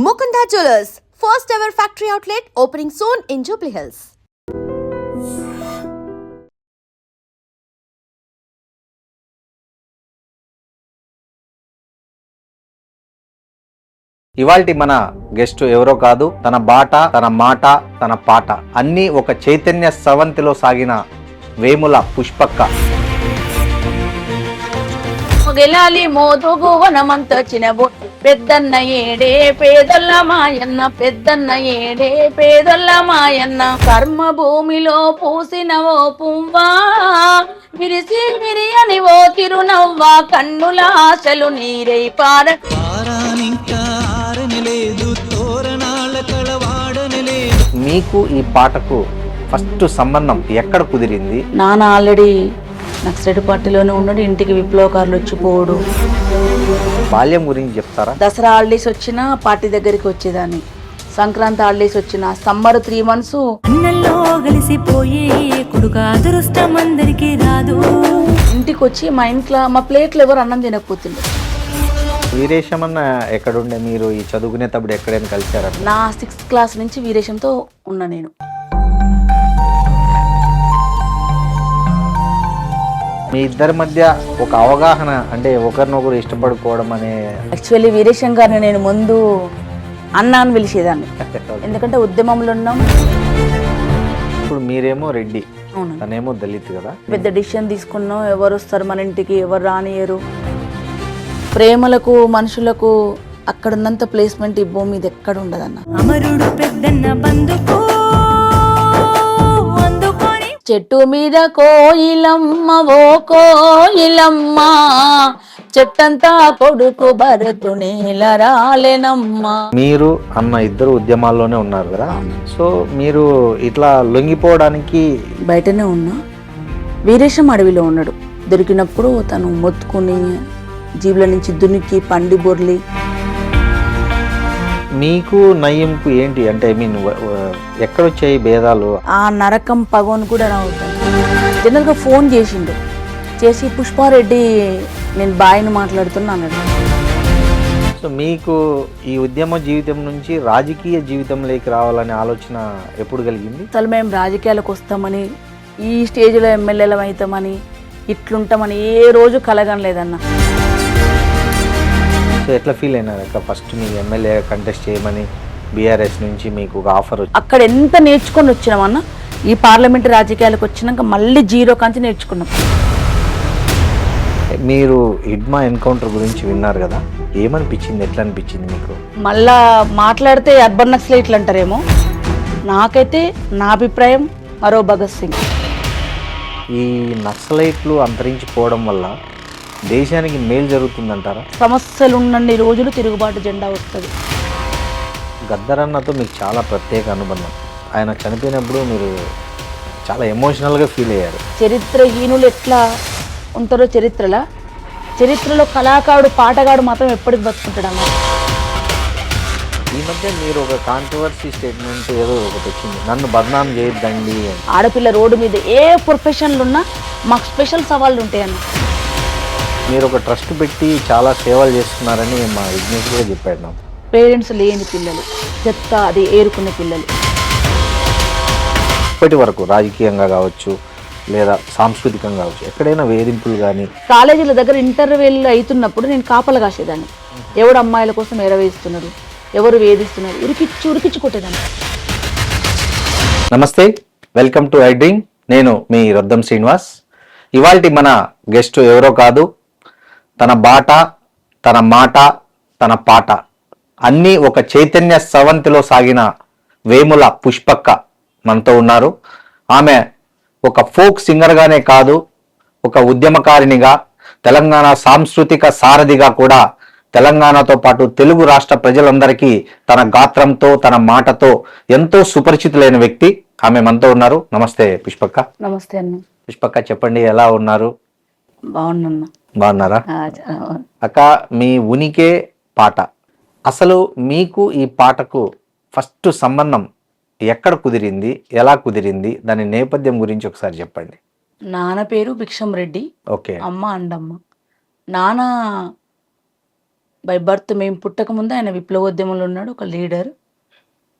Mukunda Jewelers, first ever factory outlet opening soon in Jubilee Hills. ఇవాల్టి మన guest ఎవరో కాదు, తన బాట, తన మాట, తన పాట అన్నీ ఒక చైతన్య స్రవంతిలో సాగిన వేముల పుష్పక్క. గెలాలి మోదుగు వనమంత చినబో పెద్దన్న ఏడే పేదొల్ల మాయన్న, పెద్దన్న ఏడే పేదొల్ల మాయన్న. కర్మ భూమిలో పూసినవో పువ్వా, విరిసి విరియని ఓ తిరునవ్వా, కన్నుల ఆశలు నీరై మీకు ఈ పాటకు ఫస్ట్ సంబంధం ఎక్కడ కుదిరింది? నాన్న ఆల్రెడీ నక్సలైట్ పార్టీలోనే ఉన్నాడు, ఇంటికి విప్లవకారులు వచ్చిపోడు. బాల్యం గురించి చెప్తారా? దసరా హాలిడేస్ వచ్చినా పార్టీ దగ్గరికి వచ్చేదాన్ని, సంక్రాంతి హాలిడేస్ వచ్చిన సమ్మర్ 3 months అన్నల్లో కలిసిపోయే కొడుక అదృష్టం అందరికి రాదు. ఇంటికి వచ్చి మా ఇంట్లో మా ప్లేట్లు ఎవరు అన్నం తినకపోతుండే. వీరేశం అన్న ఎక్కడుండే? మీరు ఈ చదువుకునేటప్పుడు ఎక్కడైనా కలిసారా? నా 6th క్లాస్ నుంచి వీరేశంతో ఉన్నా నేను. మీ ఇద్దరి మధ్య ఒక అవగాహన, అంటే ఒకరినొకరు ఇష్టపడుకోవడం అనే. యాక్చువల్లీ వీరేశం గారిని నేను ముందు అన్న అని పిలిచేదాన్ని, ఎందుకంటే ఉద్యమంలో ఉన్నాం. ఇప్పుడు మీరేమో రెడ్డి, అవును, తనేమో దళిత్ కదా. పెద్ద డిసిషన్ తీసుకున్నాం, ఎవరు వస్తారు మన ఇంటికి, ఎవరు రానియరు. ప్రేమలకు మనుషులకు అక్కడ ఉన్నంత ప్లేస్మెంట్ ఈ భూమి మీద ఎక్కడ ఉండదన్న. అమరుడు పెద్దన్న బంధుకు అందుకొని చెట్టు మీద కోయిలమ్మ ఓ కోయిలమ్మ, చెట్టంతా కొడుకు భరతునేల రాలేనమ్మా. మీరు అన్న ఇద్దరు ఉద్యమాల్లోనే ఉన్నారు కదా, సో మీరు ఇట్లా లొంగిపోవడానికి బయటనే ఉన్నా. వీరేశం అడవిలో ఉన్నాడు, దొరికినప్పుడు తను మొత్తుకుని జీబుల నుంచి దునికి పండి బొర్లి. మీకు నయ్యంకు ఏంటి అంటే ఐ మీన్ ఎక్కడొచ్చాయి భేదాలు? ఆ నరకం పగోని కూడా రావుతాను. జనరల్గా ఫోన్ చేసిండు, చేసి పుష్పారెడ్డి నేను బాయ్ని మాట్లాడుతున్నా అన్నాడు. సో మీకు ఈ ఉద్యమ జీవితం నుంచి రాజకీయ జీవితంలోకి రావాలనే ఆలోచన ఎప్పుడు కలిగింది? అసలు మేము రాజకీయాలకు వస్తామని, ఈ స్టేజ్లో ఎమ్మెల్యేలం అవుతామని, ఇట్లుంటామని ఏ రోజు కలగనలేదన్న. సో ఎట్లా ఫీల్ అయినారు అక్క ఫస్ట్ మీ ఎమ్మెల్యే కంటెస్ట్ చేయమని బీఆర్ఎస్ నుంచి మీకు ఒక ఆఫర్ వచ్చి? అక్కడ ఎంత నేర్చుకొని వచ్చినామన్న, ఈ పార్లమెంట్ రాజకీయాలకు వచ్చినాక మళ్ళీ జీరో కాంచి నేర్చుకున్నాం. మీరు హిడ్మా ఎన్కౌంటర్ గురించి విన్నారు కదా, ఏమనిపించింది, ఎట్లా అనిపించింది మీకు? మళ్ళా మాట్లాడితే అర్బన్ నక్సలైట్లు అంటారేమో, నాకైతే నా అభిప్రాయం మరో భగత్ సింగ్. ఈ నక్సలైట్లు అంతరించిపోవడం వల్ల దేశానికి మేలు జరుగుతుందంటారా? సమస్యలు ఉన్నన్ని రోజులు తిరుగుబాటు జెండా వస్తుంది. గద్దరన్నతో మీకు చాలా ప్రత్యేక అనుబంధం. ఆయన చనిపోయినప్పుడు మీరు చాలా ఎమోషనల్గా ఫీల్ అయ్యారు. చరిత్రహీనులు ఎట్లా ఉంటారో చరిత్రలో కళాకారుడు పాటగాడు మాత్రం ఎప్పటికి బతుకుంటాడు. ఈ మధ్య మీరు ఒక కాంట్రవర్సీ స్టేట్మెంట్ ఏదో ఒకటి వచ్చింది, నన్ను బదనాం చేయొద్దండి అని. ఆడపిల్ల రోడ్డు మీద ఏ ప్రొఫెషన్లు ఉన్నా మాకు స్పెషల్ సవాళ్ళు ఉంటాయన్న. మీరు ఒక ట్రస్ట్ పెట్టి చాలా సేవలు చేస్తున్నారని మా విజ్ఞేష్ కూడా చెప్పాడు నాకు. పేరెంట్స్ లేని పిల్లలు, చెత్త అది ఏరుకునే పిల్లలు. ఇప్పటి వరకు రాజకీయంగా కావచ్చు లేదా సాంస్కృతికంగా కావచ్చు ఎక్కడైనా వేధింపులు కానీ? కాలేజీల దగ్గర ఇంటర్వ్యూలు అవుతున్నప్పుడు నేను కాపలు కాసేదాన్ని. ఎవడు అమ్మాయిల కోసం ఎరవేస్తున్నాడు, ఎవరు వేధిస్తున్నారు, ఉరికిచ్చి కొట్టేదాన్ని. నమస్తే, వెల్కమ్ టు ఐ డ్రీమ్. నేను మీ రొద్దం శ్రీనివాస్. ఇవాల్టి మన గెస్ట్ ఎవరో కాదు, తన బాట, తన మాట, తన పాట అన్నీ ఒక చైతన్య స్రవంతిలో సాగిన వేముల పుష్పక్క మనతో ఉన్నారు. ఆమె ఒక ఫోక్ సింగర్గానే కాదు, ఒక ఉద్యమకారినిగా, తెలంగాణ సాంస్కృతిక సారథిగా కూడా తెలంగాణతో పాటు తెలుగు రాష్ట్ర ప్రజలందరికీ తన గాత్రంతో, తన మాటతో ఎంతో సుపరిచితులైన వ్యక్తి. ఆమె మనతో ఉన్నారు. నమస్తే పుష్పక్క. నమస్తే అన్న. పుష్పక్క, చెప్పండి, ఎలా ఉన్నారు? బాగున్నా. బాగున్నారా అక్క? మీ ఉనికే పాట. అసలు మీకు ఈ పాటకు ఫస్ట్ సంబంధం ఎక్కడ కుదిరింది, ఎలా కుదిరింది, దాని నేపథ్యం గురించి ఒకసారి చెప్పండి. నాన్న పేరు భిక్షం రెడ్డి, ఓకే. అమ్మ అండమ్మ. నాన్న బై బర్త్ మేము పుట్టక ముందు ఆయన విప్లవోద్యమంలో ఉన్నాడు, ఒక లీడర్.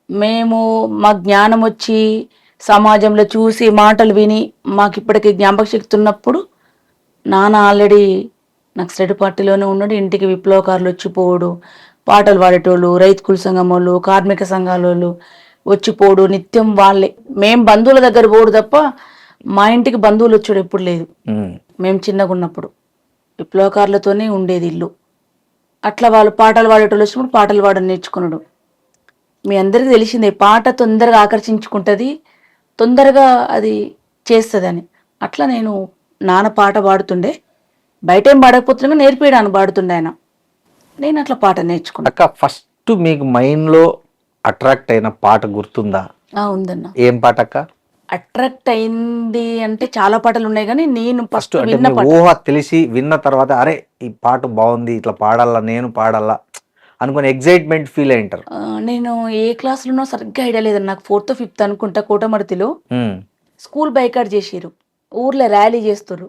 మేము మా జ్ఞానం వచ్చి సమాజంలో చూసి మాటలు విని మాకు ఇప్పటికీ జ్ఞాపక శక్తి ఉన్నప్పుడు నాన్న ఆల్రెడీ నక్సలైట్ పార్టీలోనే ఉన్నాడు. ఇంటికి విప్లవకారులు వచ్చిపోడు, పాటలు పాడేటోళ్ళు, రైతు కుల సంఘం వాళ్ళు, కార్మిక సంఘాల వాళ్ళు వచ్చిపోడు, నిత్యం వాళ్ళే. మేము బంధువుల దగ్గర పోడు తప్ప మా ఇంటికి బంధువులు వచ్చాడు ఎప్పుడు లేదు. మేము చిన్నగా ఉన్నప్పుడు విప్లవకారులతోనే ఉండేది ఇల్లు. అట్లా వాళ్ళు పాటలు పాడేటోళ్ళు వచ్చినప్పుడు పాటలు పాడని నేర్చుకున్నాడు. మీ అందరికీ తెలిసిందే, పాట తొందరగా ఆకర్షించుకుంటుంది, తొందరగా అది చేస్తుందని. అట్లా నేను నాన్న పాట పాడుతుండే, బయట ఏం పాడకపోతున్నా నేర్పించడానికి పాడుతుండే ఆయన. నేను అట్లా పాట నేర్చుకున్నా. అక్క ఫస్ట్ మీకు మైండ్లో అట్రాక్ట్ అయిన పాట గుర్తుందా? ఉందన్న. ఏం పాట అక్క? అట్రాక్ట్ అయింది అంటే చాలా పాటలు ఉన్నాయి, కానీ నేను ఫస్ట్ అంటే విన్న మీ పాట, ఊహ తెలిసి విన్న తర్వాత అరే ఈ పాట బాగుంది, ఇట్లా పాడాలా, నేను పాడాలా అనుకుని ఎగ్జైట్మెంట్ ఫీల్ అయి ఉంటారు. నేను ఏ క్లాస్లోనో సరిగ్గా ఐడియా లేదన్న, నాకు 4th 5th అనుకుంటా, కోటమర్తిలో స్కూల్ బైకాట్ చేసిర్రు, ఊర్లో ర్యాలీ చేస్తుర్రు.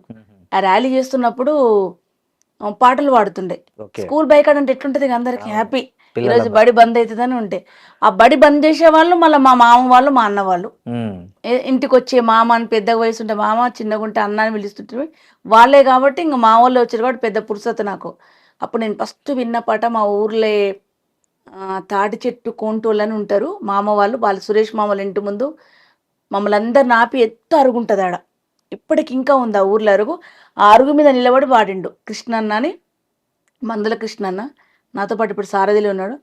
ఆ ర్యాలీ చేస్తున్నప్పుడు పాటలు పాడుతుండే. స్కూల్ బైకాట్ అంటే ఎట్లుంటది ఇక అందరికి హ్యాపీ, ఈరోజు బడి బంద్ అవుతుందని ఉంటే ఆ బడి బంద్ చేసే వాళ్ళు మళ్ళీ మా మామ వాళ్ళు, మా అన్న వాళ్ళు ఇంటికి వచ్చే మామ అని, పెద్దగా వయసు ఉంటే మామ, చిన్నగా ఉంటే అన్న అని పిలుస్తుంటే వాళ్ళే కాబట్టి ఇంకా మా వాళ్ళు వచ్చారు కాబట్టి పెద్ద పురుసత నాకు. అప్పుడు నేను ఫస్ట్ విన్న పాట మా ఊర్లే తాటి చెట్టు కోంటోళ్ళు అని ఉంటారు మామ వాళ్ళు, వాళ్ళు సురేష్ మామల ఇంటి ముందు మమ్మల్ని అందరిని ఆపి ఎత్తు అరుగుంటుంది ఆడ, ఇప్పటికి ఇంకా ఉంది ఆ ఊర్లో అరుగు. ఆ అరుగు మీద నిలబడి పాడిండు కృష్ణన్న అని, మందుల కృష్ణన్న. నాతో పాటు ఇప్పుడు సారథిలో ఉన్నాడు.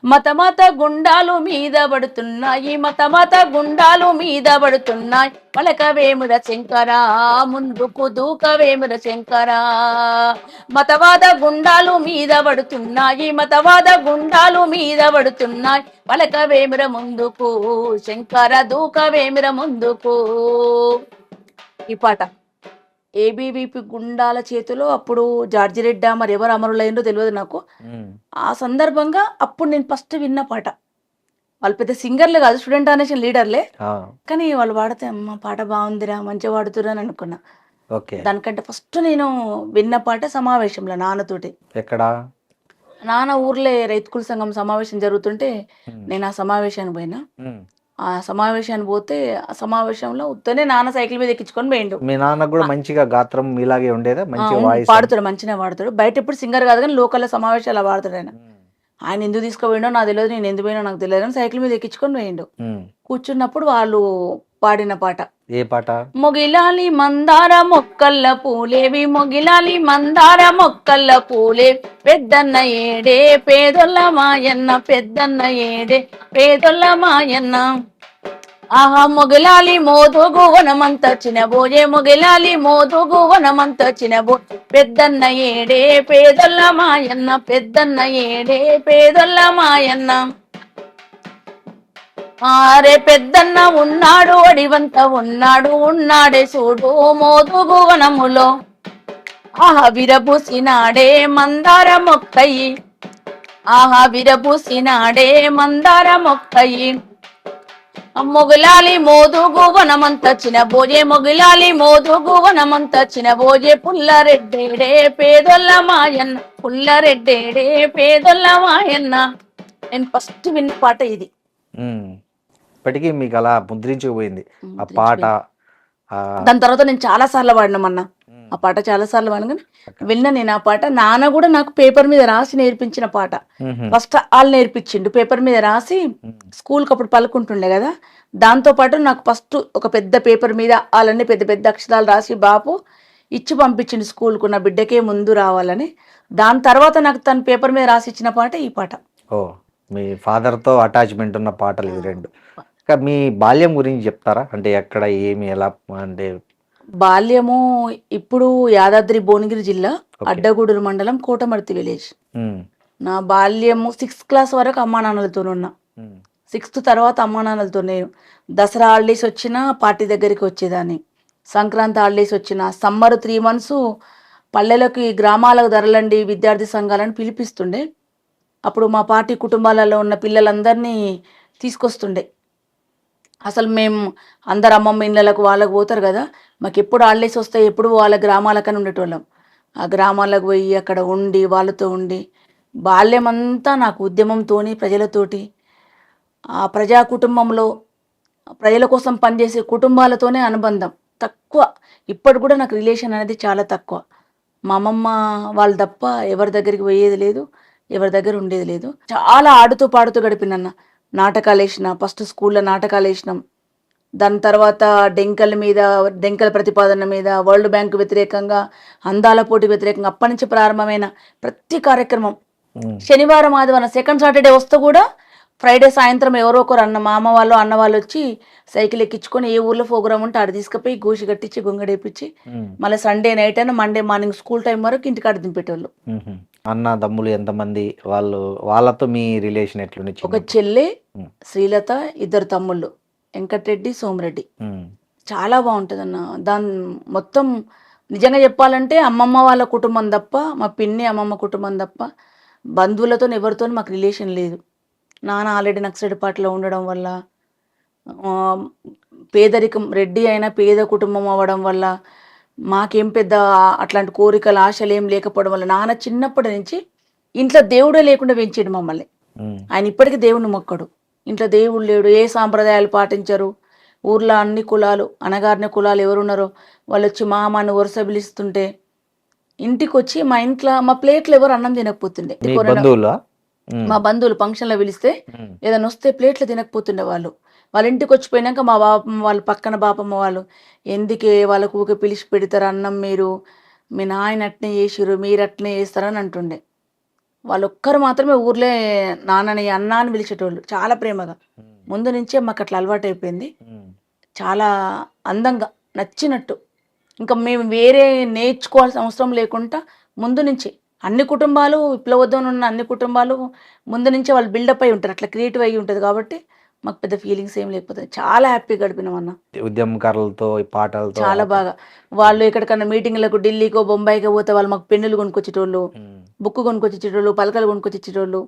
మత మత గుండాలు మీద పడుతున్నాయి, మత మత గుండాలు మీద పడుతున్నాయి, పలకవేముర శంకరా ముందుకు దూకవేముర శంకరా. మతవాద గుండాలు మీద పడుతున్నాయి, మతవాద గుండాలు మీద పడుతున్నాయి, పలకవేముర ముందుకు శంకర దూకవేముర ముందుకు. ఈ పాట ఏబీవీపీ గుండాల చేతిలో అప్పుడు జార్జి రెడ్డా మరి ఎవరు అమరులైందో తెలియదు నాకు. ఆ సందర్భంగా అప్పుడు నేను ఫస్ట్ విన్న పాట. వాళ్ళు పెద్ద సింగర్లే కాదు, స్టూడెంట్ అనేషన్ లీడర్లే, కానీ వాళ్ళు పాడితే అమ్మ పాట బాగుందిరా, మంచిగా పాడుతురా అని అనుకున్నా. దానికంటే ఫస్ట్ నేను విన్న పాట సమావేశంలో నాన్నతోటి. ఎక్కడ? నాన్న ఊర్లే రైతు కుల సంఘం సమావేశం జరుగుతుంటే నేను ఆ సమావేశానికి పోయినా. ఆ సమావేశానికి పోతే ఆ సమావేశంలో ఉత్తనే నాన్న సైకిల్ మీద ఎక్కించుకొని పోయిండు. మీ నాన్న కూడా మంచిగా గాత్రం ఇలాగే ఉండేదా? మంచిగా వాయిస్ పాడుతాడు, మంచిగా పాడుతాడు. బయట ఎప్పుడు సింగర్ కాదు కానీ లోకల్ సమావేశాలు పాడుతాడు ఆయన. ఆయన ఎందుకు తీసుకుపోయిండో నాకు తెలియదు, నేను ఎందుకు పోయినా నాకు తెలియదు, కానీ సైకిల్ మీద ఎక్కించుకొని పోయిండు. కూర్చున్నప్పుడు వాళ్ళు పాడిన పాట. ఏ పాట? మొగిలాలి మందార మొక్కల్ల పూలేవి, మొగిలాలి మందార మొక్కల్ల పూలే, పెద్దన్న ఏడే పేదొల్ల మాయన్న, పెద్దన్న ఏడే పేదొల్ల మాయన్న. ఆహా మొగిలాలి మోదుగు వనమంత చినబోయే, మొగిలాలి మోదుగు వనమంత చినబో, పెద్దన్న ఏడే పేదొల్ల మాయన్న, పెద్దన్న ఏడే పేదొల్ల మాయన్న. ఆరే పెద్దన్న ఉన్నాడు అడివంత ఉన్నాడు, ఉన్నాడే చూడు మోదుగు వనములో, ఆహా విరబూసినాడే మందార మొక్కయి, ఆహా విరబూసినాడే మందార మొక్కయి. మొగిలాలి మోదుగు వనమంత చినబోయే, మొగిలాలి మోదుగు వనమంత చినబోయే, పుల్లరెడ్డేడే పేదొల్ల మాయన్న, పుల్లరెడ్డేడే పేదొల్ల మాయన్న. నేను ఫస్ట్ విన్న పాట ఇది. ఇప్పటికీ మీకు అలా ముద్రించుకుపోయింది ఆ పాట. దాని తర్వాత నేను చాలా సార్లు పాడినామన్నా ఆ పాట, చాలా సార్లు పాడిన విన్నా నేను ఆ పాట. నాన్న కూడా నాకు పేపర్ మీద రాసి నేర్పించిన పాట. ఫస్ట్ వాళ్ళు నేర్పించిండు, పేపర్ మీద రాసి స్కూల్కి అప్పుడు పలుకుంటుండే కదా, దాంతో పాటు నాకు ఫస్ట్ ఒక పెద్ద పేపర్ మీద వాళ్ళని పెద్ద పెద్ద అక్షరాలు రాసి బాపు ఇచ్చి పంపించిండు స్కూల్కు, నా బిడ్డకే ముందు రావాలని. దాని తర్వాత నాకు తన పేపర్ మీద రాసి ఇచ్చిన పాట ఈ పాట. ఓ, మీ ఫాదర్తో అటాచ్మెంట్ ఉన్న పాటలు ఇవి రెండు. మీ బాల్యం గురించి చెప్తారా? అంటే ఎక్కడ, ఏమి, ఎలా? అంటే బాల్యము ఇప్పుడు యాదాద్రి భువనగిరి జిల్లా అడ్డగూడూరు మండలం కోటమర్తి విలేజ్. నా బాల్యము 6th క్లాస్ వరకు అమ్మా నాన్నలతో ఉన్నా. 6th తర్వాత అమ్మా నాన్నలతో. నేను దసరా హాలిడేస్ వచ్చినా పార్టీ దగ్గరికి వచ్చేదాన్ని, సంక్రాంతి హాలిడేస్ వచ్చిన, సమ్మర్ 3 months పల్లెలకి గ్రామాలకు ధరలండి విద్యార్థి సంఘాలను పిలిపిస్తుండే. అప్పుడు మా పార్టీ కుటుంబాలలో ఉన్న పిల్లలందరినీ తీసుకొస్తుండే. అసలు మేము అందరు అమ్మమ్మ ఇళ్ళకు వాళ్ళకు పోతారు కదా, మాకు ఎప్పుడు హాలిడేస్ వస్తాయి ఎప్పుడు వాళ్ళ గ్రామాలకని ఉండేటోళ్ళం. ఆ గ్రామాలకు పోయి అక్కడ ఉండి వాళ్ళతో ఉండి బాల్యమంతా నాకు ఉద్యమంతోని ప్రజలతోటి ఆ ప్రజా కుటుంబంలో ప్రజల కోసం పనిచేసే కుటుంబాలతోనే అనుబంధం తక్కువ. ఇప్పటి కూడా నాకు రిలేషన్ అనేది చాలా తక్కువ. మా అమ్మమ్మ వాళ్ళు తప్ప ఎవరి దగ్గరికి పోయేది లేదు, ఎవరి దగ్గర ఉండేది లేదు. చాలా ఆడుతూ పాడుతూ గడిపినన్న. నాటకాలు వేసిన, ఫస్ట్ స్కూల్లో నాటకాలు వేసినాం. దాని తర్వాత డెంకల ప్రతిపాదన మీద, వరల్డ్ బ్యాంకు వ్యతిరేకంగా, అందాల పోటీ వ్యతిరేకంగా అప్పటి నుంచి ప్రారంభమైన ప్రతి కార్యక్రమం. శనివారం ఆదివారం సెకండ్ సాటర్డే వస్తే కూడా ఫ్రైడే సాయంత్రం ఎవరో ఒకరు మా అమ్మ వాళ్ళు అన్న వాళ్ళు వచ్చి సైకిల్ ఎక్కించుకొని ఏ ఊర్లో ప్రోగ్రామ్ ఉంటే ఆడ తీసుకుపోయి గోషి కట్టించి గొంగడేపించి మళ్ళీ సండే నైట్ అయినా మండే మార్నింగ్ స్కూల్ టైం వరకు ఇంటికాడ దింపేటోళ్ళు. అన్న తమ్ములు ఎంతమంది? వాళ్ళతో మీ రిలేషన్ ఎట్లుంది? ఒక చెల్లి శ్రీలత, 2 తమ్ముళ్ళు వెంకటరెడ్డి, సోమరెడ్డి. చాలా బాగుంటుంది అన్న. దాని మొత్తం నిజంగా చెప్పాలంటే అమ్మమ్మ వాళ్ళ కుటుంబం తప్ప, మా పిన్ని అమ్మమ్మ కుటుంబం తప్ప బంధువులతో ఎవరితో మాకు రిలేషన్ లేదు. నాన్న ఆల్రెడీ నక్సలపాటలో ఉండడం వల్ల, పేదరికం, రెడ్డి అయినా పేద కుటుంబం అవ్వడం వల్ల మాకేం పెద్ద అట్లాంటి కోరికలు ఆశలు ఏం లేకపోవడం వల్ల నాన్న చిన్నప్పటి నుంచి ఇంట్లో దేవుడే లేకుండా పెంచాడు మమ్మల్ని. ఆయన ఇప్పటికీ దేవుని మొక్కడు. ఇంట్లో దేవుడు లేడు, ఏ సాంప్రదాయాలు పాటించరు. ఊర్లో అన్ని కులాలు, అనగారిన కులాలు ఎవరున్నారో వాళ్ళు వచ్చి మా అమ్మని వరుస పిలుస్తుంటే ఇంటికి వచ్చి మా ఇంట్లో మా ప్లేట్లు ఎవరు అన్నం తినకపోతుండే. మా బంధువులు ఫంక్షన్లో పిలిస్తే ఏదైనా వస్తే ప్లేట్లు తినకపోతుండే వాళ్ళు. వాళ్ళ ఇంటికి వచ్చిపోయినాక మా బాపమ్మ వాళ్ళు, పక్కన బాపమ్మ వాళ్ళు, ఎందుకే వాళ్ళకు ఊకే పిలిచి పెడతారు అన్నం, మీరు మీ నాయన అట్నే చేసిరు, మీరు అట్నే చేస్తారని అంటుండే. వాళ్ళు ఒక్కరు మాత్రమే ఊర్లే నాన్నని అన్న అని పిలిచేటోళ్ళు, చాలా ప్రేమగా. ముందు నుంచే మాకు అట్లా అలవాటు అయిపోయింది. చాలా అందంగా నచ్చినట్టు. ఇంకా మేము వేరే నేర్చుకోవాల్సిన అవసరం లేకుండా ముందు నుంచి అన్ని కుటుంబాలు, విప్లవోద్యమంలో ఉన్న అన్ని కుటుంబాలు ముందు నుంచే వాళ్ళు బిల్డప్ అయి ఉంటారు, అట్లా క్రియేటివ్ అయ్యి ఉంటుంది. కాబట్టి మాకు పెద్ద ఫీలింగ్స్ ఏం లేకపోతే చాలా హ్యాపీగా గడిపినాం అన్న. ఉద్యమకారులతో, పాటలతో చాలా బాగా. వాళ్ళు ఎక్కడికన్నా మీటింగ్లకు ఢిల్లీకో బొంబాయికో పోతే వాళ్ళు మాకు పెన్నులు కొనుక్కొచ్చేటోళ్ళు, బుక్ కొనుక్కొచ్చేటోళ్ళు, పలకలు కొనుక్కొచ్చేటోళ్ళు,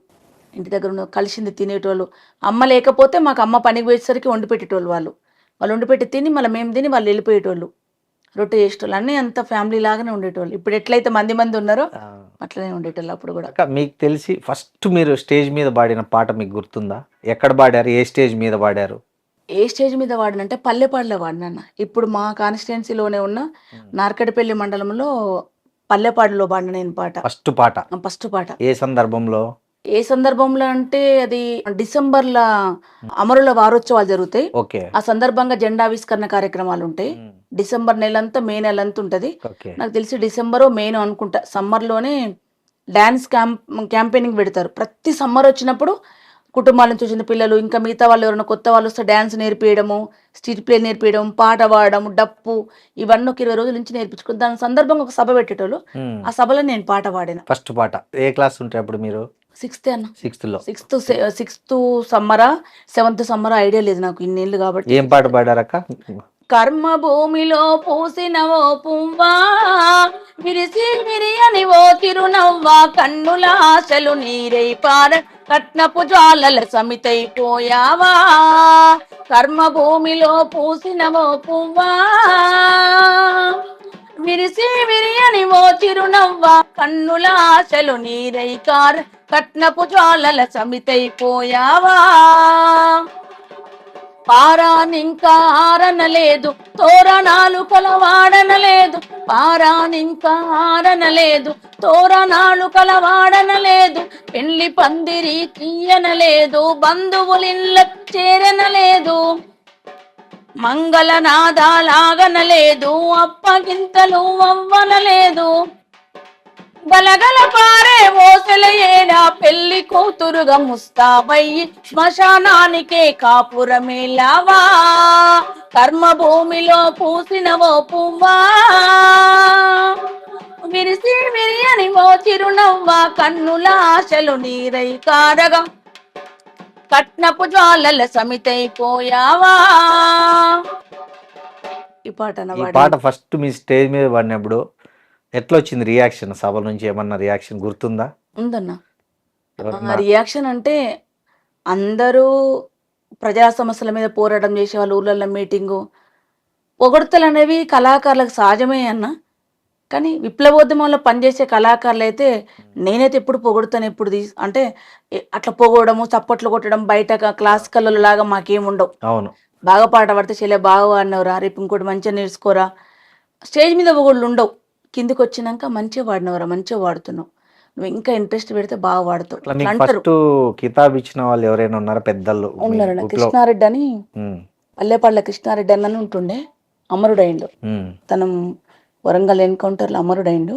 ఇంటి దగ్గర ఉన్న కలిసింది తినేటోళ్ళు. అమ్మ లేకపోతే మాకు అమ్మ పనికి పోయేసరికి వండి పెట్టేటోళ్ళు. వాళ్ళు వండి పెట్టి తిని మళ్ళీ మేము తిని వాళ్ళు వెళ్ళిపోయేటోళ్ళు. రొట్టె చేసేటోళ్ళు. అన్నీ అంత ఫ్యామిలీ లాగానే ఉండేటోళ్ళు. ఇప్పుడు ఎట్లయితే మంది ఉన్నారో అట్లనే ఉండేటోళ్ళు అప్పుడు కూడా. మీకు తెలిసి ఫస్ట్ మీరు స్టేజ్ మీద పాడిన పాట మీకు గుర్తుందా? ఎక్కడ పాడారు? ఏ స్టేజ్ మీద పాడారు? ఏ స్టేజ్ మీద వాడినంటే పల్లెపాడులో వాడినన్న. ఇప్పుడు మా కాన్స్టిట్యున్సీలోనే ఉన్న నార్కడపల్లి మండలంలో పల్లెపాడులో పాడిన నేను పాట. ఫస్ట్ పాట ఏ సందర్భంలో? ఏ సందర్భంలో అంటే అది డిసెంబర్లో అమరుల వారోత్సవాలు జరుగుతాయి. ఆ సందర్భంగా జెండావిష్కరణ కార్యక్రమాలు ఉంటాయి. డిసెంబర్ నెలంతా, మే నెలంతా ఉంటది. నాకు తెలిసి డిసెంబరో మేనో అనుకుంటా. సమ్మర్లోనే డాన్స్ క్యాంపెయినింగ్ పెడతారు. ప్రతి సమ్మర్ వచ్చినప్పుడు కుటుంబాల నుంచి వచ్చిన పిల్లలు, ఇంకా మిగతా వాళ్ళు ఎవరైనా కొత్త వాళ్ళు వస్తే డాన్స్ నేర్పించడము, స్ట్రీట్ ప్లే నేర్పించడం, పాట పాడడం, డప్పు, ఇవన్నీ ఒక 20 రోజుల నుంచి నేర్పించుకుని దాని సందర్భంగా ఒక సభ పెట్టేటోళ్ళు. ఆ సభలో నేను పాట పాడిన. ఫస్ట్ పాట ఏ క్లాస్ ఉంటాయి అప్పుడు మీరు? 6th అన్న. 6th సమ్మరా 7th సమ్మరా ఐడియా లేదు నాకు, ఇన్నేళ్ళు కాబట్టి. ఏం పాట పాడారక్క? కర్మ భూమిలో పూసిన ఓ పువ్వా, విరిసి విరియని ఓ తిరునవ్వా, కన్నుల ఆశలు నీరై పార, కట్నపు జ్వాలల సమితైపోయావా. కర్మ భూమిలో పూసిన ఓ పువ్వా, విరిసి విరియని ఓ చిరునవ్వా, కన్నుల ఆశలు నీరై కార, కట్నపు జ్వాలల సమితైపోయావా. పారానింకా ఆరనలేదు, తోరణాలు కలవాడనలేదు, పారానింకా ఆరనలేదు, తోరణాలు కలవాడనలేదు, పెళ్లి పందిరి తీయనలేదు, బంధువులిళ్ళ చేరనలేదు, మంగళనాదాలాగనలేదు, అప్పగింతలు అవ్వనలేదు, గలగల పారే ఓసెల ఏడా పెళ్లి కూతురుగా ముస్తాబయ్యి శ్మశానానికే కాపురమేలావా. కర్మ భూమిలో పూసిన ఓ పువ్వా, విరిసి విరియని ఓ చిరునవ్వా, కన్నుల ఆశలు నీరై కారగా, కట్నపు జ్వాలల సమితైపోయావా. ఈ పాట ఫస్ట్ మీ స్టేజ్ మీద పాడినప్పుడు ఎట్లా వచ్చింది రియాక్షన్? సభ నుంచి ఏమన్నా రియాక్షన్ గుర్తుందా? ఉందన్న. రియాక్షన్ అంటే అందరూ ప్రజా సమస్యల మీద పోరాటం చేసే వాళ్ళు, ఊళ్ళల్లో మీటింగు, పొగడ్తలు అనేవి కళాకారులకు సహజమే అన్న. కానీ విప్లవోద్యమంలో పనిచేసే కళాకారులు అయితే నేనైతే ఎప్పుడు పొగుడుతాను, ఎప్పుడు అంటే అట్లా పొగడము, చప్పట్లు కొట్టడం, బయట క్లాసికల్ లాగా మాకేం ఉండవు. అవును. బాగా పాట పడితే చెల్లె బాగా పాడినవరా, రేపు ఇంకోటి మంచిగా నేర్చుకోరా, స్టేజ్ మీద పొగళ్ళు ఉండవు. కిందికి వచ్చినాక మంచిగా పాడినవరా, మంచిగా పాడుతున్నావు, నువ్వు ఇంకా ఇంట్రెస్ట్ పెడితే బాగా పాడుతావు అట్లా అట్లా మీకు అంటారు. ఫస్ట్ కితాబ్ ఇచ్చిన వాళ్ళు ఎవరైనా ఉన్నారా పెద్దలు? మీ ఉన్నారన్న ఊర్లో? కృష్ణారెడ్డి అని, ఉమ్, పల్లెపాళ్ళ కృష్ణారెడ్డి అని ఉంటుండే, అమరుడైండు. ఉమ్, తను వరంగల్ ఎన్కౌంటర్లో అమరుడైండు.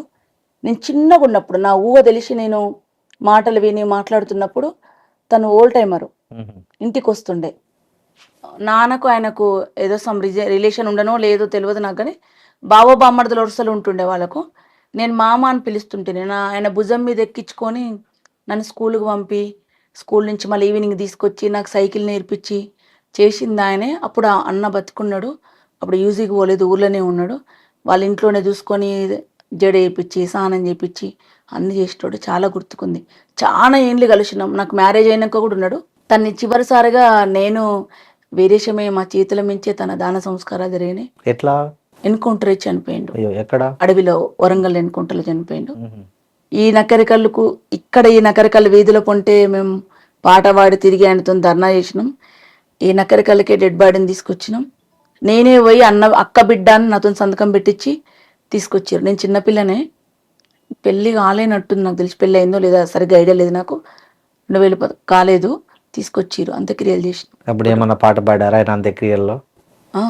నేను చిన్నగా ఉన్నప్పుడు, నా ఊహ తెలిసి నేను మాటలు విని మాట్లాడుతున్నప్పుడు తను ఓల్డ్ టైమరు, ఉమ్, ఇంటికి వస్తుండే. నాన్నకు ఆయనకు ఏదో సమ్ రిలేషన్ ఉండనో లేదో తెలియదు నాకు, కానీ బావ బామ్మర్దుల వరుసలు ఉంటుండే వాళ్ళకు. నేను మామ అని పిలుస్తుంటే నేను ఆయన భుజం మీద ఎక్కించుకొని నన్ను స్కూల్కి పంపి, స్కూల్ నుంచి మళ్ళీ ఈవినింగ్ తీసుకొచ్చి నాకు సైకిల్ నేర్పించి చేసింది ఆయనే. అప్పుడు ఆ అన్న బతుకున్నాడు, అప్పుడు యూజీకి పోలేదు, ఊర్లోనే ఉన్నాడు. వాళ్ళ ఇంట్లోనే చూసుకొని జడ వేయించి స్నానం చేయించి అన్ని చేసేటోడు. చాలా గుర్తుకుంది. చాలా ఏండ్లు కలిసినాం. నాకు మ్యారేజ్ అయినాక కూడా ఉన్నాడు. తన్ని చివరిసారిగా నేను వీరేశమే మా చేతుల మించే తన దాన సంస్కారాలు జరిగినాయి. ఎట్లా? ఎన్కౌంటర్ ఇచ్చి చనిపోయిండు. అయ్యో, ఎక్కడ? అడవిలో, వరంగల్ ఎన్కౌంటర్లో చనిపోయిండు. ఉహు, ఈ నకరికల్లుకు ఇక్కడ ఈ నకరికల్లు వీధిలో పొంటే మేము పాట పాడి తిరిగి ఆయనతో ధర్నా చేసినాం. ఈ నకరికల్లుకే డెడ్ బాడీని తీసుకొచ్చినాం. నేనే పోయి అక్క బిడ్డ అని నాతో సంతకం పెట్టించి తీసుకొచ్చారు. నేను చిన్నపిల్లనే, పెళ్ళి కాలేనట్టుంది నాకు తెలిసి, పెళ్ళి అయిందో లేదా సరిగ్గా ఐడియా లేదు నాకు. 2010 కాలేదు, తీసుకొచ్చిరు, అంత్యక్రియలు చేసిన. అప్పుడు ఏమన్నా పాట పాడారా ఆయన అంత్యక్రియల్లో?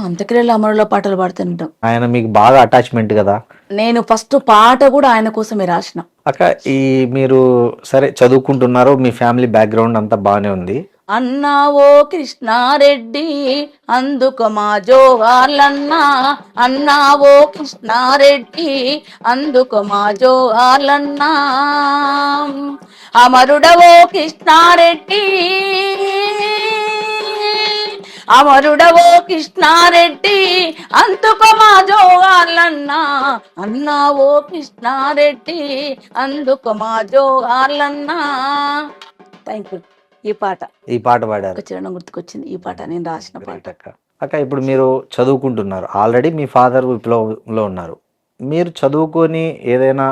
అంత్యక్రియలు అమరులో పాటలు పాడుతుంటాం. ఆయన మీకు బాగా అటాచ్మెంట్ కదా? నేను ఫస్ట్ పాట కూడా ఆయన కోసమే రాసిన. అక్క, ఈ మీరు సరే చదువుకుంటున్నారు, మీ ఫ్యామిలీ బ్యాక్గ్రౌండ్ అంతా బాగానే ఉంది. అన్నా ఓ కృష్ణారెడ్డి అందుకు మా జోహార్లన్నా, అన్నా ఓ కృష్ణారెడ్డి అందుకు మా జోహార్లన్నా, అమరుడవో కృష్ణారెడ్డి, అమరుడవో కృష్ణారెడ్డి అందుకు మా జోహార్లన్నా, అన్నా ఓ కృష్ణారెడ్డి అందుకు మా జోహార్లన్నా. Thank you. ఈ పాట పాడారు. ఒక చరణం గుర్తుకొచ్చింది. ఈ పాట నేను రాసిన పాట. Great అక్క. అక్క, ఇప్పుడు మీరు చదువుకుంటున్నారు, ఆల్రెడీ మీ ఫాదర్ విప్లవంలో ఉన్నారు. మీరు చదువుకొని ఏదైనా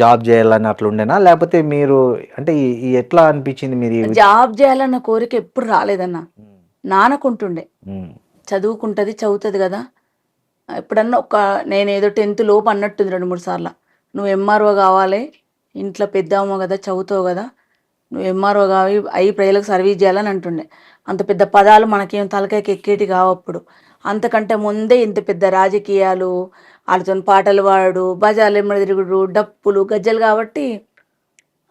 జాబ్ చేయాలని అట్లా ఉండేనా, లేకపోతే మీరు అంటే ఈ ఎట్లా అనిపించింది మీరు జాబ్ చేయాలన్న కోరిక ఎప్పుడు రాలేదన్న. నాన్నకుంటుండే ఉమ్, చదువుకుంటది, చదువుతుంది కదా. ఎప్పుడన్నా నేను ఏదో 10th లోపు అన్నట్టుంది 2-3 సార్లు, నువ్వు ఎంఆర్ఓ కావాలి, ఇంట్లో పెద్దమ్మ కదా, చదువుతావు కదా, నువ్వు ఎంఆర్ఓ కావి అయి ప్రజలకు సర్వీస్ చేయాలని అంటుండే. అంత పెద్ద పదాలు మనకేం తలకాయకి ఎక్కేటి కావప్పుడు. అంతకంటే ముందే ఇంత పెద్ద రాజకీయాలు, వాళ్ళతో పాటలు పాడు, బజార్లు ఎమ్మడి తిరుగుడు, డప్పులు, గజ్జలు, కాబట్టి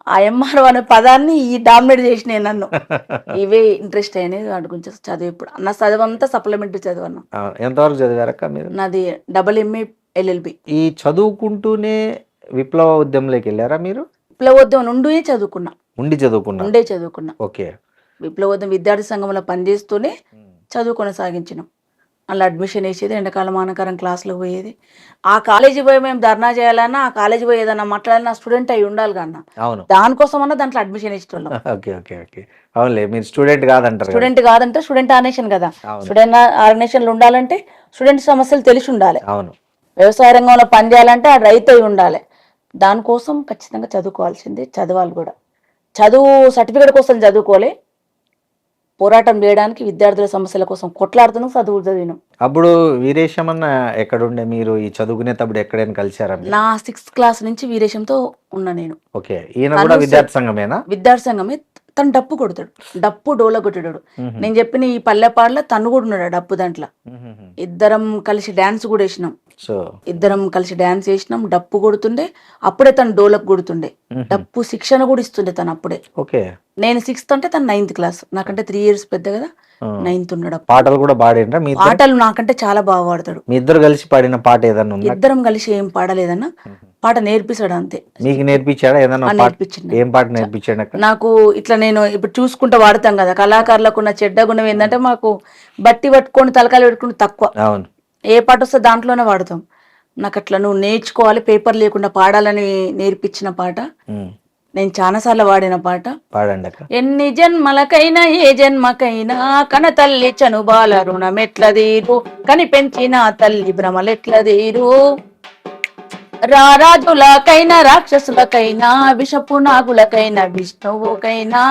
ఆ ఎంఆర్ఓ అనే పదాన్ని ఈ డామినేట్ చేసినాయి నన్ను. ఇవే ఇంట్రెస్ట్ అయినాయి వాటి గురించి చదువు. ఇప్పుడు నా చదువు అంతా సప్లిమెంటరీ చదువు అన్న. ఎంతవరకు చదివారక్క మీరు? నాది AA LLB. ఈ చదువుకుంటూనే విప్లవ ఉద్యమంలోకి వెళ్ళారా మీరు? విప్లవోద్యమం నుండి చదువుకున్నా. ఉండే చదువుకున్నా. ఓకే. విప్లవోద్యమ విద్యార్థి సంఘంలో పనిచేస్తూనే చదువు కొనసాగించినాం. అలా అడ్మిషన్ వేసేది, ఎండాకాలం ఆనకాలం క్లాసులకు పోయేది. ఆ కాలేజీ పోయి మేము ధర్నా చేయాలన్నా, ఆ కాలేజీ పోయి ఏదన్నా మాట్లాడాలన్నా స్టూడెంట్ అయి ఉండాలి కన్నా. అవును. దానికోసం అన్నా దాంట్లో అడ్మిషన్ ఇచ్చేవాళ్ళం. Okay okay okay. అవునులే, మీరు స్టూడెంట్ కాదంటారు. స్టూడెంట్ కాదంటే స్టూడెంట్ ఆర్గనైజేషన్ కదా. అవును. స్టూడెంట్ ఆర్గనైజేషన్లు ఉండాలంటే స్టూడెంట్ సమస్యలు తెలిసి ఉండాలి. అవును. వ్యవసాయ రంగంలో పనిచేయాలంటే ఆ రైతు అయి ఉండాలి. దానికోసం ఖచ్చితంగా చదువుకోవాల్సిందే, చదవాలి కూడా. చదువు సర్టిఫికేట్ కోసం చదువుకోలే, పోరాటం చేయడానికి, విద్యార్థుల సమస్యల కోసం కొట్లాడుతున్నాం, చదువు చదివినాం. అప్పుడు వీరేశమన్న ఎక్కడుండే? మీరు ఈ చదువుకునేటప్పుడు ఎక్కడైనా కలిసారా? నా 6th క్లాస్ నుంచి వీరేశంతో ఉన్నా నేను. ఓకే. ఈయన కూడా విద్యార్థి సంఘమేనా? విద్యార్థి సంఘమే. తను డప్పు కొడతాడు, డప్పు డోల కొట్టాడు. నేను చెప్పిన ఈ పల్లెపాడులో తను కూడా ఉన్నాడు ఆ డప్పు దాంట్లో. ఇద్దరం కలిసి డాన్స్ కూడా వేసినాం. ఇద్దరం కలిసి డాన్స్ వేసినాం, డప్పు కొడుతుండే. అప్పుడే తను డోలకు కొడుతుండే, డప్పు శిక్షణ కూడా ఇస్తుండే తను అప్పుడే. ఓకే. నేను 6th అంటే తను 9th క్లాస్, నాకంటే 3 years పెద్ద కదా. 9th ఉన్నాడు. పాటలు కూడా పాడిండ్రా? మీ పాటలు నాకంటే చాలా బాగా పాడతాడు. మీ ఇద్దరు కలిసి పాడిన పాట ఏదన్నా ఉందా? ఇద్దరం కలిసి ఏం పాడలేదన్నా, పాట నేర్పిస్తాడు అంతే. మీకు నేర్పించాడా ఏదన్నా? నేర్పించింది. ఏం పాట నేర్పించాడు అక్క? నాకు ఇట్లా నేను ఇప్పుడు చూసుకుంటా వాడతాం కదా, కళాకారులకు ఉన్న చెడ్డ గుణం ఏంటంటే మాకు బట్టి పట్టుకొని తలకాయలు పెట్టుకుని తక్కువ. అవును. ఏ పాట వస్తే దాంట్లోనే వాడతాం. నాకు అట్లా నువ్వు నేర్చుకోవాలి, పేపర్ లేకుండా పాడాలని నేర్పించిన పాట. నేను చాలాసార్లు వాడిన పాట. పాడండి అక్క. ఎన్ని జన్మలకైనా ఏ జన్మకైనా కన తల్లి చనుబాల రుణమెట్ల తీరు, కని పెంచిన తల్లి భ్రమలెట్ల తీరు, రారాజులకైనా రాక్షసులకైనా విషపు నాగులకైనా విష్ణువుకైనా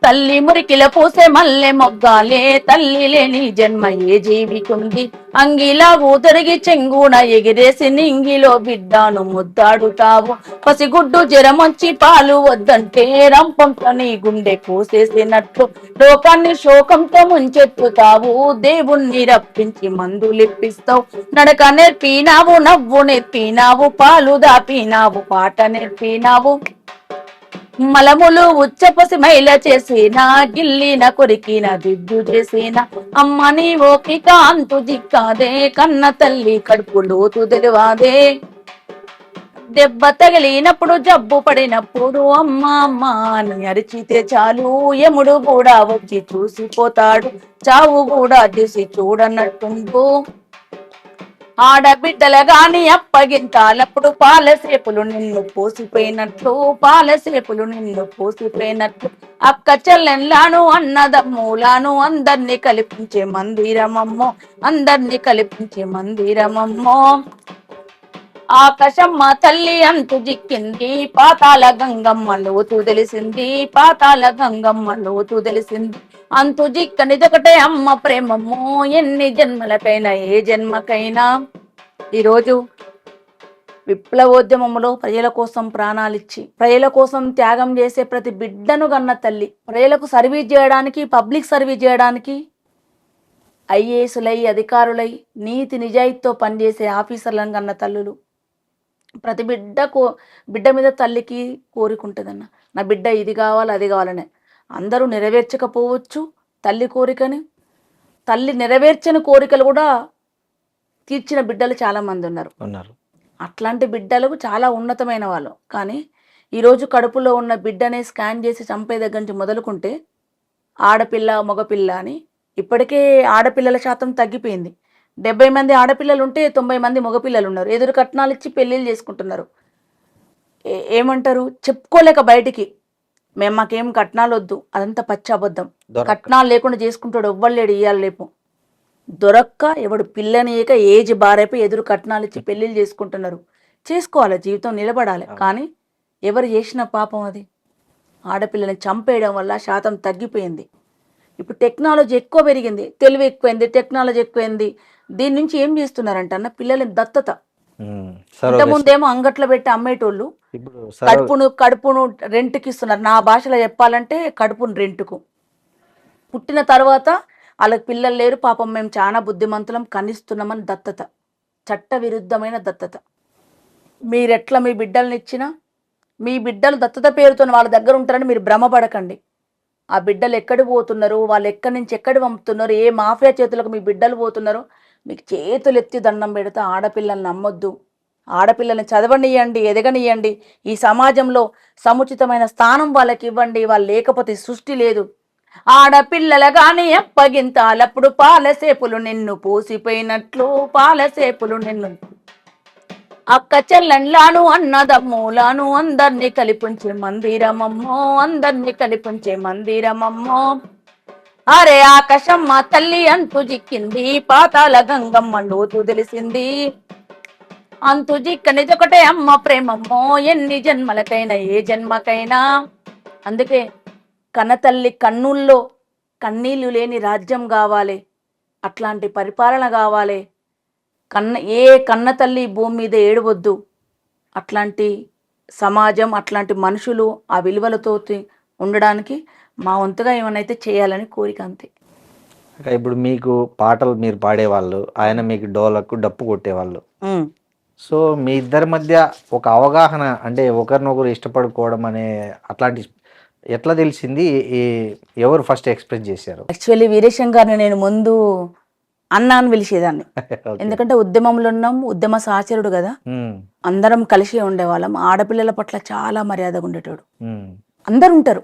తల్లి మురికిల పూసే మల్లె మొగ్గాలే తల్లి లేని జన్మ ఏ జీవికుంది అంగిలా ఊదరిగి చెంగున ఎగిరేసి నింగిలో బిడ్డాను ముద్దాడుతావు పసిగుడ్డు జ్వరమొచ్చి పాలు వద్దంటే రంపంతో నీ గుండె కోసేసినట్లు లోకాన్ని శోకంతో ముంచెత్తుతావు దేవుణ్ణి రప్పించి మందులిప్పిస్తావు నడక నేర్పినావు నవ్వు నేర్పినావు పాలు దాపినావు పాట నేర్పినావు మలములు ఉచ్చపసి మైల చేసిన గిల్లిన కొరికిన దిద్దు చేసిన అమ్మ నీ ఓపిక అంతు జిక్కాదే కన్న తల్లి కడుపు లోతు తెలివాదే దెబ్బ తగిలినప్పుడు జబ్బు పడినప్పుడు అమ్మ అమ్మ అని అరిచితే చాలు యముడు కూడా వచ్చి చూసిపోతాడు చావు కూడా చూసి చూడనట్టుండు ఆడబిడ్డల గాని అప్పగింతాలప్పుడు పాలసేపులు నిన్ను పోసిపోయినట్లు పాలసేపులు నిన్ను పోసిపోయినట్లు అక్క చెల్లెన్లాను అన్నదమ్ములాను అందరినీ కల్పించే మందిరమమ్మో అందరినీ కల్పించే మందిరమమ్మో ఆకాశమ్మ తల్లి అంతు జిక్కింది పాతాల గంగమ్మ లోతు తెలిసింది పాతాల గంగమ్మ లోతు తెలిసింది అంతు జిక్కనిదొకటే అమ్మ ప్రేమమ్మో ఎన్ని జన్మలకైనా ఏ జన్మకైనా. ఈరోజు విప్లవోద్యమంలో ప్రజల కోసం ప్రాణాలిచ్చి ప్రజల కోసం త్యాగం చేసే ప్రతి బిడ్డను గన్న తల్లి, ప్రజలకు సర్వీస్ చేయడానికి పబ్లిక్ సర్వీస్ చేయడానికి ఐఏఎస్లై అధికారులై నీతి నిజాయితీతో పనిచేసే ఆఫీసర్లను కన్న తల్లులు, ప్రతి బిడ్డ మీద తల్లికి కోరికుంటుందన్న, నా బిడ్డ ఇది కావాలి అది కావాలనే. అందరూ నెరవేర్చకపోవచ్చు తల్లి కోరికని, తల్లి నెరవేర్చని కోరికలు కూడా తీర్చిన బిడ్డలు చాలామంది ఉన్నారు. అట్లాంటి బిడ్డలకు చాలా ఉన్నతమైన వాళ్ళు. కానీ ఈరోజు కడుపులో ఉన్న బిడ్డనే స్కాన్ చేసి చంపే దగ్గర నుంచి మొదలుకుంటే ఆడపిల్ల మగపిల్ల అని ఇప్పటికే ఆడపిల్లల శాతం తగ్గిపోయింది. 70 మంది ఆడపిల్లలు ఉంటే 90 మంది మగపిల్లలు ఉన్నారు. ఎదురు కట్నాలు ఇచ్చి పెళ్ళిళ్ళు చేసుకుంటున్నారు. ఏమంటారు, చెప్పుకోలేక బయటికి మాకేం కట్నాలు వద్దు, అదంతా పచ్చి అబద్ధం. కట్నాలు లేకుండా చేసుకుంటాడు ఎవ్వలేడు ఇయ్యాలి లేపు. దొరక్క ఎవడు పిల్లనియక ఏజ్ బారైపోయి ఎదురు కట్నాలు ఇచ్చి పెళ్ళిళ్ళు చేసుకుంటున్నారు. చేసుకోవాలి, జీవితం నిలబడాలి. కానీ ఎవరు చేసిన పాపం అది. ఆడపిల్లని చంపేయడం వల్ల శాతం తగ్గిపోయింది. ఇప్పుడు టెక్నాలజీ ఎక్కువ పెరిగింది, తెలివి ఎక్కువైంది, టెక్నాలజీ ఎక్కువైంది. దీని నుంచి ఏం చేస్తున్నారంట అన్న, పిల్లలని దత్తత. ఇంతకుముందేమో అంగట్లో పెట్టి అమ్మేటోళ్ళు కడుపును రెంట్కి ఇస్తున్నారు. నా భాషలో చెప్పాలంటే కడుపును రెంట్కు. పుట్టిన తర్వాత వాళ్ళకి పిల్లలు లేరు, పాపం మేము చాలా బుద్ధిమంతులం కనిస్తున్నామని దత్తత, చట్ట విరుద్ధమైన దత్తత. మీరెట్లా మీ బిడ్డల్ని ఇచ్చినా మీ బిడ్డలు దత్తత పేరుతో వాళ్ళ దగ్గర ఉంటారని మీరు భ్రమపడకండి. ఆ బిడ్డలు ఎక్కడికి పోతున్నారు, వాళ్ళు ఎక్కడి నుంచి ఎక్కడి పంపుతున్నారు, ఏ మాఫియా చేతులకు మీ బిడ్డలు పోతున్నారు, మీకు చేతులు ఎత్తి దండం పెడితే ఆడపిల్లల్ని నమ్మొద్దు. ఆడపిల్లల్ని చదవనియండి, ఎదగనియండి. ఈ సమాజంలో సముచితమైన స్థానం వాళ్ళకి ఇవ్వండి. వాళ్ళు లేకపోతే సృష్టి లేదు. ఆడపిల్లల గాని అప్పగింతాలప్పుడు పాలసేపులు నిన్ను పోసిపోయినట్లు పాలసేపులు నిన్ను అక్క చెల్లెన్లాను అన్నదమ్ములాను అందరినీ కల్పించే మందిరమమ్మో అందరినీ కల్పించే మందిరమమ్మో. అరే ఆకాశమ్మ తల్లి అంతు జిక్కింది పాతాల గంగమ్మ లోతు తెలిసింది అంతు జిక్కనిదొకటే అమ్మ ప్రేమమ్మో ఎన్ని జన్మలకైనా ఏ జన్మకైనా. అందుకే కన్నతల్లి కన్నుల్లో కన్నీళ్లు లేని రాజ్యం కావాలి, అట్లాంటి పరిపాలన కావాలి. ఏ కన్న తల్లి భూమి మీద ఏడవద్దు. అట్లాంటి సమాజం, అట్లాంటి మనుషులు ఆ విలువలతో ఉండడానికి మా వంతుగా ఏమనైతే చేయాలని కోరిక, అంతే. ఇప్పుడు మీకు పాటలు మీరు పాడేవాళ్ళు, ఆయన మీకు డోలకు డప్పు కొట్టేవాళ్ళు. సో మీ ఇద్దరి మధ్య ఒక అవగాహన, అంటే ఒకరినొకరు ఇష్టపడుకోవడం అనే అట్లాంటి ఎట్లా తెలిసింది? ఎవరు ఫస్ట్ ఎక్స్ప్రెస్ చేశారు? యాక్చువల్లీ వీరేశం గారిని నేను ముందు అన్న అని పిలిచేదాన్ని. ఎందుకంటే ఉద్యమంలో ఉన్నాం, ఉద్యమ సహచరుడు కదా, అందరం కలిసి ఉండేవాళ్ళం. ఆడపిల్లల పట్ల చాలా మర్యాదగా ఉండేటోడు. అందరు ఉంటారు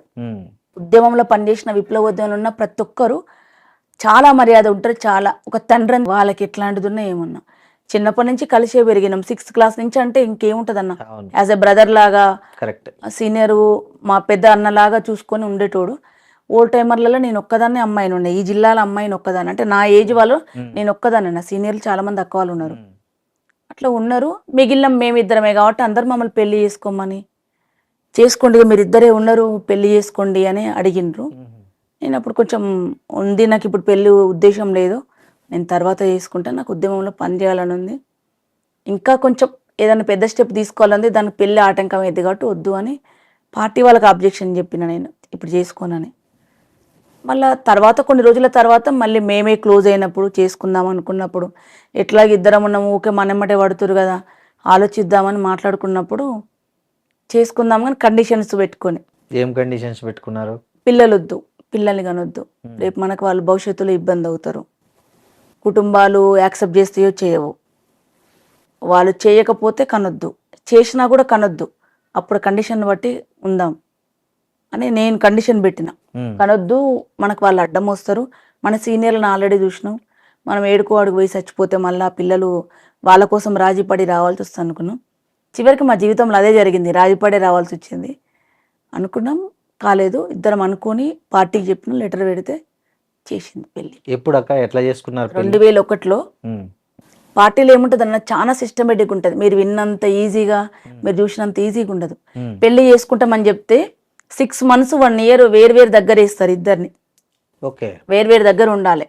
ఉద్యమంలో పనిచేసిన, విప్లవోద్యమంలో ఉన్న ప్రతి ఒక్కరు చాలా మర్యాద ఉంటారు. చాలా ఒక తండ్రి వాళ్ళకి ఎట్లాంటిది ఉన్నా ఏమున్నా చిన్నప్పటి నుంచి కలిసే పెరిగినాం. 6th క్లాస్ నుంచి అంటే ఇంకేముంటది అన్న, యాజ్ ఎ బ్రదర్ లాగా, సీనియర్ మా పెద్ద అన్నలాగా చూసుకొని ఉండేటోడు. ఓల్డ్ టైమర్లలో నేను ఒక్కదాన్ని అమ్మాయిని ఉండే, ఈ జిల్లాలో అమ్మాయిని ఒక్కదాన్ని, అంటే నా ఏజ్ వాళ్ళు నేను ఒక్కదాన్ని. నా సీనియర్లు చాలా మంది అక్క వాళ్ళు ఉన్నారు. అట్లా ఉన్నారు. మిగిలిన మేమిద్దరమే కాబట్టి అందరు మమ్మల్ని పెళ్లి చేసుకోండి, ఇక మీరు ఇద్దరే ఉన్నారు, పెళ్లి చేసుకోండి అని అడిగిండ్రు. నేను అప్పుడు కొంచెం ఉంది, నాకు ఇప్పుడు పెళ్లి ఉద్దేశం లేదు, నేను తర్వాత చేసుకుంటా, నాకు ఉద్యమంలో పని చేయాలని ఉంది, ఇంకా కొంచెం ఏదైనా పెద్ద స్టెప్ తీసుకోవాలంది, దానికి పెళ్లి ఆటంకం అయింది కాబట్టి వద్దు అని పార్టీ వాళ్ళకి అబ్జెక్షన్ చెప్పిన, నేను ఇప్పుడు చేసుకోనని. మళ్ళీ తర్వాత కొన్ని రోజుల తర్వాత మళ్ళీ మేమే క్లోజ్ అయినప్పుడు, చేసుకుందాం అనుకున్నప్పుడు, ఎట్లాగ ఇద్దరం ఉన్నాము, ఊకే మనమ్మటే పడుతురు కదా, ఆలోచిద్దామని మాట్లాడుకున్నప్పుడు చేసుకుందాం కానీ కండిషన్స్ పెట్టుకొని. ఏం కండిషన్స్ పెట్టుకున్నారు? పిల్లలొద్దు, పిల్లల్ని కనొద్దు, రేపు మనకు వాళ్ళు భవిష్యత్తులో ఇబ్బంది అవుతారు, కుటుంబాలు యాక్సెప్ట్ చేస్తాయో చేయవు, వాళ్ళు చేయకపోతే కనొద్దు, చేసినా కూడా కనొద్దు, అప్పుడు కండిషన్ బట్టి ఉందాం అని నేను కండిషన్ పెట్టిన. కనొద్దు, మనకు వాళ్ళు అడ్డం వస్తారు, మన సీనియర్లను ఆల్రెడీ చూసినాం, మనం ఏడుకో అడుగు పోయి చచ్చిపోతే మళ్ళీ పిల్లలు వాళ్ళ కోసం రాజీపడి రావాల్సి వస్తుంది అనుకున్నాం. చివరికి మా జీవితంలో అదే జరిగింది, రాజీపడే రావాల్సి వచ్చింది అనుకున్నాం. కాలేదు, ఇద్దరం అనుకొని పార్టీకి చెప్పిన, లెటర్ పెడితే చేసింది పెళ్ళి. ఎప్పుడు అక్క ఎట్లా చేసుకున్నారు? 2001లో. పార్టీలో ఏముంటుంది అన్న, చాలా సిస్టమేటిక్ ఉంటుంది, మీరు విన్నంత ఈజీగా, మీరు చూసినంత ఈజీగా ఉండదు. పెళ్లి చేసుకుంటామని చెప్తే 6 months 1 year వేరు దగ్గర వేస్తారు ఇద్దరిని. ఓకే, వేరు దగ్గర ఉండాలి.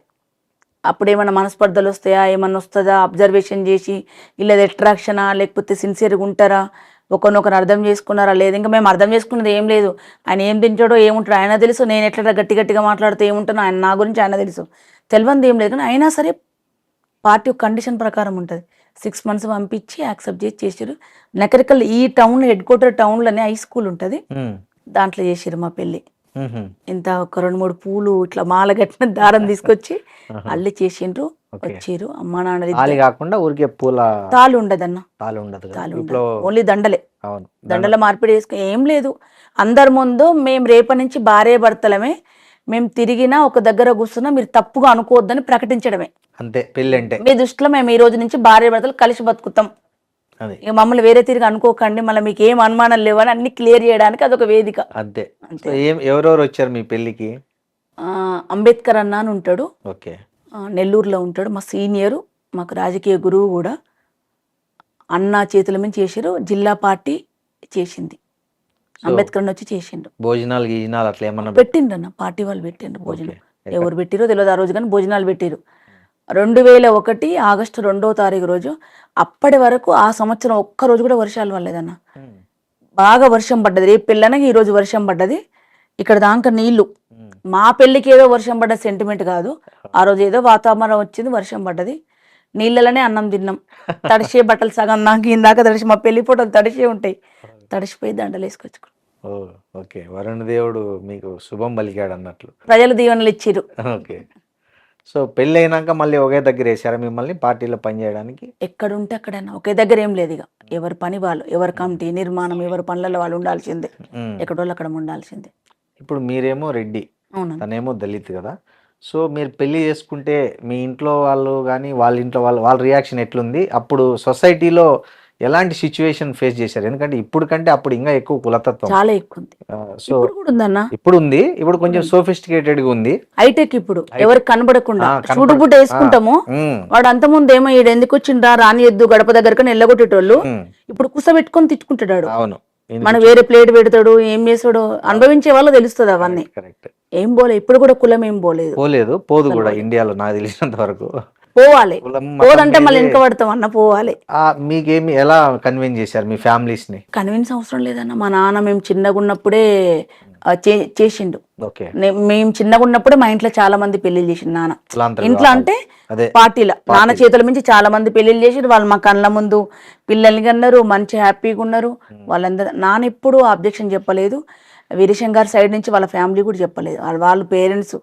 అప్పుడు ఏమైనా మనస్పర్ధలు వస్తాయా, ఏమన్నా వస్తుందా, అబ్జర్వేషన్ చేసి ఇలా అట్రాక్షనా, లేకపోతే సిన్సియర్గా ఉంటారా, ఒకరినొకరు అర్థం చేసుకున్నారా లేదు. ఇంకా మేము అర్థం చేసుకున్నది ఏం లేదు, ఆయన ఏం తింటాడో ఏముంటాడో ఆయన తెలుసు, నేను ఎట్లా గట్టిగా మాట్లాడితే ఏముంటానో ఆయన, నా గురించి ఆయన తెలుసు, తెలియంది ఏం లేదు. కానీ అయినా సరే పార్టీ కండిషన్ ప్రకారం ఉంటుంది, 6 months పంపించి యాక్సెప్ట్ చేసారు. నకరికల్ ఈ టౌన్ హెడ్ క్వార్టర్ టౌన్లోనే హై స్కూల్ ఉంటుంది, దాంట్లో చేసారు మా పెళ్ళి. ఇంత ఒక 2-3 పూలు ఇట్లా మాల కట్టిన దారం తీసుకొచ్చి అల్లి చేసిండ్రు, వచ్చిర్రు. అమ్మా నాన్న కాకుండా ఊరికే పూల తాళ్ళు ఉండదన్న, తాళ్ళు ఉండదు, ఓన్లీ దండలే. దండల మార్పిడి చేసుకుని ఏం లేదు. అందరి ముందు మేము రేపటి నుంచి భార్య భర్తలమే, మేము తిరిగినా ఒక దగ్గర కూర్చున్నా మీరు తప్పుగా అనుకోవద్దని ప్రకటించడమే అంతే పెళ్ళి అంటే. మీ దృష్టిలో మేము ఈ రోజు నుంచి భార్య భర్తలు కలిసి బతుకుతాం, ఇక మమ్మల్ని వేరే తిరిగి అనుకోకండి, మళ్ళీ మీకు ఏం అనుమానం లేవని అన్ని క్లియర్ చేయడానికి అదొక వేదిక. అంతే. ఎవరెవరు వచ్చారు మీ పెళ్లికి? అంబేద్కర్ అన్న అని ఉంటాడు, ఓకే, నెల్లూరులో ఉంటాడు, మా సీనియరు, మాకు రాజకీయ గురువు కూడా. అన్న చేతుల మీద చేసారు, జిల్లా పార్టీ చేసింది, అంబేద్కర్ వచ్చి చేసిండు. భోజనాలు గీజనాలు అట్లా ఏమన్నా పెట్టిండ్రు అన్న, పార్టీ వాళ్ళు పెట్టిండ్రు భోజనం. ఎవరు పెట్టిరో తెలియదు ఆ రోజు, కానీ భోజనాలు పెట్టిరు. 2001 ఆగస్టు 2వ తారీఖు రోజు. అప్పటి వరకు ఆ సంవత్సరం ఒక్క రోజు కూడా వర్షాలు పడలేదన్న, బాగా వర్షం పడ్డది. రేపు పెళ్ళనగా ఈ రోజు వర్షం పడ్డది, ఇక్కడ దాకా నీళ్లు. మా పెళ్ళికి ఏదో వర్షం పడ్డ సెంటిమెంట్ కాదు, ఆ రోజు ఏదో వాతావరణం వచ్చింది, వర్షం పడ్డది, నీళ్ళలోనే అన్నం తిన్నాం. తడిసే బట్టలు సగం దాకా ఇందాక తడిసి, మా పెళ్లి ఫోటోలు తడిసే ఉంటాయి, తడిసిపోయి దండలు వేసుకొచ్చుకున్నాం. ఓకే, వరుణ దేవుడు మీకు శుభం పలికాడు అన్నట్లు, ప్రజలు దీవెనలు ఇచ్చిరు. ఓకే. సో పెళ్ళి అయినాక మళ్ళీ ఒకే దగ్గర వేసారా మిమ్మల్ని పార్టీలో పనిచేయడానికి? ఎక్కడుంటే అక్కడైనా ఒకే దగ్గర ఏం లేదు, ఇక ఎవరి పని వాళ్ళు, ఎవరి కమిటీ నిర్మాణం, ఎవరి పనులలో వాళ్ళు ఉండాల్సిందే, ఎక్కడోళ్ళు అక్కడ ఉండాల్సిందే. ఇప్పుడు మీరేమో రెడ్డి, తనేమో దళిత్ కదా, సో మీరు పెళ్లి చేసుకుంటే మీ ఇంట్లో వాళ్ళు కానీ వాళ్ళ ఇంట్లో వాళ్ళ రియాక్షన్ ఎట్లుంది? అప్పుడు సొసైటీలో ఎలాంటి సిచ్యువేషన్ ఫేస్ చేశారు? ఎందుకంటే ఇప్పుడు కంటే అప్పుడు ఇంకా ఎక్కువ కులతత్వం చాలా ఎక్కువ ఉంది. సో ఇప్పుడు ఉంది, ఇప్పుడు కొంచెం సోఫిస్టికేటెడ్ గా ఉంది, హైటెక్. ఇప్పుడు ఎవరికి కనబడకుండా చూడుబుట్ట వేసుకుంటాము, వాడు అంత ముందు ఏమో ఈడు ఎందుకు వచ్చిండ్రా రాని ఎద్దు గడప దగ్గరకని ఎల్లగొట్టేటోళ్ళు, ఇప్పుడు కుసబెట్టుకొని తిట్టుకుంటాడు. అవును, మన వేరే ప్లేట్ పెడతాడు, ఏం చేస్తాడు, అనుభవించే వాళ్ళు తెలుస్తుంది అవన్నీ. ఏం పోలే, ఇప్పుడు కూడా కులం ఏం పోలేదు, పోదు కూడా ఇండియాలో నాకు తెలిసినంత వరకు. పోవాలి, పోదంటే మళ్ళీ వెనక పడతాం అన్న, పోవాలి. మీకేమి ఎలా కన్విన్స్ చేశారు మీ ఫ్యామిలీస్ ని? కన్విన్స్ అవసరం లేదన్న, మా నాన్న మేము చిన్నగా ఉన్నప్పుడే చేసిండు. మేము చిన్నగా ఉన్నప్పుడే మా ఇంట్లో చాలా మంది పెళ్లిళ్ళు చేసిండు నాన్న. ఇంట్లో అంటే పార్టీలో నాన్న చేతుల నుంచి చాలా మంది పెళ్లిళ్ళు చేసి వాళ్ళు మా కళ్ళ ముందు పిల్లల్ని కన్నారు, మంచి హ్యాపీగా ఉన్నారు వాళ్ళందరూ. నాన్న ఎప్పుడు అబ్జెక్షన్ చెప్పలేదు, వీరేశం గారి సైడ్ నుంచి వాళ్ళ ఫ్యామిలీ కూడా చెప్పలేదు. వాళ్ళ పేరెంట్స్,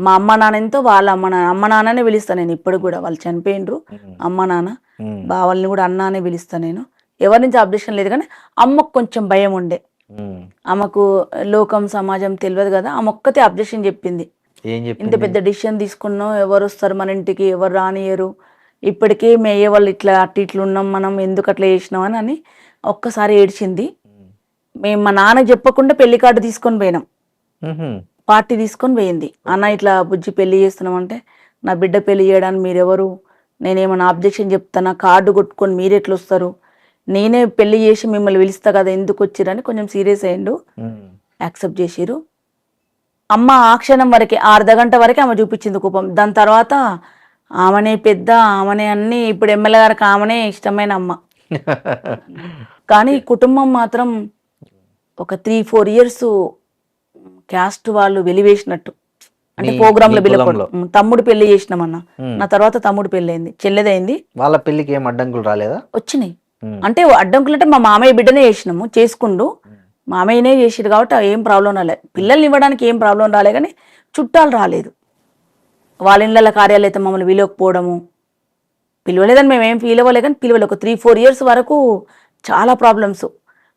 మా అమ్మ నాన్న ఎంతో వాళ్ళ అమ్మ నాన్ననే పిలుస్తాను నేను ఇప్పుడు కూడా, వాళ్ళు చనిపోయినరు అమ్మ నాన్న, బావల్ని కూడా అన్న అనే పిలుస్తాను నేను. ఎవరి నుంచి అబ్జెక్షన్ లేదు, కానీ అమ్మకు కొంచెం భయం ఉండే, ఆమెకు లోకం సమాజం తెలియదు కదా, ఆమె ఒక్కతే అబ్జెక్షన్ చెప్పింది. ఇంత పెద్ద డిసిషన్ తీసుకున్నాం, ఎవరు వస్తారు మన ఇంటికి, ఎవరు రానియరు, ఇప్పటికీ మేయ వాళ్ళు ఇట్లా ఇట్లా ఉన్నాం, మనం ఎందుకు అట్లా చేసినాం అని ఒక్కసారి ఏడ్చింది. మేము మా నాన్న చెప్పకుండా పెళ్లి కార్డు తీసుకొని పోయినాం, పార్టీ తీసుకొని పోయింది. అన్న ఇట్లా బుజ్జి పెళ్లి చేస్తున్నాం అంటే, నా బిడ్డ పెళ్లి చేయడానికి మీరెవరు, నేనేమన్నా అబ్జెక్షన్ చెప్తానా, కార్డు కొట్టుకొని మీరు ఎట్లా వస్తారు, నేనే పెళ్లి చేసి మిమ్మల్ని పిలుస్తా కదా ఎందుకు వచ్చిరని కొంచెం సీరియస్ అయ్యిండు. యాక్సెప్ట్ చేసిరు. అమ్మ ఆ క్షణం వరకే, అర్ధగంట వరకే ఆమె చూపించింది కోపం. దాని తర్వాత ఆమెనే పెద్ద, ఆమెనే అన్ని, ఇప్పుడు ఎమ్మెల్యే గారికి ఆమెనే ఇష్టమైన అమ్మ. కానీ కుటుంబం మాత్రం ఒక 3-4 ఇయర్స్ క్యాస్ట్ వాళ్ళు వెలివేసినట్టు, అంటే ప్రోగ్రామ్ లో కులంలో? తమ్ముడు పెళ్లి చేసినామన్న, నా తర్వాత తమ్ముడు పెళ్లి అయింది, చెల్లెదైంది. వాళ్ళ పెళ్లికి ఏం అడ్డంకులు రాలేదా? వచ్చినాయి. అంటే అడ్డంకులు అంటే మా మామయ్య బిడ్డనే చేసినాము, చేసుకుండు మామయ్యనే చేసిరు కాబట్టి ఏం ప్రాబ్లం రాలేదు. పిల్లల్ని ఇవ్వడానికి ఏం ప్రాబ్లం రాలే, కానీ చుట్టాలు రాలేదు. వాళ్ళ ఇళ్ళ కార్యాలు అయితే మమ్మల్ని పిలవకపోవడము, పిలవలేదని మేము ఏం ఫీల్ అవ్వలే, కానీ పిలవలేదు. ఒక 3-4 ఇయర్స్ వరకు చాలా ప్రాబ్లమ్స్.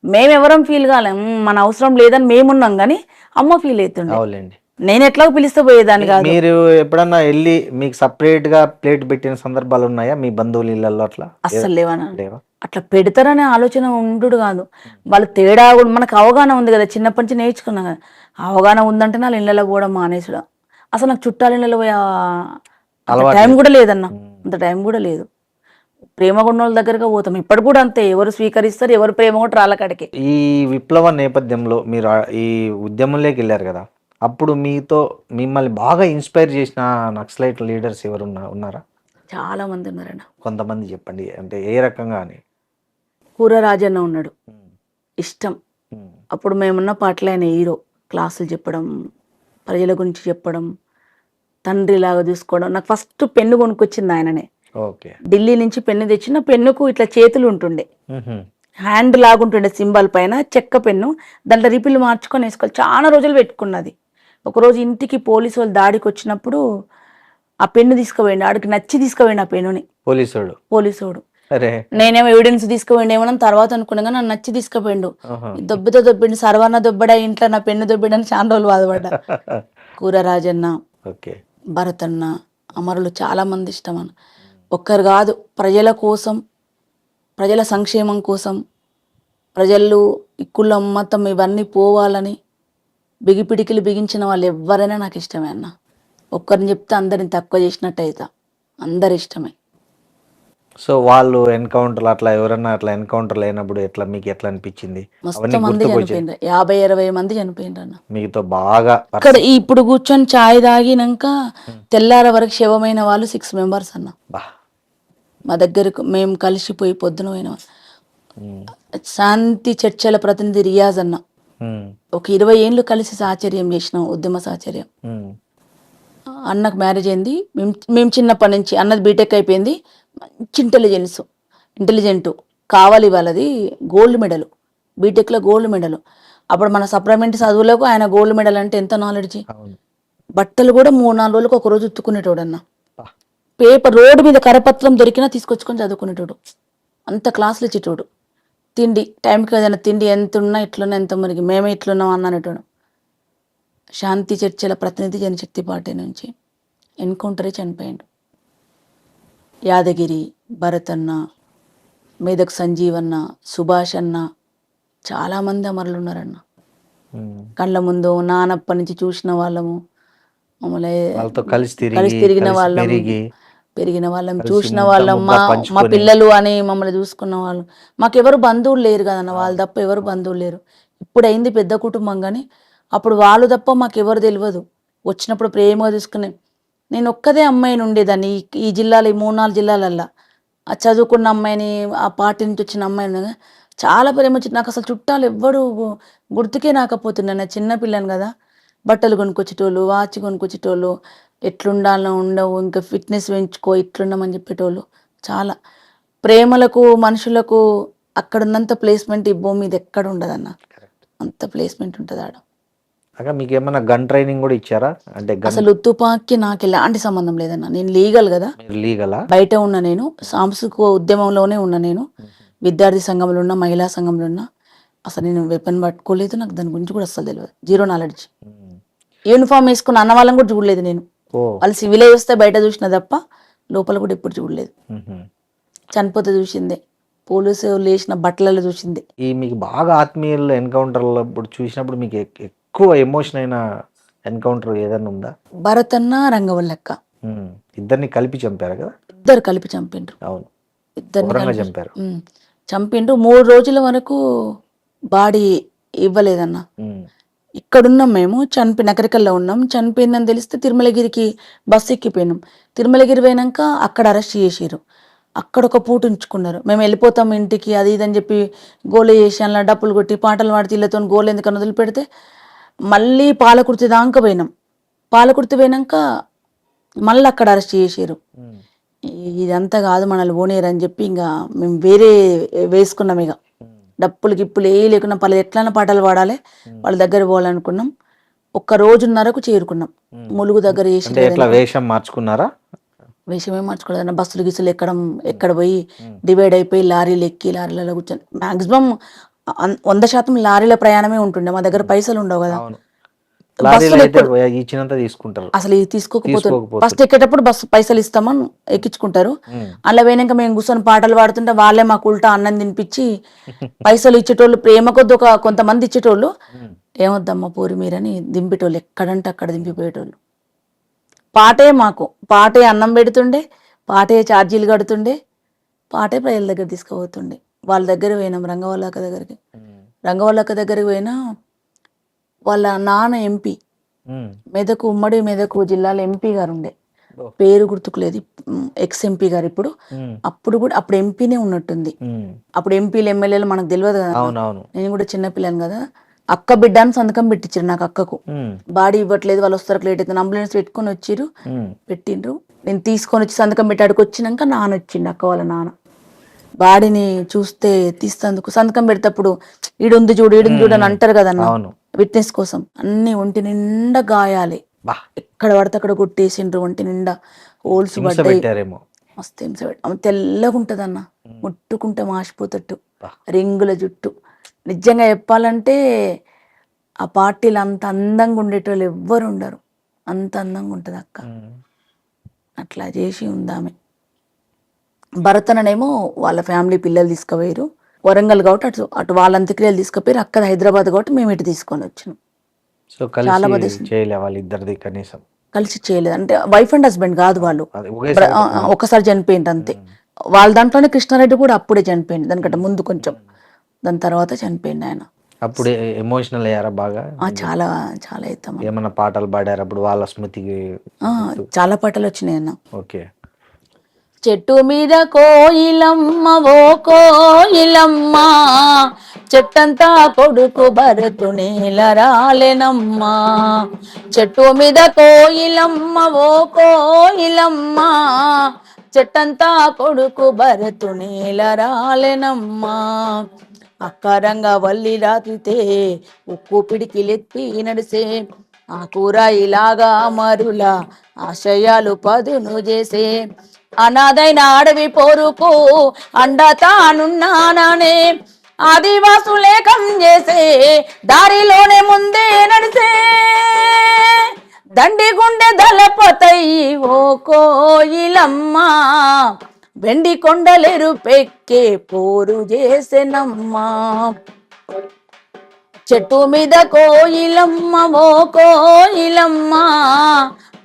మేమెవరం ఫీల్ కాలేం, మన అవసరం లేదని మేమున్నాం, కానీ అమ్మ ఫీల్ అవుతుండే. అవునండి. నేను ఎట్లా పిలిస్తే పోయేదాన్ని కాదు. మీరు ఎప్పుడన్నా వెళ్ళి మీకు సపరేట్ గా ప్లేట్ పెట్టిన సందర్భాలు ఉన్నాయా మీ బంధువుల ఇళ్ళల్లో? అట్లా అస్సలు లేవనా, లేవా? అట్లా పెడతారనే ఆలోచన ఉండు కాదు. వాళ్ళు తేడా కూడా మనకు అవగాహన ఉంది కదా, చిన్నప్పటి నుంచి నేర్చుకున్నాం కదా. అవగాహన ఉందంటే నా ఇళ్ళలో పోవడం మానేసుడు. అసలు నాకు చుట్టాల ఇళ్ళలో పోయే టైం కూడా లేదన్న, అంత టైం కూడా లేదు. ప్రేమ గుండోళ్ళ దగ్గరగా పోతాం, ఇప్పటి కూడా అంతే. ఎవరు స్వీకరిస్తారు, ఎవరు ప్రేమ కూడా రాళ్ళకాడికి. ఈ విప్లవ నేపథ్యంలో మీరు ఈ ఉద్యమంలోకి వెళ్ళారు కదా, అప్పుడు మీతో మిమ్మల్ని బాగా ఇన్స్పైర్ చేసిన నక్సలైట్ లీడర్స్ ఎవరు ఉన్నారా? చాలా మంది ఉన్నారన్న. కొంతమంది చెప్పండి, అంటే ఏ రకంగా అని. కూర రాజన్న ఉన్నాడు, ఇష్టం. అప్పుడు మేమున్న పాటలు ఆయన హీరో, క్లాసులు చెప్పడం, ప్రజల గురించి చెప్పడం, తండ్రిలాగా చూసుకోవడం. నాకు ఫస్ట్ పెన్ను కొనుక్కొచ్చింది ఆయననే. ఓకే. ఢిల్లీ నుంచి పెన్ను తెచ్చిన, పెన్నుకు ఇట్లా చేతులు ఉంటుండే, హ్యాండ్ లాగుంటుండే సింబల్ పైన చెక్క పెన్ను, దాంట్లో రిపిల్ మార్చుకొని వేసుకోవాలి. చాలా రోజులు పెట్టుకున్నది. ఒకరోజు ఇంటికి పోలీసు వాళ్ళు దాడికి వచ్చినప్పుడు ఆ పెన్ను తీసుకుపోయిండు, ఆడికి నచ్చి తీసుకుపోయిండు ఆ పెన్నుని పోలీసోడు. నేనేమో ఎవిడెన్స్ తీసుకుపోయిండు ఏమన్నా తర్వాత అనుకున్నా, కానీ నన్ను నచ్చి తీసుకుపోయిండు. దొబ్బితో దొబ్బిండు, సర్వన్న దొబ్బడా ఇంట్లో నా పెన్ను దొబ్బిడని చాలా రోజులు బాధపడ్డా. కూర రాజన్న, భరతన్న, అమరులు చాలా మంది ఇష్టం అన్న. ఒక్కరు కాదు, ప్రజల కోసం, ప్రజల సంక్షేమం కోసం, ప్రజలు ఇక్కుల మతం ఇవన్నీ పోవాలని బిగిపిడికిలు బిగించిన వాళ్ళు ఎవరైనా నాకు ఇష్టమే అన్న. ఒక్కరిని చెప్తే అందరిని తక్కువ చేసినట్టు అవుతా, అందరు ఇష్టమే. సో వాళ్ళు ఎన్కౌంటర్ అట్లా ఎవరన్నా అట్లా ఎన్కౌంటర్లు అయినప్పుడు ఎట్లా మీకు ఎట్లా అనిపించింది? మస్తు మంది చనిపోయిండ్రు, 50-60 మంది చనిపోయిండ్రు అన్న. మీతో బాగా ఇక్కడ ఇప్పుడు కూర్చొని ఛాయ్ తాగినాక తెల్లార వరకు శవమైన వాళ్ళు 6 మెంబర్స్ అన్న. మా దగ్గరకు మేము కలిసిపోయి పొద్దున పోయిన శాంతి చర్చల ప్రతినిధి రియాజ్ అన్న. ఒక 20 ఏళ్ళు కలిసి సాచర్యం చేసినాం, ఉద్యమ సాచర్యం. అన్నకు మ్యారేజ్ అయింది, మేము చిన్నప్పటి నుంచి. అన్నది బీటెక్ అయిపోయింది, మంచి ఇంటెలిజెంట్ కావాలి. వాళ్ళది గోల్డ్ మెడల్, బీటెక్లో గోల్డ్ మెడల్. అప్పుడు మన సప్లిమెంటరీ చదువులకు ఆయన గోల్డ్ మెడల్ అంటే ఎంత నాలెడ్జి. బట్టలు కూడా 3-4 రోజులకు ఒక రోజు ఉత్తుకునేటోడు అన్న. పేపర్ రోడ్డు మీద కరపత్రం దొరికినా తీసుకొచ్చుకొని చదువుకునేటోడు, అంత క్లాసులు ఇచ్చేటోడు. తిండి టైంకి ఏదైనా తిండి ఎంత ఉన్నా ఇట్లున్నా, ఎంత మురిగి మేమే ఇట్లున్నాం అన్ననేటోడు. శాంతి చర్చల ప్రతినిధి జనశక్తి పార్టీ నుంచి ఎన్కౌంటరే చనిపోయాడు. యాదగిరి, భరతన్న, మేదక్ సంజీవన్న, సుభాష్ అన్న, చాలామంది అమరులు ఉన్నారన్న. కళ్ళ ముందు నానప్ప నుంచి చూసిన వాళ్ళము, మమ్మల్ని కలిసి తిరిగిన వాళ్ళం, పెరిగిన వాళ్ళం, చూసిన వాళ్ళం, మా పిల్లలు అని మమ్మల్ని చూసుకున్న వాళ్ళు. మాకెవరు బంధువులు లేరు కదన్న, వాళ్ళు తప్ప ఎవరు బంధువులు లేరు. ఇప్పుడు అయింది పెద్ద కుటుంబం, కానీ అప్పుడు వాళ్ళు తప్ప మాకెవరు తెలియదు. వచ్చినప్పుడు ప్రేమగా చూసుకునే, నేను ఒక్కదే అమ్మాయిని ఉండేదాన్ని ఈ జిల్లాలో, ఈ 3-4 జిల్లాలల్లో. ఆ చదువుకున్న అమ్మాయిని, ఆ పార్టీ నుంచి వచ్చిన అమ్మాయిని చాలా ప్రేమ వచ్చింది నాకు. అసలు చుట్టాలు ఎవ్వరు గుర్తుకే రాకపోతున్నాను, నేను చిన్నపిల్లని కదా. బట్టలు కొనుక్కొచ్చేటోళ్ళు, వాచ్ కొనుక్కొచ్చేటోళ్ళు, ఎట్లుండాలో ఉండవు, ఇంకా ఫిట్నెస్ పెంచుకో, ఇట్లుండమని చెప్పేటోళ్ళు. చాలా ప్రేమలకు, మనుషులకు అక్కడ ఉన్నంత ప్లేస్మెంట్ ఈ భూమి మీద ఎక్కడ ఉండదన్న, అంత ప్లేస్మెంట్ ఉంటుంది ఆడ. మీకు ఏమన్నా గన్ ట్రైనింగ్ కూడా ఇచ్చారా? అంటే అసలు తుపాకీ నాకు ఎలాంటి సంబంధం లేదన్న, నేను లీగల్ కదా, బయట ఉన్నా. నేను సాంస్కృతిక ఉద్యమంలోనే ఉన్నా, నేను విద్యార్థి సంఘంలో ఉన్నా, మహిళా సంఘంలో ఉన్నా. అసలు నేను వెపన్ పట్టుకోలేదు, నాకు దాని గురించి కూడా అసలు తెలియదు, జీరో నాలెడ్జ్. యూనిఫామ్ వేసుకున్న అన్న వాళ్ళని కూడా చూడలేదు నేను. వాళ్ళు సివిలే వస్తే బయట చూసిన తప్ప లోపల కూడా ఎప్పుడు చూడలేదు. చనిపోతే చూసిందే, పోలీసు లేచిన బట్టలలో చూసిందే. ఈ మీకు బాగా ఆత్మీయులు ఎన్కౌంటర్లో చూసినప్పుడు మీకు ఎక్కువ ఎమోషన్ అయిన ఎన్కౌంటర్ ఏదైనా ఉందా? భరత్ అన్న, రంగవల్లక్క ఇద్దరిని కలిపి చంపారు కదా. ఇద్దరు కలిపి చంపిండ్రు. అవును, ఇద్దరిని ఘోరంగా కలిపి చంపారు. చంపిండ్రు. 3 రోజుల వరకు బాడీ ఇవ్వలేదన్న. ఉమ్, ఇక్కడున్నాం మేము, నకరికల్లో ఉన్నాం. చనిపోయిందని తెలిస్తే తిరుమలగిరికి బస్సు ఎక్కిపోయినాం. తిరుమలగిరి పోయినాక అక్కడ అరెస్ట్ చేసిర్రు. అక్కడ ఒక పూట ఉంచుకున్నారు. మేము వెళ్ళిపోతాం ఇంటికి అది ఇది అని చెప్పి గోల చేసి అలా డప్పులు కొట్టి పాటలు పాడి ఇళ్ళతో గోలు ఎందుకని వదిలిపెడితే మళ్ళీ పాలకుర్తి దాకా పోయినాం. పాలకుర్తి పోయినాక మళ్ళీ అక్కడ అరెస్ట్ చేసారు. ఉమ్, ఇదంతా కాదు మనల్ని ఓనేరు అని చెప్పి ఇంకా మేము వేరే వేసుకున్నాం. ఇక డప్పులు గిప్పులు ఏ లేకున్నా పలు ఎట్లన్నా పాటలు పాడాలి, వాళ్ళ దగ్గర పోవాలనుకున్నాం. 1 రోజున్నరకు చేరుకున్నాం. ములుగు దగ్గర అంటే ఎట్లా వేషం మార్చుకున్నారా? వేషమే మార్చుకోలేదన్న. బస్సులు గిసులు ఎక్కడ పోయి డివైడ్ అయిపోయి లారీలు ఎక్కి లారీలలో కూర్చొని మాక్సిమం 100% లారీల ప్రయాణమే ఉంటుండే. మా దగ్గర పైసలు ఉండవు కదా. అవును, లారీలో అయితే ఇచ్చినంత తీసుకుంటారు. అసలు ఇది తీసుకోకపోతే ఫస్ట్ ఎక్కేటప్పుడు బస్సు పైసలు ఇస్తామని ఎక్కించుకుంటారు. అలా పోయినాక మేము కూర్చొని పాటలు పాడుతుంటే వాళ్ళే మాకు ఉల్టా అన్నం తినిపించి పైసలు ఇచ్చేటోళ్ళు, ప్రేమ కొద్ది కొంతమంది ఇచ్చేటోళ్ళు, ఏమొద్దమ్మా పూరి మీరని దింపేటోళ్ళు, ఎక్కడంటే అక్కడ దింపిపోయేటోళ్ళు. పాటే అన్నం పెడుతుండే, పాటే ఛార్జీలు కడుతుండే, పాటే ప్రజల దగ్గర తీసుకుపోతుండే. వాళ్ళ దగ్గర పోయినాం రంగవల్లక్క దగ్గరికి. రంగవల్లక్క దగ్గరికి పోయినా వాళ్ళ నాన్న ఎంపీ, ఉమ్మడి మెదకు జిల్లాలో ఎంపీ గారు ఉండే, పేరు గుర్తుకులేదు, ఎక్స్ ఎంపీ గారు ఇప్పుడు. అప్పుడు ఎంపీనే ఉన్నట్టుంది. అప్పుడు ఎంపీలు ఎమ్మెల్యేలు మనకు తెలియదు కదా. నేను కూడా చిన్నపిల్లని కదా. అక్క బిడ్డ అని సంతకం పెట్టించారు నాకు. అక్కకు బాడీ ఇవ్వట్లేదు, వాళ్ళు వస్తారు లేట్ అయితే అంబులెన్స్ పెట్టుకొని వచ్చిర్రు, పెట్టిండ్రు. నేను తీసుకొని వచ్చి సంతకం పెట్టాడికి వచ్చినాక నాన్న వచ్చిండు, అక్క వాళ్ళ నాన్న. బాడీని చూస్తే తీస్తందుకు సంతకం పెడతప్పుడు ఈడుంది చూడు అని అంటారు కదన్న, విట్నెస్ కోసం. అన్ని ఒంటి నిండా గాయాలి, ఎక్కడ పడితే అక్కడ కొట్టేసిండ్రు. ఒంటి నిండా హోల్స్ పడ్డాయి. మస్తు హింస ఆమె తెల్లగా ఉంటదన్న, ముట్టుకుంటే మాసిపోతట్టు, రింగుల జుట్టు. నిజంగా చెప్పాలంటే ఆ పార్టీలు అంత అందంగా ఉండేటోళ్ళు ఎవ్వరు ఉండరు, అంత అందంగా ఉంటుంది అక్క. అట్లా చేసి ఉందామె. భరతననేమో వాళ్ళ ఫ్యామిలీ పిల్లలు తీసుకుపోయారు వరంగల్ కాబట్టి అటు వాళ్ళ అంత్యక్రియలు తీసుకుపోయారు. అక్కడ హైదరాబాద్ కాబట్టి మేము ఇటు తీసుకొని వచ్చినాం. చాలా కలిసి చేయలేదు అంటే వైఫ్ అండ్ హస్బెండ్ కాదు వాళ్ళు, ఒకసారి చనిపోయింది అంతే. వాళ్ళ దాంట్లోనే కృష్ణారెడ్డి కూడా అప్పుడే చనిపోయింది, దానికంటే ముందు కొంచెం, దాని తర్వాత చనిపోయింది ఆయన. అప్పుడు ఎమోషనల్ అయ్యారా బాగా? చాలా చాలా అవుతాం. ఏమన్నా పాటలు పాడారు అప్పుడు వాళ్ళ స్మృతికి? చాలా పాటలు వచ్చినాయి అన్న. ఓకే. చెట్టు మీద కోయిలమ్మ ఓ కోయిలమ్మ, చెట్టంతా కొడుకు భరతు నేల రాలెనమ్మా. చెట్టు మీద కోయిలమ్మ ఓ కోయిలమ్మ, చెట్టంతా కొడుకు భరతు నేల రాలెనమ్మా. అక్కరంగా వల్లి రాతితే ఉక్కు పిడికిలెత్తి నడిసే, ఆ కూర ఇలాగా మరుల ఆశయాలు పదును చేసే. అనాథైన అడవి పోరుకు అండతానున్నాననే, ఆదివాసులేకం చేసే దారిలోనే ముందే నడిసే. దండి గుండె దళపతయి ఓ కోయిలమ్మ, వెండి కొండలేరు పెక్కే పోరు చేసెనమ్మా. చెట్టు మీద కోయిలమ్మ ఓ కోయిలమ్మ,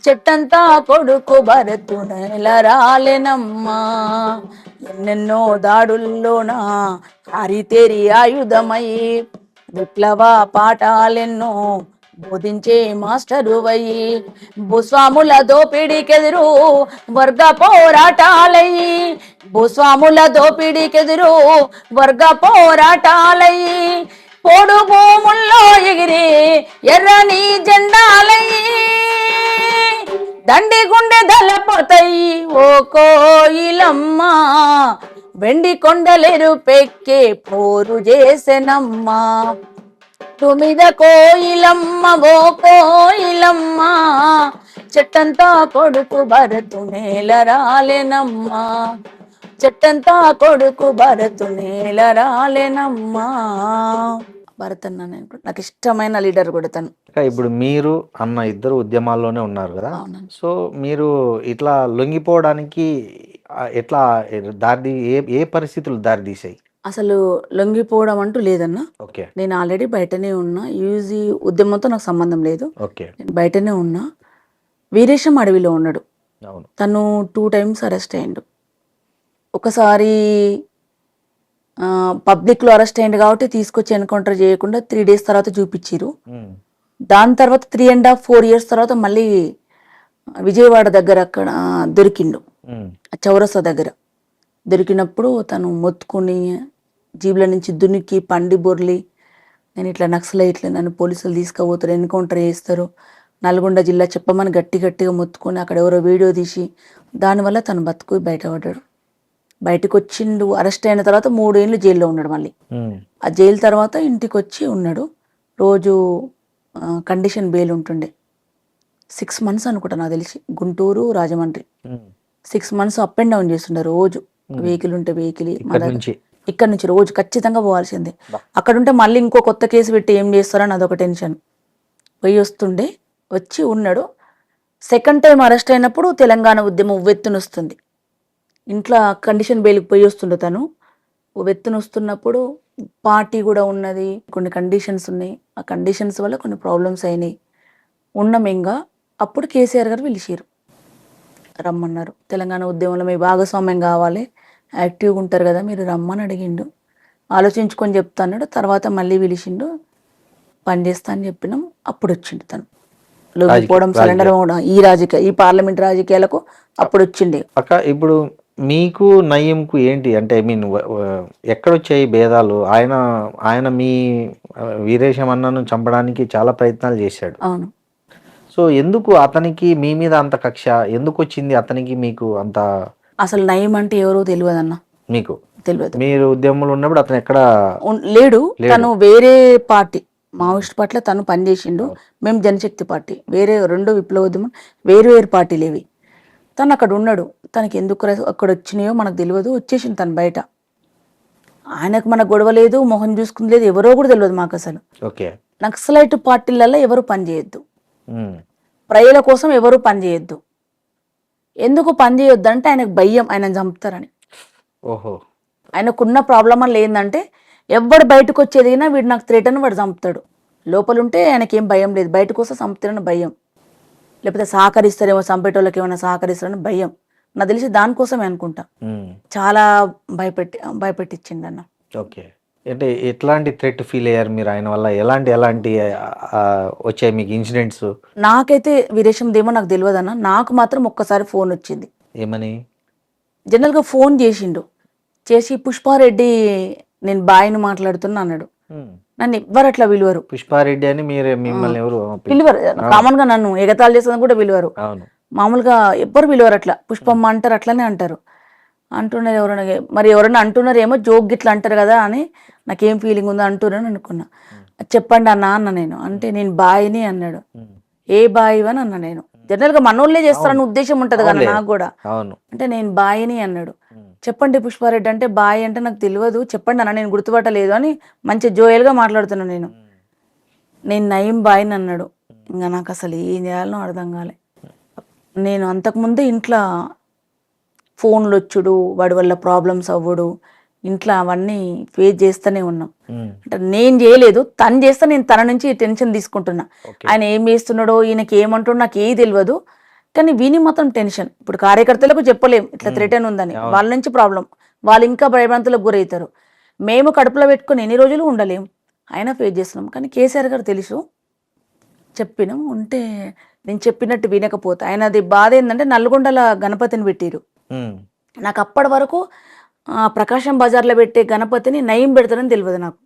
చెట్టంతా కొడుకు భరతు నేల రాలెనమ్మా. ఎన్నెన్నో దాడుల్లోనా హరితేరి ఆయుధమై, విప్లవ పాఠాలెన్నో బోధించే మాస్టరు వయ్యి. భూస్వాముల దోపిడీకెదురు వర్గ పోరాటాలయ్యి, భూస్వాముల దోపిడీకెదురు వర్గ పోరాటాలయ్యి. పోడు భూముల్లో ఎగిరి ఎర్రని జెండాలయ్యి, దండి గుండె దళపతయి ఓ కోయిలమ్మ, వెండి కొండలేరు పెక్కే పోరు చేసెనమ్మా. మీద కోయిలమ్మ ఓ కోయిలమ్మ, చెట్టంతా కొడుకు భరతు నేల రాలెనమ్మా. చెట్టంతా కొడుకు భరతు నేల రాలెనమ్మా. భరత్ అన్న నాకు ఇష్టమైన లీడర్ కూడా తను. ఇప్పుడు మీరు అన్న ఇద్దరు ఉద్యమాల్లోనే ఉన్నారు కదా, సో మీరు ఇట్లా లొంగిపోవడానికి ఎట్లా దారి ఏ పరిస్థితులు దారి తీసాయి? అసలు లొంగిపోవడం అంటూ లేదన్నా. ఓకే. నేను ఆల్రెడీ బయటనే ఉన్నా, యూజీ ఉద్యమంతో నాకు సంబంధం లేదు. ఓకే. నేను బయటనే ఉన్నా. వీరేశం అడవిలో ఉన్నాడు, తను 2 times అరెస్ట్ అయ్యిండు. ఒకసారి పబ్లిక్లో అరెస్ట్ అయింది కాబట్టి తీసుకొచ్చి ఎన్కౌంటర్ చేయకుండా 3 days తర్వాత చూపించారు. దాని తర్వాత 3.5-4 years తర్వాత మళ్ళీ విజయవాడ దగ్గర అక్కడ దొరికిండు, చౌరస్తా దగ్గర దొరికినప్పుడు తను మొత్తుకుని జీబుల నుంచి దునికి పండి బొర్లి, నేను ఇట్లా నక్సలైట్లు నన్ను పోలీసులు తీసుకుపోతారు, ఎన్కౌంటర్ చేస్తారు, నల్గొండ జిల్లా చెప్పమని గట్టిగా మొత్తుకొని అక్కడ ఎవరో వీడియో తీసి దానివల్ల తను బతుకు బయటపడ్డాడు. బయటకు వచ్చిండు. అరెస్ట్ అయిన తర్వాత 3 ఏళ్ళు జైల్లో ఉన్నాడు. మళ్ళీ ఆ జైలు తర్వాత ఇంటికి వచ్చి ఉన్నాడు. రోజు కండిషన్ బెయిల్ ఉంటుండే. 6 months అనుకుంటా నాకు తెలిసి, Guntur Rajahmundry 6 months up and down చేస్తుండే. రోజు వెహికల్ ఉంటే వెహికల్, ఇక్కడ నుంచి రోజు ఖచ్చితంగా పోవాల్సిందే. అక్కడ ఉంటే మళ్ళీ ఇంకో కొత్త కేసు పెట్టి ఏం చేస్తారని అదొక టెన్షన్. పోయి వస్తుండే, వచ్చి ఉన్నాడు. సెకండ్ టైం అరెస్ట్ అయినప్పుడు తెలంగాణ ఉద్యమం ఉవ్వెత్తున వస్తుంది. ఇంట్లో కండిషన్ బెయిల్కి పోయి వస్తుండే తను. ఉవ్వెత్తున వస్తున్నప్పుడు పార్టీ కూడా ఉన్నది, కొన్ని కండిషన్స్ ఉన్నాయి. ఆ కండిషన్స్ వల్ల కొన్ని ప్రాబ్లమ్స్ అయినాయి. ఉన్నమేంగా అప్పుడు కేసీఆర్ గారు పిలిచారు, రమ్మన్నారు. తెలంగాణ ఉద్యమంలో మీ భాగస్వామ్యం కావాలి, యాక్టివ్గా ఉంటారు కదా మీరు, రమ్మని అడిగిండు. ఆలోచించుకొని చెప్తా అన్నాడు. తర్వాత మళ్ళీ పిలిచిండు, పని చేస్తా అని చెప్పినాం. అప్పుడు వచ్చిండు తను. లొంగిపోవడం, సరెండర్ అవ్వడం, ఈ పార్లమెంట్ రాజకీయాలకు అప్పుడు వచ్చిండే. అక్క ఇప్పుడు మీకు నయీంకు ఏంటి అంటే, ఐ మీన్ ఎక్కడొచ్చాయి భేదాలు? ఆయన మీ వీరేశం అన్నను చంపడానికి చాలా ప్రయత్నాలు చేశాడు. అవును. సో ఎందుకు అతనికి మీ మీద అంత కక్ష ఎందుకు వచ్చింది? అతనికి మీకు అంత అసలు నయం అంటే ఎవరో తెలియదు అన్న. మీకు తెలియదు. మీరు ఉద్యమంలో ఉన్నప్పుడు అతను ఎక్కడ లేడు. తను వేరే పార్టీ, మావోయిస్ట్ పార్టీలో తను పనిచేసిండు. మేము జనశక్తి పార్టీ, వేరే 2 విప్లవోద్యమం వేరు పార్టీలు ఇవి. తను అక్కడ ఉన్నాడు. తనకి ఎందుకు అక్కడ వచ్చినాయో మనకు తెలియదు. వచ్చేసింది తను బయట. ఆయనకు మన గొడవ లేదు, మొహం చూసుకుంది లేదు, ఎవరో కూడా తెలియదు మాకు అసలు. నక్సలైట్ పార్టీలలో ఎవరు పనిచేయొద్దు, ప్రజల కోసం ఎవరు పనిచేయొద్దు. ఎందుకు పనిచేయొద్దు అంటే ఆయనకు భయం, ఆయన చంపుతారని. ఓహో. ఆయనకున్న ప్రాబ్లం వల్ల ఏంటంటే ఎవడు బయటకు వచ్చేదిగినా వీడు నాకు థ్రెట్ అని వాడు చంపుతాడు. లోపలుంటే ఆయనకేం భయం లేదు, బయటకు వస్తే చంపుతారని భయం, లేకపోతే సహకరిస్తారేమో, చంపేటోళ్ళకి ఏమైనా సహకరిస్తారని భయం. నాకు తెలిసి దానికోసమే అనుకుంటా చాలా భయపెట్టించిండు అన్న. ఓకే. అంటే ఎట్లాంటి థ్రెట్ ఫీల్ అయ్యారు మీరు ఆయన వల్ల? ఎలాంటి వచ్చాయి మీకు ఇన్సిడెంట్స్? నాకైతే వీరేశందేమో నాకు తెలియదు అన్న. నాకు మాత్రం ఒక్కసారి ఫోన్ వచ్చింది. ఏమని? జనరల్గా ఫోన్ చేసి పుష్పారెడ్డి నేను బాయ్ని మాట్లాడుతున్నా అన్నాడు. నన్ను ఎవ్వరు అట్లా పిలువరు. పుష్పారెడ్డి అని మిమ్మల్ని ఎవరు పిలువరు? కామన్ గా నన్ను ఎగతాళి చేసేది కూడా పిలువరు. మామూలుగా ఎవ్వరు పిలువరు. అట్లా పుష్పమ్మ అంటారు, అట్లనే అంటారు. అంటున్నారు ఎవరైనా, మరి ఎవరైనా అంటున్నారు ఏమో జోక్ గిట్లా అంటారు కదా అని నాకేం ఫీలింగ్ ఉందో అంటున్నాను అనుకున్నా. చెప్పండి అన్న అన్న నేను. అంటే నేను బాయ్ని అన్నాడు. ఏ బాయ్ అని అన్నా నేను. జనరల్ గా మనోళ్ళే చేస్తారని ఉద్దేశం ఉంటది కదా నాకు కూడా. అంటే నేను బాయ్ని అన్నాడు. చెప్పండి పుష్పారెడ్డి అంటే, బాయ్ అంటే నాకు తెలియదు చెప్పండి అన్న, నేను గుర్తుపట్టలేదు అని మంచి జోయల్గా మాట్లాడుతున్నాను నేను. నయీం బాయ్ని అన్నాడు. ఇంకా నాకు అసలు ఏం చేయాలనో అర్థం కాలే. నేను అంతకుముందే ఇంట్లో ఫోన్లు వచ్చుడు, వాడి వల్ల ప్రాబ్లమ్స్ అవ్వడు, ఇంట్లో అవన్నీ ఫేస్ చేస్తూనే ఉన్నాం. అంటే నేను చేయలేదు, తను చేస్తే నేను తన నుంచి టెన్షన్ తీసుకుంటున్నా. ఆయన ఏం చేస్తున్నాడో, ఈయనకి ఏమంటాడో నాకు ఏది తెలియదు, కానీ విని మాత్రం టెన్షన్. ఇప్పుడు కార్యకర్తలకు చెప్పలేం ఇట్లా థ్రెటన్ ఉందని, వాళ్ళ నుంచి ప్రాబ్లం, వాళ్ళు ఇంకా భయభ్రాంతులకు గురవుతారు. మేము కడుపులో పెట్టుకుని ఎన్ని రోజులు ఉండలేం, అయినా ఫేస్ చేస్తున్నాం. కానీ కేసీఆర్ గారు తెలుసు, చెప్పినాం. ఉంటే నేను చెప్పినట్టు వినకపోతే ఆయనది బాధ ఏంటంటే నల్గొండల గణపతిని పెట్టిరు. నాకు అప్పటి వరకు ప్రకాశం బజార్లో పెట్టే గణపతిని నయీం పెడతారని తెలియదు నాకు.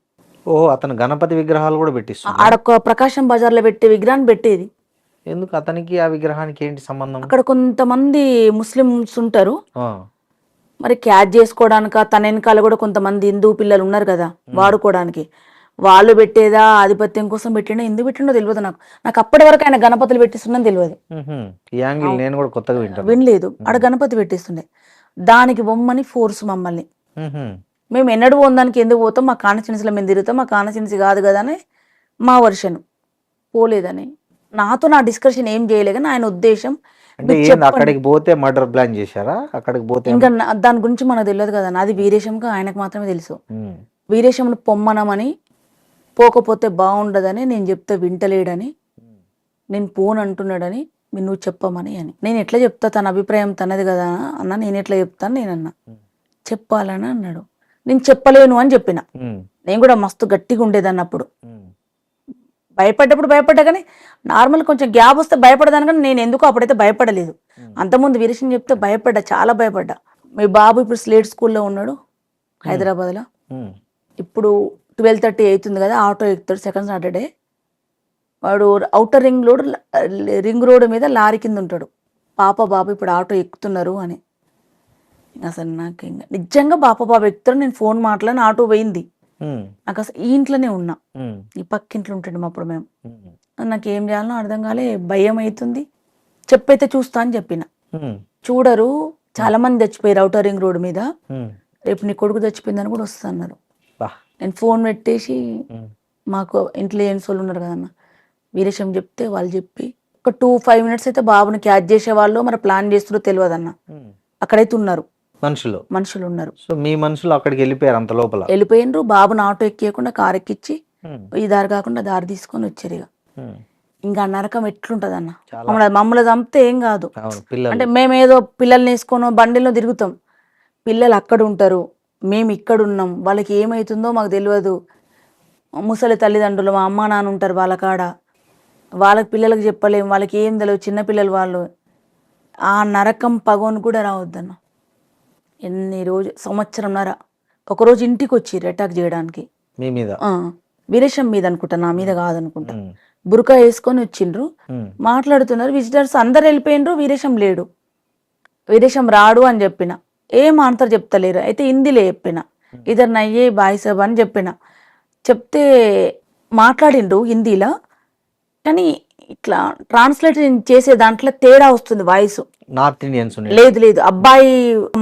ఓహో, అతను గణపతి విగ్రహాలు కూడా పెట్టిస్తాడు. ఆడొక్క ప్రకాశం బజార్లో పెట్టే విగ్రహాన్ని పెట్టేది. ఎందుకు అతనికి ఆ విగ్రహానికి ఏంటి సంబంధం? అక్కడ కొంతమంది ముస్లిమ్స్ ఉంటారు, మరి క్యాచ్ చేసుకోవడానిక, తన వెనకాల కూడా కొంతమంది హిందూ పిల్లలు ఉన్నారు కదా వాడుకోవడానికి, వాళ్ళు పెట్టేదా ఆధిపత్యం కోసం పెట్టిండో ఎందుకు పెట్టిండో తెలియదు నాకు. నాకు అప్పటి వరకు ఆయన గణపతులు పెట్టిస్తుందని తెలియదు. వినలేదు. ఆడ గణపతి పెట్టిస్తుండే, దానికి బొమ్మని ఫోర్స్ మమ్మల్ని. మేము ఎన్నడూ పోదానికి ఎందుకు పోతాం, మా కాన్స్టిట్యున్సీలో మేము తిరుగుతాం, మా కాన్స్టిట్యున్సీ కాదు కదా అని మా వర్షన్. పోలేదని నాతో నా డిస్కషన్ ఏం చేయలే, కానీ ఆయన ఉద్దేశం అక్కడికి పోతే మర్డర్ ప్లాన్ చేశారా? అక్కడికి పోతే ఇంకా దాని గురించి మనకు తెలియదు కదా. నాది వీరేశంగా ఆయనకు మాత్రమే తెలుసు. వీరేశంను పొమ్మనమని, పోకపోతే బాగుండదని నేను చెప్తే వింటలేడని, నేను పోను అంటున్నాడని, నువ్వు చెప్పమని అని. నేను ఎట్లా చెప్తా, తన అభిప్రాయం తనది కదా అన్న, నేను ఎట్లా చెప్తాను నేనన్నా. చెప్పాలని అన్నాడు. నేను చెప్పలేను అని చెప్పిన. నేను కూడా మస్తు గట్టిగా ఉండేదాన్ని అప్పుడు. భయపడ్డా కానీ నార్మల్ కొంచెం గ్యాప్ వస్తే భయపడదాను, కానీ నేను ఎందుకో అప్పుడైతే భయపడలేదు. అంతకుముందు వీరేశం చెప్తే భయపడ్డా, చాలా భయపడ్డా. మీ బాబు ఇప్పుడు స్లేట్ స్కూల్లో ఉన్నాడు హైదరాబాద్లో. ఇప్పుడు 12:30 అవుతుంది కదా, ఆటో ఎక్కుతాడు సెకండ్ సాటర్డే. వాడు ఔటర్ రింగ్ రోడ్ మీద లారీ కింద ఉంటాడు. బాబు ఇప్పుడు ఆటో ఎక్కుతున్నారు అని. అసలు నాకు ఇంకా నిజంగా బాబు ఎక్కుతారు. నేను ఫోన్ మాట్లాడిన ఆటో పోయింది. నాకు అసలు ఈ ఇంట్లోనే ఉన్నా, ఈ పక్కింట్లో ఉంటాడు అప్పుడు మేము. నాకు ఏం చేయాలో అర్థం కాలే, భయం అవుతుంది. చెప్పైతే చూస్తా అని చెప్పిన. చూడరు, చాలా మంది చచ్చిపోయారు ఔటర్ రింగ్ రోడ్ మీద. రేపు నీ కొడుకు చచ్చిపోయిందని కూడా వస్తున్నారు. నేను ఫోన్ పెట్టేసి మాకు ఇంటెలిజెన్స్ వాళ్ళు ఉన్నారు కదన్న, వీరేశం చెప్తే వాళ్ళు చెప్పి ఒక 2-5 minutes అయితే బాబుని క్యాచ్ చేసే వాళ్ళు మరి ప్లాన్ చేస్తారో తెలియదు అన్న. అక్కడైతే ఉన్నారు మనుషులు ఉన్నారు. సో మీ మనుషులు అక్కడికి వెళ్ళిపోయారు, అంత లోపల వెళ్ళిపోయినరు. బాబుని ఆటో ఎక్కియకుండా కారు ఎక్కిచ్చి ఈ దారి కాకుండా దారి తీసుకొని వచ్చారు. ఇక ఇంకా నరకం ఎట్లుంటది అన్న. మమ్మల్ని చంపితే ఏం కాదు, అంటే మేమేదో పిల్లల్ని వేసుకొని బండిలో తిరుగుతాం. పిల్లలు అక్కడ ఉంటారు, మేము ఇక్కడ ఉన్నాం. వాళ్ళకి ఏమవుతుందో మాకు తెలియదు. ముసలి తల్లిదండ్రులు, మా అమ్మ నాన్న ఉంటారు వాళ్ళ కాడ. వాళ్ళకి పిల్లలకు చెప్పలేము, వాళ్ళకి ఏం తెలియదు, చిన్నపిల్లలు వాళ్ళు. ఆ నరకం పగోని కూడా రావద్దన్న. ఎన్ని రోజు 1.5 సంవత్సరంన్నర ఒకరోజు ఇంటికి వచ్చిర్రు అటాక్ చేయడానికి. మీ మీద? వీరేశం మీద అనుకుంటా, నా మీద కాదనుకుంటా. బురకా వేసుకొని వచ్చిండ్రు, మాట్లాడుతున్నారు. విజిటర్స్ అందరు వెళ్ళిపోయినరు, వీరేశం లేడు. వీరేశం రాడు అని చెప్పిన. ఏం ఆన్సర్ చెప్తలేరు. అయితే హిందీలో చెప్పిన, ఇద్దరు నయ్యే బాయ్ సాబ్ అని చెప్పిన. చెప్తే మాట్లాడిండ్రు హిందీలో, కానీ ఇట్లా ట్రాన్స్లేట్ చేసే దాంట్లో తేడా వస్తుంది వాయిస్. నార్త్ ఇండియన్స్ లేదు అబ్బాయి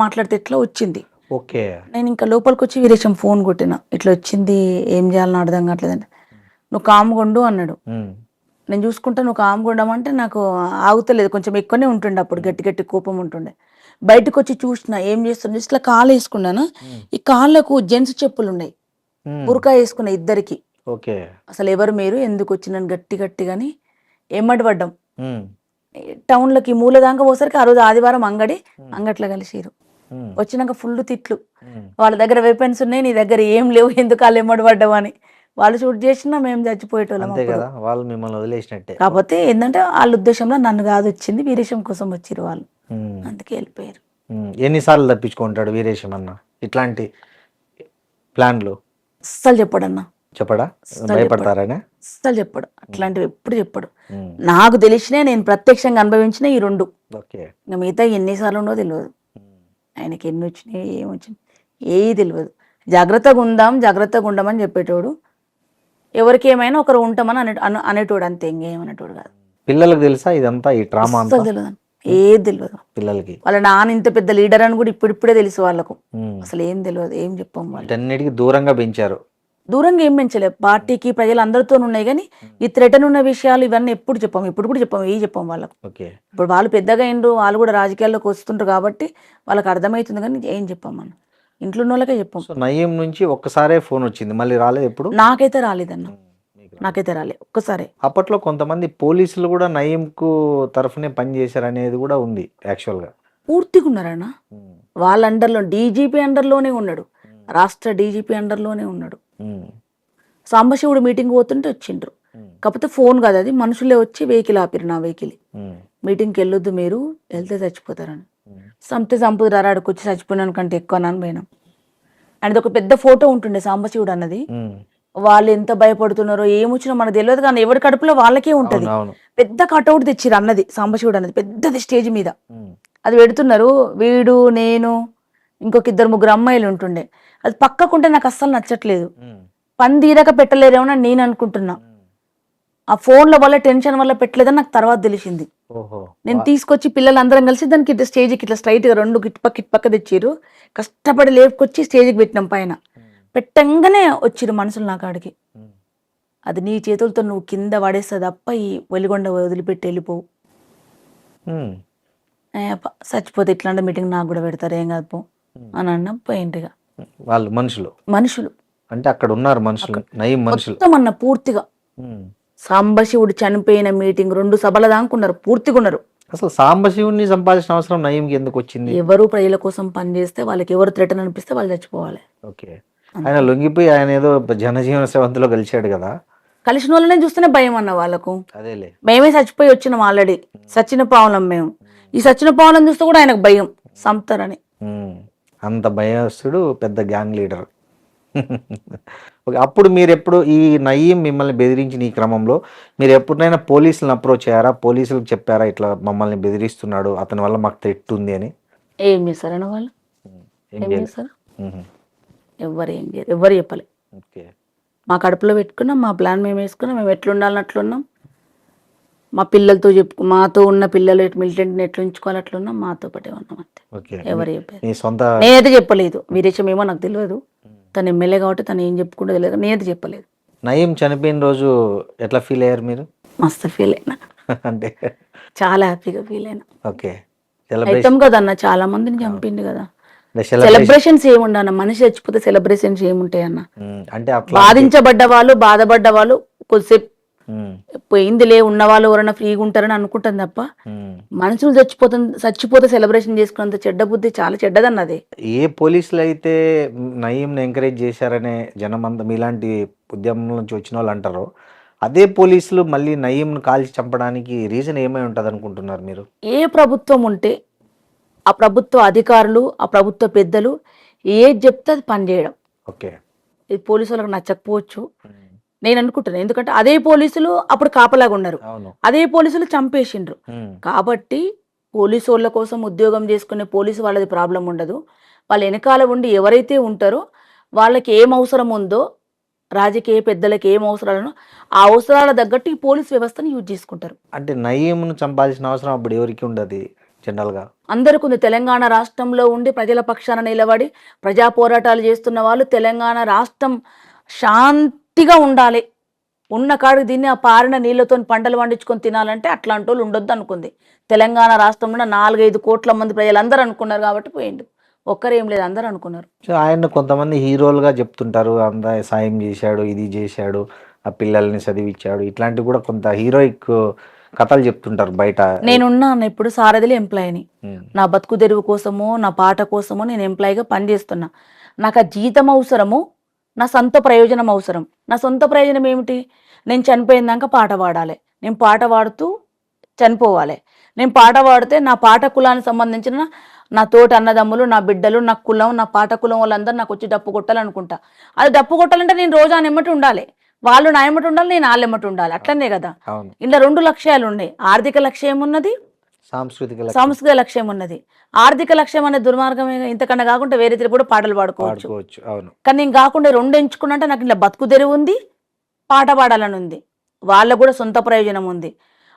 మాట్లాడితే ఎట్లా వచ్చింది. ఓకే. నేను ఇంకా లోపలికి వచ్చి వీరేశం ఫోన్ కొట్టిన, ఇట్లా వచ్చింది ఏం చేయాలని అర్థం కావట్లేదంటే, నువ్వు కామ్గుండు అన్నాడు. నేను చూసుకుంటా, నువ్వు కామ్గుండమంటే నాకు ఆగుతలేదు, కొంచెం ఎక్కువనే ఉంటుండే అప్పుడు, గట్టి కోపం ఉంటుండే. బయటకు వచ్చి చూసిన ఏం చేస్తున్నా, ఇట్లా కాలు వేసుకున్నాను. ఈ కాళ్ళకు జెంట్స్ చెప్పులు ఉన్నాయి, బురకా వేసుకున్నా ఇద్దరికి. అసలు ఎవరు మీరు, ఎందుకు వచ్చినాను గట్టిగాని ఏమడి పడ్డాం. టౌన్లోకి మూల దాకా పోసరికి ఆ రోజు ఆదివారం అంగట్లో కలిసిరు. వచ్చినాక ఫుల్ తిట్లు. వాళ్ళ దగ్గర వెపన్స్ ఉన్నాయి, నీ దగ్గర ఏం లేవు, ఎందుకు వాళ్ళు ఎమ్మడి పడ్డావు అని. వాళ్ళు షూట్ చేసినా మేము చచ్చిపోయేటోళ్ళం. కాకపోతే ఏంటంటే వాళ్ళ ఉద్దేశంలో నన్ను కాదు వచ్చింది, వీరేశం కోసం వచ్చిరు వాళ్ళు, అందుకే వెళ్ళిపోయారు. ఎన్నిసార్లు తప్పించుకుంటాడు వీరేశం అన్న ఇట్లాంటి ప్లాన్లు? అస్సలు చెప్పడన్నా. చెప్పడా? భయపడతారనే అస్సలు చెప్పడు, అట్లాంటివి ఎప్పుడు చెప్పడు. నాకు తెలిసినా, నేను ప్రత్యక్షంగా అనుభవించిన ఈ 2. ఇంకా మిగతా ఎన్నిసార్లు ఉండో తెలియదు. ఆయనకి ఎన్ని వచ్చినాయి, ఏమొచ్చినాయి ఏది తెలియదు. జాగ్రత్తగా ఉండమని చెప్పేటోడు. ఎవరికి ఏమైనా ఒకరు ఉంటామని అనేటోడు, అంతే, ఇంకేమనేటోడు కాదు. పిల్లలకు తెలుసా ఇదంతా, ఈ ట్రామా అంతా? తెలియదు, ఏది తెలియదు పిల్లలకి. వాళ్ళ నాన్న ఇంత పెద్ద లీడర్ అని కూడా ఇప్పుడిప్పుడే తెలుసు వాళ్ళకు. అసలు ఏం తెలియదు, ఏం చెప్పాం. అన్నిటికీ దూరంగా పెంచారు. దూరంగా ఏం పెంచలేదు, పార్టీకి ప్రజలందరితో ఉన్నాయి. కానీ ఈ థ్రెటన్ ఉన్న విషయాలు ఇవన్నీ ఎప్పుడు చెప్పాము, ఇప్పుడు కూడా చెప్పాము వాళ్ళకు. ఇప్పుడు వాళ్ళు పెద్దగా అయిండ్రు, వాళ్ళు కూడా రాజకీయాల్లోకి వస్తుంటారు కాబట్టి వాళ్ళకి అర్థమవుతుంది, కానీ ఏం చెప్పాం మనం, ఇంట్లో ఉన్న వాళ్ళకే చెప్పాం. నయీం నుంచి ఒక్కసారే ఫోన్ వచ్చింది, మళ్ళీ రాలేదు ఎప్పుడు? నాకైతే రాలేదన్న, నాకైతే రాలేదు ఒక్కసారి. అప్పట్లో కొంతమంది పోలీసులు కూడా నయీంకు తరఫునే పనిచేశారు అనేది కూడా ఉంది. యాక్చువల్ గా పూర్తిగా ఉన్నారన్న. వాళ్ళ అండర్లో డీజీపీ అండర్లోనే ఉన్నాడు, రాష్ట్ర డీజీపీ అండర్లోనే ఉన్నాడు. సాంబశివుడు మీటింగ్ పోతుంటే వచ్చిండ్రు, కాకపోతే ఫోన్ కాదు అది, మనుషులే వచ్చి వెహికల్ ఆపిరు. నా వెహికల్, మీటింగ్కి వెళ్ళొద్దు మీరు, వెళ్తే చచ్చిపోతారని. చంపుతారు, ఆడికి వచ్చి చచ్చిపోయినాను కంటే ఎక్కువ అని పోయినాం. అండ్ ఒక పెద్ద ఫోటో ఉంటుండే సాంబశివుడు అన్నది. వాళ్ళు ఎంత భయపడుతున్నారో ఏమొచ్చినా మనకు తెలియదు, కానీ ఎవరి కడుపులో వాళ్ళకే ఉంటది. పెద్ద కటౌట్ తెచ్చిరు అన్నది, సాంబశివుడు అన్నది పెద్దది, స్టేజ్ మీద అది పెడుతున్నారు. వీడు, నేను, ఇంకొక 2-3 అమ్మాయిలు ఉంటుండే. అది పక్కకుంటే నాకు అస్సలు నచ్చట్లేదు, పని తీరక పెట్టలేరేమో నేను అనుకుంటున్నా. ఆ ఫోన్ల వల్ల టెన్షన్ వల్ల పెట్టలేదని నాకు తర్వాత తెలిసింది. నేను తీసుకొచ్చి పిల్లలందరం కలిసి దానికి ఇట్లా స్టేజ్కి ఇట్లా స్ట్రైట్ గా 2 ఇటుపక్క తెచ్చిర్రు. కష్టపడి లేపుకొచ్చి స్టేజ్కి పెట్టినాం. పైన పెట్టంగానే వచ్చిర్రు మనుషులు నా కాడికి. అది నీ చేతులతో నువ్వు కింద పడేస్తా తప్ప ఈ వెలిగొండ వదిలిపెట్టి వెళ్ళిపోవు, చచ్చిపోతే ఇట్లాంటి మీటింగ్ నాకు కూడా పెడతారు, ఏం కాదు పో అని అన్నా. పోయింటిగా వాళ్ళు మనుషులు అంటే అక్కడ ఉన్నారు మనుషులు, నయీం మనుషులు మొత్తం అన్న పూర్తిగా. సాంబశివుడు చనిపోయిన మీటింగ్ 2 సభల దాకా ఉన్నారు, పూర్తిగా ఉన్నారు. అసలు సాంబశివుణ్ణి చంపాల్సిన అవసరం నయీంకి ఎందుకు వచ్చింది? ఎవరు ప్రజల కోసం పనిచేస్తే వాళ్ళకి ఎవరు థ్రెట్ అనిపిస్తే వాళ్ళు చచ్చిపోవాలి. ఓకే, ఆయన లొంగిపోయి ఆయన ఏదో జనజీవన స్రవంతిలో కలిశాడు కదా. కలిసిన వాళ్ళనే చూస్తేనే భయం అన్న వాళ్ళకు. అదేలే, మేమే చచ్చిపోయి వచ్చినాం ఆల్రెడీ, సచిన పావులం మేము. ఈ సచిన పావులం చూస్తే కూడా ఆయనకు భయం సంపుతారని. అంత భయస్తుడు, పెద్ద గ్యాంగ్ లీడర్. ఓకే, అప్పుడు మీరు ఎప్పుడు ఈ నయీం మిమ్మల్ని బెదిరించిన ఈ క్రమంలో మీరు ఎప్పుడైనా పోలీసులను అప్రోచ్ అయ్యారా? పోలీసులకు చెప్పారా ఇట్లా మమ్మల్ని బెదిరిస్తున్నాడు, అతని వల్ల మాకు థ్రెట్ ఉంది అని? ఏం చేశారన్న వాళ్ళు? ఏం ఏం చేయలేదు. చేశారు? మ్మ్. ఎవ్వరు ఏం చేయరు, ఎవ్వరు చెప్పలే. ఓకే, మా కడుపులో పెట్టుకున్నాం, మా ప్లాన్ మేము వేసుకున్నాం, మేము ఎట్లుండాలని అట్లున్నాం. మా పిల్లలతో మాతో ఉన్న పిల్లలు మిలిటెంట్ని ఎట్లు ఉంచుకోవాలి అట్లున్నాం, మాతో పాటే ఉన్నాం అంతే. ఓకే. ఎవరు చెప్పారు? మీ సొంత నేనైతే చెప్పలేదు. వీరేశం ఏమో నాకు తెలియదు, తను ఎమ్మెల్యే కాబట్టి తను ఏం చెప్పుకుంటూ తెలియదు, నేనైతే చెప్పలేదు. నయీం చనిపోయిన రోజు ఎట్లా ఫీల్ అయ్యారు మీరు? మస్తు ఫీల్ అయినా, అంటే చాలా హ్యాపీగా ఫీల్ అయినా. ఓకే, అవుతాం కదన్న, చాలా మందిని చంపిండు కదా. సెలబ్రేషన్ సెలబ్రేషన్స్ ఏముండన్న, మనిషి చచ్చిపోతే సెలబ్రేషన్స్ ఏముంటాయి అన్న? అంటే అట్లా బాధించబడ్డ వాళ్ళు, బాధపడ్డ వాళ్ళు కొద్దిసేపు మ్మ్. పోయిందిలే, ఉన్న వాళ్ళు ఎవరైనా ఫ్రీగా ఉంటారని అనుకుంటాం తప్ప మ్మ్. మనుషులు చచ్చిపోతే సెలబ్రేషన్ చేసుకున్నంత చెడ్డ బుద్ధి చాలా చెడ్డదన్నది. ఏ పోలీసులు అయితే నయీంని ఎంకరేజ్ చేశారనే జనం అంతా మీలాంటి ఉద్యమం నుంచి వచ్చిన వాళ్ళు అంటారో, అదే పోలీసులు మళ్ళీ నయీంను కాల్చి చంపడానికి రీజన్ ఏమై ఉంటుంది అనుకుంటున్నారు మీరు? ఏ ప్రభుత్వం ఉంటే ఆ ప్రభుత్వ అధికారులు, ఆ ప్రభుత్వ పెద్దలు ఏది చెప్తే అది పనిచేయడం. ఓకే, ఇది పోలీసు వాళ్ళకి నచ్చకపోవచ్చు నేను అనుకుంటున్నాను, ఎందుకంటే అదే పోలీసులు అప్పుడు కాపలాగా ఉన్నారు, అవును. అదే పోలీసులు చంపేసిండ్రు. మ్మ్. కాబట్టి పోలీసు వాళ్ళ కోసం ఉద్యోగం చేసుకునే పోలీసు వాళ్ళది ప్రాబ్లం ఉండదు. వాళ్ళ వెనకాల ఉండి ఎవరైతే ఉంటారో వాళ్ళకి ఏం అవసరం ఉందో, రాజకీయ పెద్దలకి ఏం అవసరాలనో ఆ అవసరాల తగ్గట్టు ఈ పోలీస్ వ్యవస్థను యూజ్ చేసుకుంటారు. అంటే నయీంను చంపాల్సిన అవసరం అప్పుడు ఎవరికి ఉండదు జనరల్గా? అందరికీ ఉంది. తెలంగాణ రాష్ట్రంలో ఉండి ప్రజల పక్షాన నిలబడి ప్రజా పోరాటాలు చేస్తున్న వాళ్ళు, తెలంగాణ రాష్ట్రం శాంతిగా ఉండాలి, ఉన్న కాడికి దీన్ని ఆ పారిన నీళ్ళతో పంటలు పండించుకొని తినాలంటే అట్లాంటి వాళ్ళు ఉండొద్దు అనుకుంది. తెలంగాణ రాష్ట్రంలో 4-5 కోట్ల మంది ప్రజలందరూ అనుకున్నారు కాబట్టి పోయిండు. ఒక్కరేం లేదు, అందరూ అనుకున్నారు. సో ఆయన కొంతమంది హీరోలుగా చెప్తుంటారు, అంత సాయం చేశాడు, ఇది చేశాడు, ఆ పిల్లల్ని చదివించాడు, ఇట్లాంటివి కూడా కొంత హీరోయిక్ కథలు చెప్తుంటారు బయట. నేనున్నాను ఇప్పుడు సారథిలో ఎంప్లాయీని. మ్మ్. నా బతుకు తెరువు కోసమో నా పాట కోసమో నేను ఎంప్లాయీగా పనిచేస్తున్నా. నాకు ఆ జీతం అవసరము, నా సొంత ప్రయోజనం అవసరం. నా సొంత ప్రయోజనం ఏమిటి? నేను చనిపోయిందాక పాట పాడాలి, నేను పాట పాడుతూ చనిపోవాలి. నేను పాట పాడితే నా పాట కులానికి సంబంధించిన నా తోటి అన్నదమ్ములు, నా బిడ్డలు, నా కులం, నా పాట కులం వాళ్ళందరూ నాకు వచ్చి డప్పు కొట్టాలనుకుంటా. అది డప్పు కొట్టాలంటే నేను రోజు ఆయన ఎమ్మటి ఉండాలి, వాళ్ళు నా ఎమ్మటి ఉండాలి, నేను వాళ్ళ ఎమ్మటి ఉండాలి. అట్లనే కదా. అవును. ఇలా 2 లక్ష్యాలు ఉన్నాయి, ఆర్థిక లక్ష్యం ఉన్నది, సాంస్కృతిక లక్ష్యం ఉన్నది. ఆర్థిక లక్ష్యం అనే దుర్మార్గమే, ఇంతకన్నా కాకుండా వేరే తిరిగి కూడా పాటలు పాడుకోవచ్చు. అవును. కానీ నేను కాకుండా 2 ఎంచుకున్నట్టే నాకు ఇలా బతుకు తెరువు ఉంది, పాట పాడాలని ఉంది. వాళ్ళకు కూడా సొంత ప్రయోజనం ఉంది.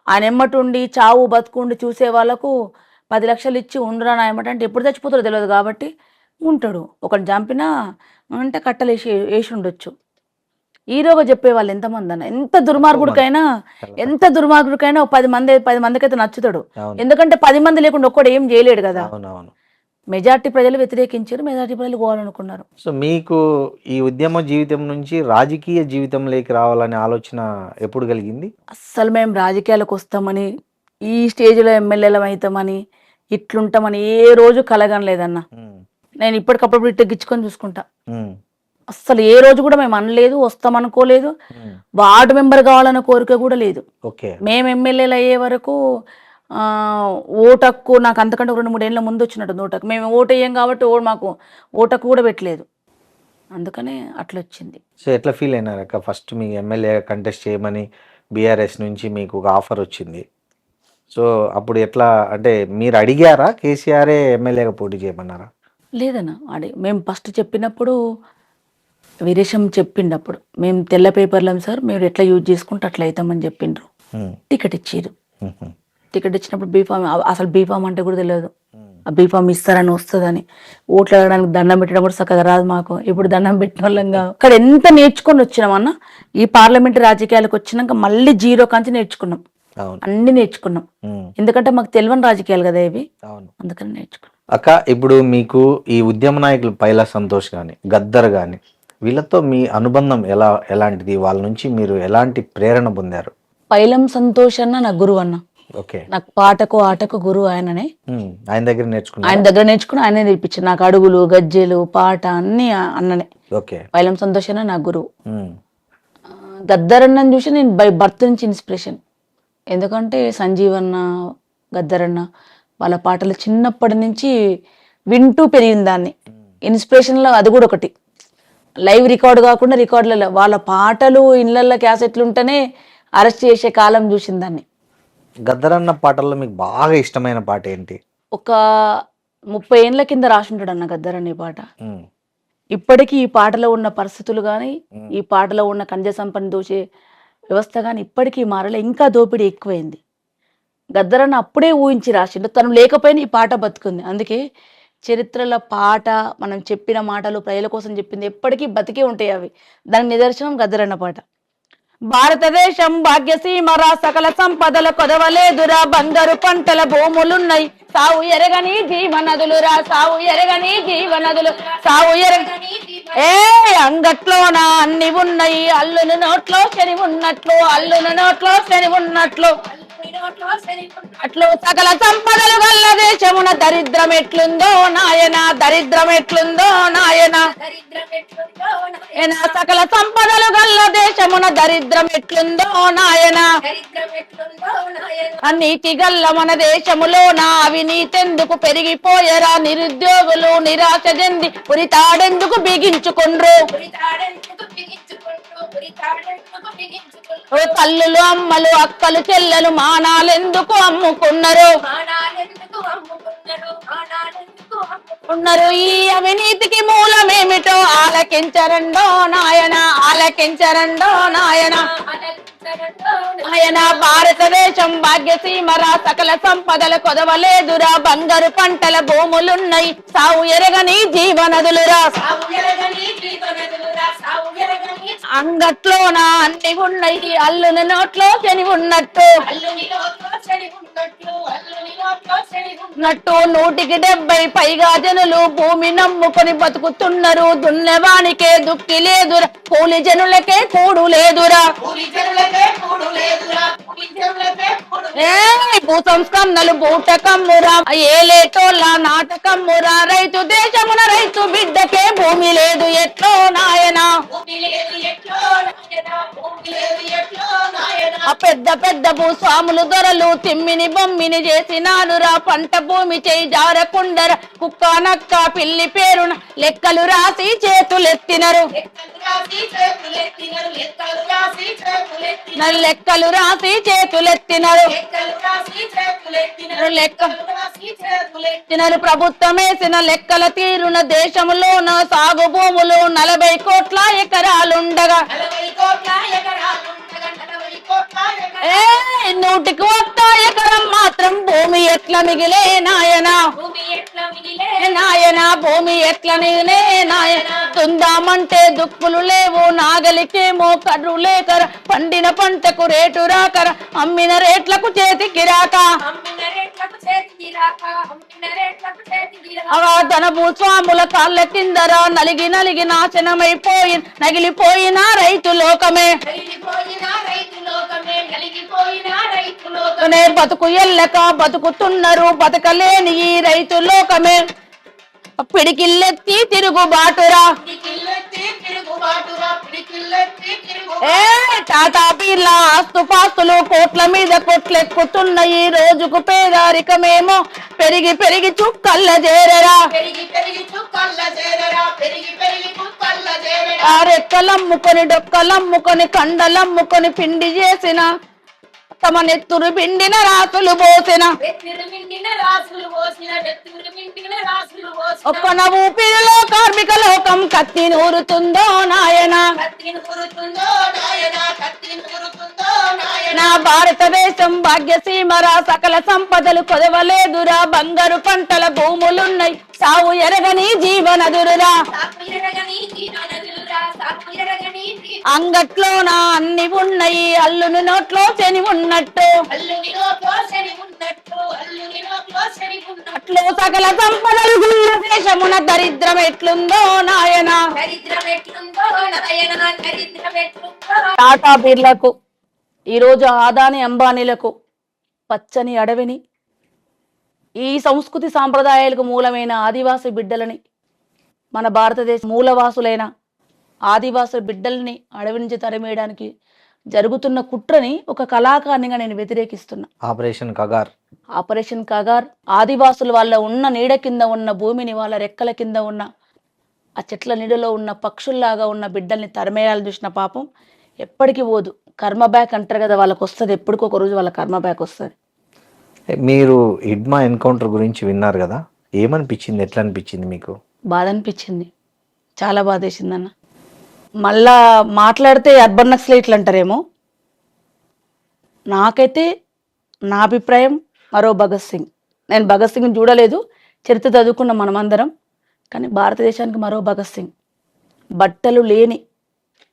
ఆయన ఎమ్మటి ఉండి చావు బతుకుండి చూసే వాళ్ళకు 10 లక్షలు ఇచ్చి ఉండరా నా ఎమ్మట అంటే ఎప్పుడు చచ్చిపోతారో తెలియదు కాబట్టి ఉంటాడు. ఒకటి చంపినా అంటే కట్టలేసి వేసి ఉండొచ్చు. హీరోగా చెప్పేవాళ్ళు ఎంతమంది అన్న, ఎంత దుర్మార్గుడికైనా ఒక 10 మందికి అయితే నచ్చుతాడు. అవును. ఎందుకంటే 10 మంది లేకుండా ఒక్కడు ఏం చేయలేడు కదా. అవునవును. మెజార్టీ ప్రజలు వ్యతిరేకించారు, మెజార్టీ ప్రజలు పోవాలనుకున్నారు. సో మీకు ఈ ఉద్యమ జీవితం నుంచి రాజకీయ జీవితంలోకి రావాలనే ఆలోచన ఎప్పుడు కలిగింది? అస్సలు మేము రాజకీయాలకు వస్తామని, ఈ స్టేజ్లో ఎమ్మెల్యేలం అవుతామని, ఇట్లుంటామని ఏ రోజు కలగనలేదన్న. మ్మ్. నేను ఇప్పటికప్పుడు ఇట్టగిచ్చుకొని చూసుకుంటా. మ్మ్. అస్సలు ఏ రోజు కూడా మేము అనలేదు, వస్తామనుకోలేదు. మ్మ్. వార్డు మెంబర్ కావాలన్న కోరిక కూడా లేదు. ఓకే. మేము ఎమ్మెల్యేలు అయ్యే వరకు ఓటక్కు నాకు అంతకంటే 2-3 ఏళ్ళ ముందు వచ్చినట్టు ఓటకు. మేము ఓటు వేయం కాబట్టి మాకు ఓటకు కూడా పెట్టలేదు, అందుకనే అట్లా వచ్చింది. సో ఎట్లా ఫీల్ అయినారు అక్క? ఫస్ట్ మీ ఎమ్మెల్యే కంటెస్ట్ చేయమని బీఆర్ఎస్ నుంచి మీకు ఒక ఆఫర్ వచ్చింది. సో అప్పుడు ఎట్లా, అంటే మీరు అడిగారా కేసీఆరే ఎమ్మెల్యేగా పోటీ చేయమన్నారా? లేదన్న, మేము ఫస్ట్ చెప్పినప్పుడు వీరేశం చెప్పిండప్పుడు మేము తెల్ల పేపర్లం సార్, మీరు ఎట్లా యూజ్ చేసుకుంటే అట్లా అవుతామని చెప్పిండ్రు. టికెట్ ఇచ్చిర్రు. టికెట్ ఇచ్చినప్పుడు బీఫామ్, అసలు బీఫామ్ అంటే కూడా తెలియదు. ఆ బీఫామ్ ఇస్తారని వస్తుందని, ఓట్లు అడగడానికి దండం పెట్టడం కూడా చక్కగా రాదు మాకు. ఇప్పుడు దండం పెట్టిన వాళ్ళంగా అక్కడ ఎంత నేర్చుకొని వచ్చినామన్నా, ఈ పార్లమెంట్ రాజకీయాలకు వచ్చినాక మళ్ళీ 0 కాంచి నేర్చుకున్నాం, అన్ని నేర్చుకున్నాం. ఎందుకంటే మాకు తెలియని రాజకీయాలు కదా ఇవి, అందుకని నేర్చుకున్నాం. అక్క, ఇప్పుడు మీకు ఈ ఉద్యమ నాయకులు పైలా సంతోష్ కానీ గద్దర్ కానీ వీళ్ళతో మీ అనుబంధం ఎలాంటిది? వాళ్ళ నుంచి మీరు ఎలాంటి ప్రేరణ పొందారు? పైలం సంతోష్ అన్న నా గురువు అన్న. ఓకే. నాకు పాటకు ఆటకు గురువు ఆయననే. ఆయన దగ్గర నేర్చుకున్నా. ఆయన దగ్గర నేర్చుకుని ఆయనే నేర్పించారు నాకు. అడుగులు, గజ్జెలు, పాట అన్ని అన్ననే. ఓకే. వైలం సంతోషన నా గురువు. గద్దరన్నని చూసి నేను బై బర్త్ నుంచి ఇన్స్పిరేషన్. ఎందుకంటే సంజీవన్న, గద్దరన్న వాళ్ళ పాటలు చిన్నప్పటి నుంచి వింటూ పెరిగింది దాన్ని. ఇన్స్పిరేషన్లో అది కూడా ఒకటి. లైవ్ రికార్డు కాకుండా రికార్డులలో వాళ్ళ పాటలు ఇళ్ళల్లో క్యాసెట్లు ఉంటేనే అరెస్ట్ చేసే కాలం చూసింది దాన్ని. గద్దరన్న పాటల్లో మీకు బాగా ఇష్టమైన పాట ఏంటి? ఒక 30 ఏళ్ళ కింద రాసుంటాడు అన్న గద్దరన్న ఈ పాట. ఇప్పటికీ ఈ పాటలో ఉన్న పరిస్థితులు కానీ, ఈ పాటలో ఉన్న ఖనిజ సంపన్న దోచే వ్యవస్థ కానీ ఇప్పటికీ మారలే. ఇంకా దోపిడీ ఎక్కువైంది. గద్దరన్న అప్పుడే ఊహించి రాసిండు. తను లేకపోయినా ఈ పాట బతుకుంది. అందుకే చరిత్రల పాట, మనం చెప్పిన మాటలు, ప్రజల కోసం చెప్పింది ఎప్పటికీ బతికే ఉంటాయి అవి. దానికి నిదర్శనం గద్దరన్న పాట. భారతదేశం భాగ్యసీమరా, సకల సంపదల కొదవలేదురా, బందరు పంటల భూములున్నాయి, సావు ఎరగని జీవనదులురా, సావు ఎరగని జీవనదులు, సావు ఎరగని ఏ అంగట్లోన అన్ని ఉన్నాయి, అల్లుని నోట్లో శని ఉన్నట్లు, అల్లుని నోట్లో శని ఉన్నట్లు, అట్లు సకల సంపదలు గల్ల దేశమున దరిద్రం ఎట్లుందో నాయన, దరిద్రం ఎట్లుందో నాయన, సకల సంపదలు గల్ల దేశమున దరిద్రం ఎట్లుందో నాయన, అన్నిటి గల్ల మన దేశములోన అవినీతెందుకు పెరిగిపోయరా, నిరుద్యోగులు నిరాశ చెంది ఉరితాడెందుకు బిగించుకుండ్రు, తల్లులు అమ్మలు అక్కలు చెల్లెలు మానాలెందుకు అమ్ముకున్నారు, ఉన్నారు ఈ అవినీతికి మూలమేమిటో ఆలకించరండో నాయన, ఆలకించరండో నాయన, ఆయన భారతదేశం భాగ్యసీమరా, సకల సంపదల కొదవలేదురా, బంగారు పంటల భూములున్నాయి, సావు ఎరగని జీవనదులురా, అంగట్లోన అన్ని ఉన్నాయి, అల్లుని నోట్లో శని ఉన్నట్టు, నట్టు 170 పైగా జనులు భూమి నమ్ముకొని బతుకుతున్నారు, దున్నెవానికే దుక్కి లేదురా, కూలి జనులకే కూడు లేదురా, భూ సంస్కరణలు బూటకమ్మురా, ఏలేటోళ్ళ నాటకమ్మురా, రైతు దేశమున రైతు బిడ్డకే భూమి లేదు ఎట్లో నాయన, ఆ పెద్ద పెద్ద భూస్వాములు దొరలు తిమ్మిని బొమ్మిని చేసినానురా, పంట భూమి చేయి జారకుండర, కుక్క నక్క పిల్లి పేరున లెక్కలు రాసి చేతులెత్తినరు, లెక్కలు రాసి చేతులెత్తినరు, లెక్కలు ప్రభుత్వం వేసిన లెక్కల తీరున దేశంలోన సాగు భూములు 40 కోట్ల ఎకరాలుండగా, 100 ఎకరం మాత్రం భూమి ఎట్లా మిగిలే నాయన, నాయన భూమి ఎట్లా మిగిలే నాయన, తుందామంటే దుక్కులు లేవు, నాగలికేమో కర్రు లేకర, పండిన పంటకు రేటు రాకర, అమ్మిన రేట్లకు చేతికి రాక, ధన భూస్వాముల కాళ్ళ కిందరా నలిగి నలిగి నాశనమైపోయి నగిలిపోయిన రైతు లోకమే, బతుకు ఎల్లక బతుకుతున్నారు, బతకలేని ఈ రైతు లోకమే, పిడికిల్లెత్తి తిరుగుబాటురా, టాటా బిర్లా ఆస్తుపాస్తులు కోట్ల మీద కొట్లెక్కుతున్న ఈ రోజుకు పేదరికమేమో పెరిగి పెరిగి చుక్కల్ల చేరరా, రెక్కలమ్ముకొని డొక్కలమ్ముకొని కండలమ్ముకొని పిండి చేసిన తమ నెత్తురు పిండిన రాసులు పోసిన, ఒక్కన ఊపిరిలో కార్మిక లోకం కత్తి నూరుతుందో నాయన, నా భారతదేశం భాగ్యసీమరా, సకల సంపదలు కొదవలేదురా, బంగారు పంటల భూములున్నాయి, సావు ఎరగని జీవనదురురా, అంగట్లోన అన్ని ఉన్నాయి, అల్లుని నోట్లో శని ఉన్నట్టు, అట్లు సకల సంపదలు దేశమున దరిద్రం ఎట్లుందో నాయన, టాటా బిర్లకు, ఈరోజు ఆదాని అంబానీలకు పచ్చని అడవిని, ఈ సంస్కృతి సాంప్రదాయాలకు మూలమైన ఆదివాసి బిడ్డలని, మన భారతదేశ మూలవాసులైన ఆదివాసుల బిడ్డల్ని అడవి నుంచి తరిమేయడానికి జరుగుతున్న కుట్రని ఒక కళాకారునిగా నేను వ్యతిరేకిస్తున్నా. ఆపరేషన్ కగార్. ఆపరేషన్ కగార్ ఆదివాసుల వాళ్ళ ఉన్న నీడ కింద ఉన్న భూమిని, వాళ్ళ రెక్కల కింద ఉన్న ఆ చెట్ల నీడలో ఉన్న పక్షుల్లాగా ఉన్న బిడ్డల్ని తరిమేయాలని చూసిన పాపం ఎప్పటికీ పోదు. కర్మ బ్యాక్ అంటారు కదా, వాళ్ళకి వస్తుంది, ఎప్పటికో ఒక రోజు వాళ్ళ కర్మ బ్యాక్ వస్తుంది. మీరు హిడ్మా ఎన్కౌంటర్ గురించి విన్నారు కదా, ఏమనిపించింది, ఎట్లా అనిపించింది మీకు? బాధ అనిపించింది, చాలా బాధ వేసింది అన్న. మళ్ళా మాట్లాడితే అర్బన్ నక్సలైట్లు అంటారేమో, నాకైతే నా అభిప్రాయం మరో భగత్ సింగ్. నేను భగత్ సింగ్ని చూడలేదు, చరిత్ర చదువుకున్న మనమందరం, కానీ భారతదేశానికి మరో భగత్ సింగ్. బట్టలు లేని,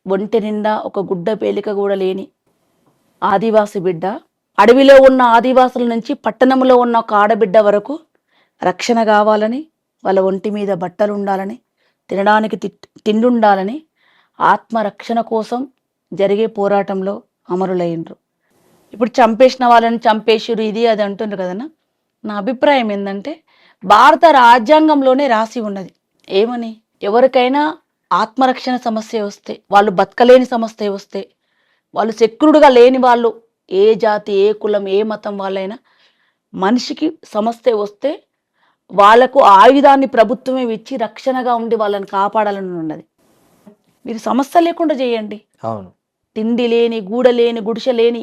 ఒంటి నిండా ఒక గుడ్డ పేలిక కూడా లేని ఆదివాసి బిడ్డ, అడవిలో ఉన్న ఆదివాసుల నుంచి పట్టణంలో ఉన్న ఒక ఆడబిడ్డ వరకు రక్షణ కావాలని, వాళ్ళ ఒంటి మీద బట్టలు ఉండాలని, తినడానికి తిండి ఉండాలని, ఆత్మరక్షణ కోసం జరిగే పోరాటంలో అమరులైనరు. ఇప్పుడు చంపేసిన వాళ్ళని చంపేసిరు ఇది అది అంటున్నారు కదన్నా. నా అభిప్రాయం ఏంటంటే, భారత రాజ్యాంగంలోనే రాసి ఉన్నది ఏమని, ఎవరికైనా ఆత్మరక్షణ సమస్య వస్తే, వాళ్ళు బతకలేని సమస్య వస్తే, వాళ్ళు సెక్యూర్డ్గా లేని వాళ్ళు, ఏ జాతి, ఏ కులం, ఏ మతం వాళ్ళైనా, మనిషికి సమస్య వస్తే వాళ్లకు ఆయుధాన్ని ప్రభుత్వమే ఇచ్చి రక్షణగా ఉండి వాళ్ళని కాపాడాలని ఉన్నది. మీరు సమస్య లేకుండా చేయండి. అవును, తిండి లేని, గూడ లేని, గుడిసె లేని